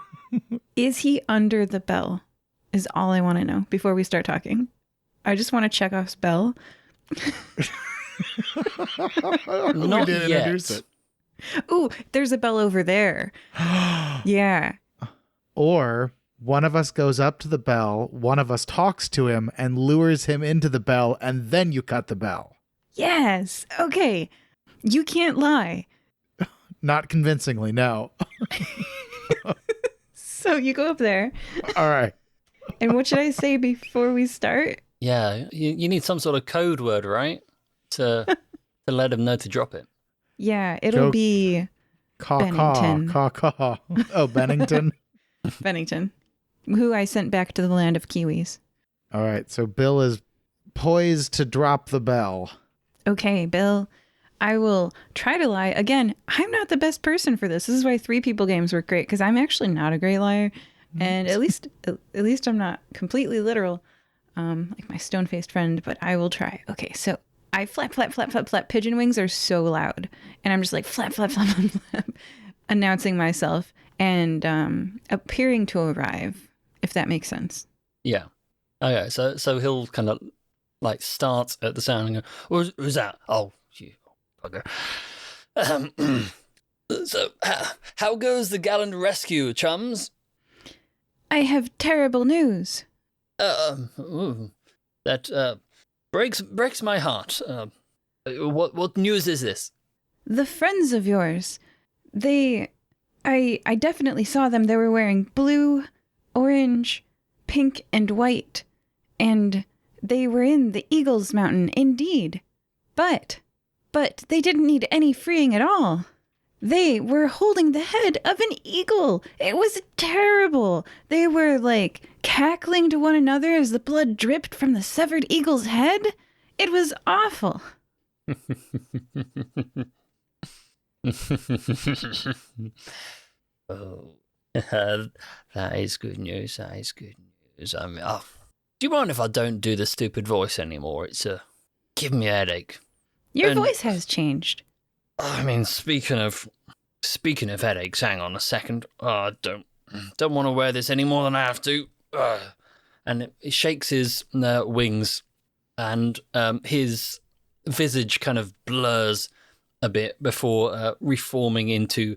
Is he under the bell? Is all I want to know before we start talking. I just want to check off bell. Not yet. Ooh, there's a bell over there. Yeah. Or one of us goes up to the bell, one of us talks to him and lures him into the bell, and then you cut the bell. Yes. Okay. You can't lie. Not convincingly, no. So you go up there. All right. And what should I say before we start? Yeah, you need some sort of code word, right? To let him know to drop it. Yeah, it'll be Bennington. Oh, Bennington? Bennington, who I sent back to the land of Kiwis. All right, so Bill is poised to drop the bell. Okay, Bill, I will try to lie. Again, I'm not the best person for this. This is why 3 people games work great, because I'm actually not a great liar. And at least I'm not completely literal, like my stone-faced friend, but I will try. Okay, so I flap, flap, flap, flap, flap. Pigeon wings are so loud. And I'm just like flap, flap, flap, flap, flap, announcing myself and appearing to arrive, if that makes sense. Yeah. Okay, so he'll kind of like start at the sound and go, who's that? Oh, you bugger. So, how goes the gallant rescue, chums? I have terrible news. That breaks my heart. What news is this? The friends of yours, I definitely saw them. They were wearing blue, orange, pink, and white, and they were in the Eagles Mountain, indeed. But they didn't need any freeing at all. They were holding the head of an eagle. It was terrible. They were like cackling to one another as the blood dripped from the severed eagle's head. It was awful. Oh, that is good news. That is good news. I mean, do you mind if I don't do the stupid voice anymore? It's giving me a headache. Your voice has changed. I mean, speaking of headaches, hang on a second. I don't want to wear this any more than I have to. And it shakes his wings, and his visage kind of blurs a bit before reforming into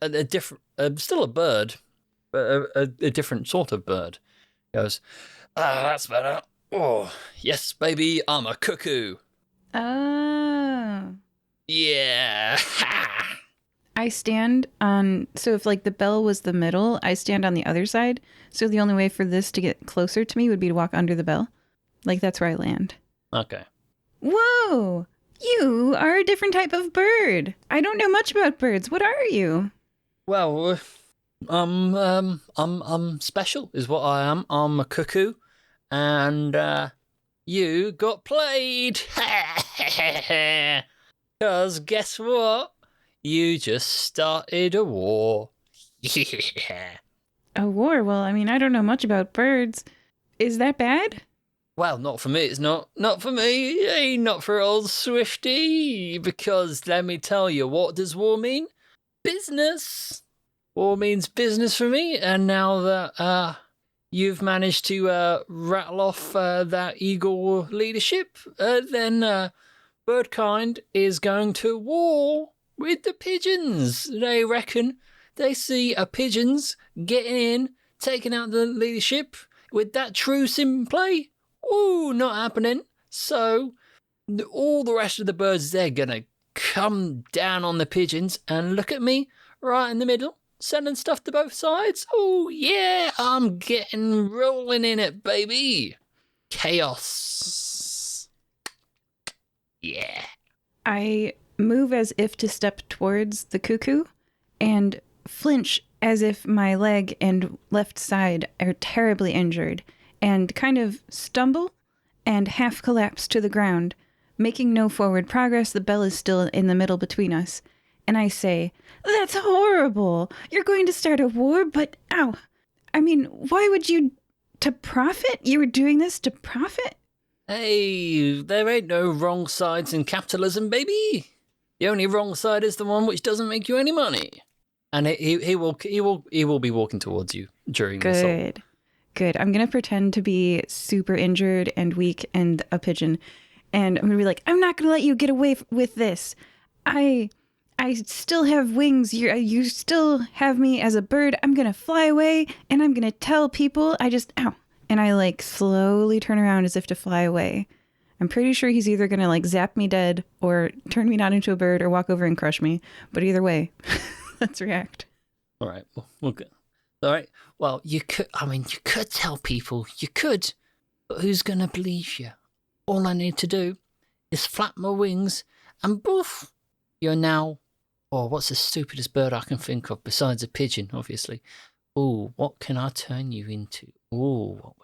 a different, still a bird, but a different sort of bird. He goes, that's better. Oh, yes, baby, I'm a cuckoo. Oh. Yeah. I stand on, so if like the bell was the middle, I stand on the other side. So the only way for this to get closer to me would be to walk under the bell. Like that's where I land. Okay. Whoa! You are a different type of bird. I don't know much about birds. What are you? Well, I'm special, is what I am. I'm a cuckoo, and you got played. 'Cause guess what? You just started a war. Yeah. A war? Well, I mean, I don't know much about birds. Is that bad? Well, not for me. It's not for me. Hey, not for old Swifty. Because let me tell you, what does war mean? Business. War means business for me. And now that you've managed to rattle off that eagle leadership, then birdkind is going to war with the pigeons. They reckon they see pigeons getting in, taking out the leadership with that truce in play. Ooh, not happening. So all the rest of the birds, they're going to come down on the pigeons and look at me right in the middle, sending stuff to both sides. Oh, yeah, I'm getting rolling in it, baby. Chaos. Yeah. I move as if to step towards the cuckoo and flinch as if my leg and left side are terribly injured and kind of stumble and half collapse to the ground, making no forward progress. The bell is still in the middle between us. And I say, "That's horrible. You're going to start a war, but ow. I mean, why would you... To profit? You were doing this to profit?" Hey, there ain't no wrong sides in capitalism, baby. The only wrong side is the one which doesn't make you any money. And he will be walking towards you during this. Good. I'm going to pretend to be super injured and weak and a pigeon. And I'm going to be like, "I'm not going to let you get away with this. I still have wings. You still have me as a bird. I'm going to fly away and I'm going to tell people ow." And I like slowly turn around as if to fly away. I'm pretty sure he's either going to like zap me dead or turn me not into a bird or walk over and crush me. But either way, let's react. All right. Well, good. All right. Well, you could tell people. You could. But who's going to believe you? All I need to do is flap my wings and boof. You're now... Oh, what's the stupidest bird I can think of besides a pigeon, obviously? Oh, what can I turn you into? Oh,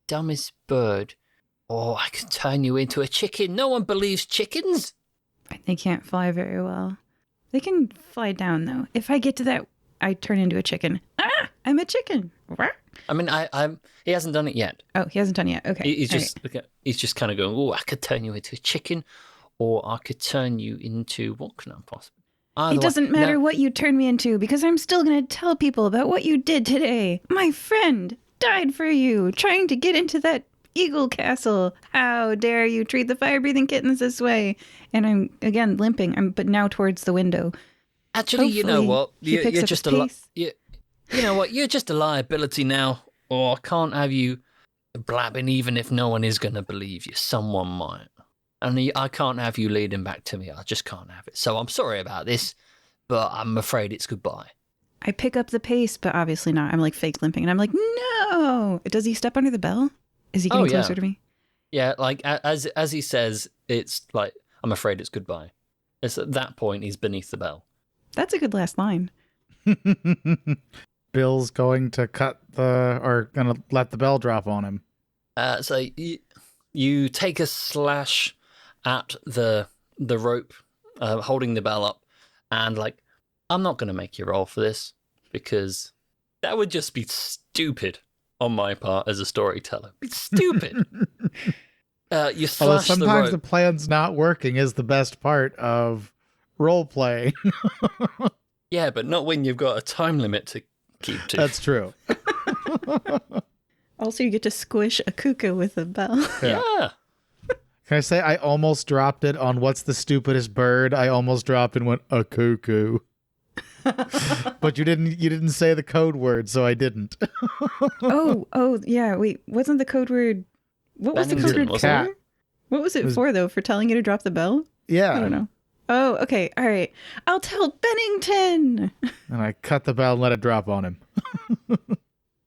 dumbest bird. Oh, I can turn you into a chicken. No one believes chickens. They can't fly very well. They can fly down, though. If I get to that, I turn into a chicken. Ah, I'm a chicken. I mean, he hasn't done it yet. Oh, he hasn't done it yet. Okay. He's just kind of going, oh, I could turn you into a chicken, or I could turn you into, what can I possibly? It doesn't matter what you turn me into, because I'm still going to tell people about what you did today. My friend died for you, trying to get into that eagle castle. How dare you treat the fire-breathing kittens this way? And I'm, again, limping, but now towards the window. Actually, you know what? You're just you know what? You're just a liability now, or I can't have you blabbing even if no one is going to believe you. Someone might. And I can't have you leading back to me. I just can't have it. So I'm sorry about this, but I'm afraid it's goodbye. I pick up the pace, but obviously not. I'm like fake limping, and I'm like, no! Does he step under the bell? Is he getting closer to me? Yeah, like as he says, it's like, I'm afraid it's goodbye. It's at that point, he's beneath the bell. That's a good last line. Bill's going to going to let the bell drop on him. So You take a slash at the rope, holding the bell up, and I'm not going to make you roll for this because that would just be stupid on my part as a storyteller. It's stupid. You slash Although sometimes the the rope. plan's not working is the best part of role playing. Yeah, but not when you've got a time limit to keep to. That's true. Also, you get to squish a cuckoo with a bell. Yeah. Can I say I almost dropped it on what's the stupidest bird? I almost dropped and went a cuckoo. But you didn't say the code word, so I didn't. Oh, yeah. Wait, wasn't the code word? What was the code Bennington, word wasn't cat. for? What was it was- for, though? For telling you to drop the bell? Yeah. I don't know. Oh, okay. All right. I'll tell Bennington. And I cut the bell and let it drop on him.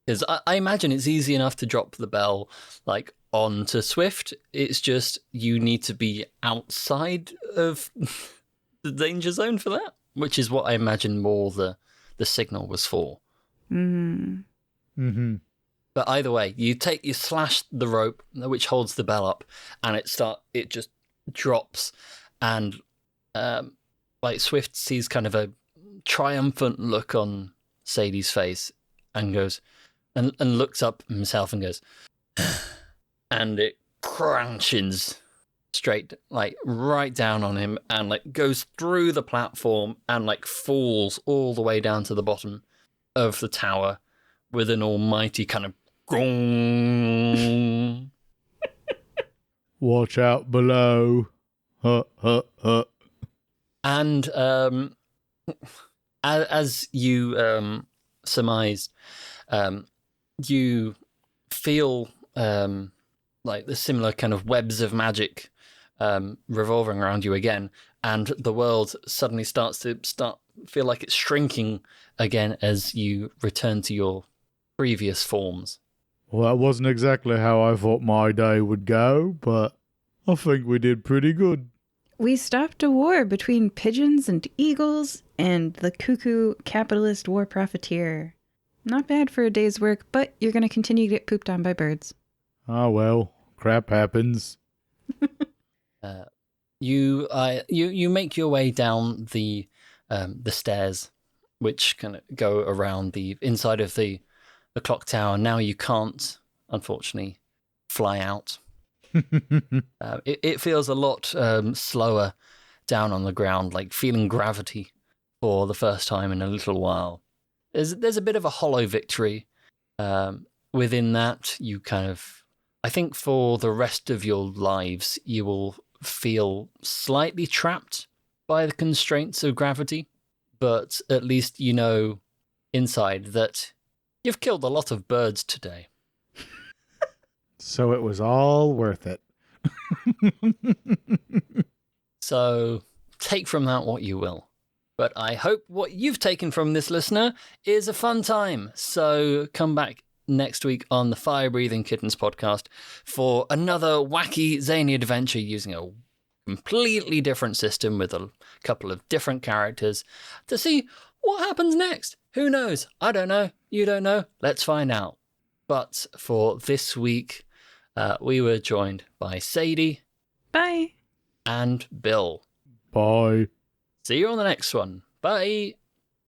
Because I imagine it's easy enough to drop the bell onto Swift. It's just you need to be outside of the danger zone for that, which is what I imagine more the signal was for. Mm-hmm. But either way, you slash the rope which holds the bell up, and it just drops, and Swift sees kind of a triumphant look on Sadie's face, and goes and looks up himself and goes, and it crunches straight right down on him, and goes through the platform and falls all the way down to the bottom of the tower with an almighty kind of gong. Watch out below. And as you surmised, you feel the similar kind of webs of magic revolving around you again, and the world suddenly starts to feel like it's shrinking again as you return to your previous forms. Well, that wasn't exactly how I thought my day would go, but I think we did pretty good. We stopped a war between pigeons and eagles and the cuckoo capitalist war profiteer. Not bad for a day's work, but you're going to continue to get pooped on by birds. Ah, well, crap happens. You make your way down the stairs, which kind of go around the inside of the clock tower. Now you can't, unfortunately, fly out. It feels a lot slower down on the ground, feeling gravity for the first time in a little while. There's a bit of a hollow victory within that. You kind of, I think for the rest of your lives, you will feel slightly trapped by the constraints of gravity, but at least you know inside that you've killed a lot of birds today. So it was all worth it. So take from that what you will. But I hope what you've taken from this, listener, is a fun time. So come back next week on the Fire Breathing Kittens podcast for another wacky, zany adventure using a completely different system with a couple of different characters to see what happens next. Who knows? I don't know. You don't know. Let's find out. But for this week, we were joined by Sadie Bye. and Bill. Bye. See you on the next one. Bye.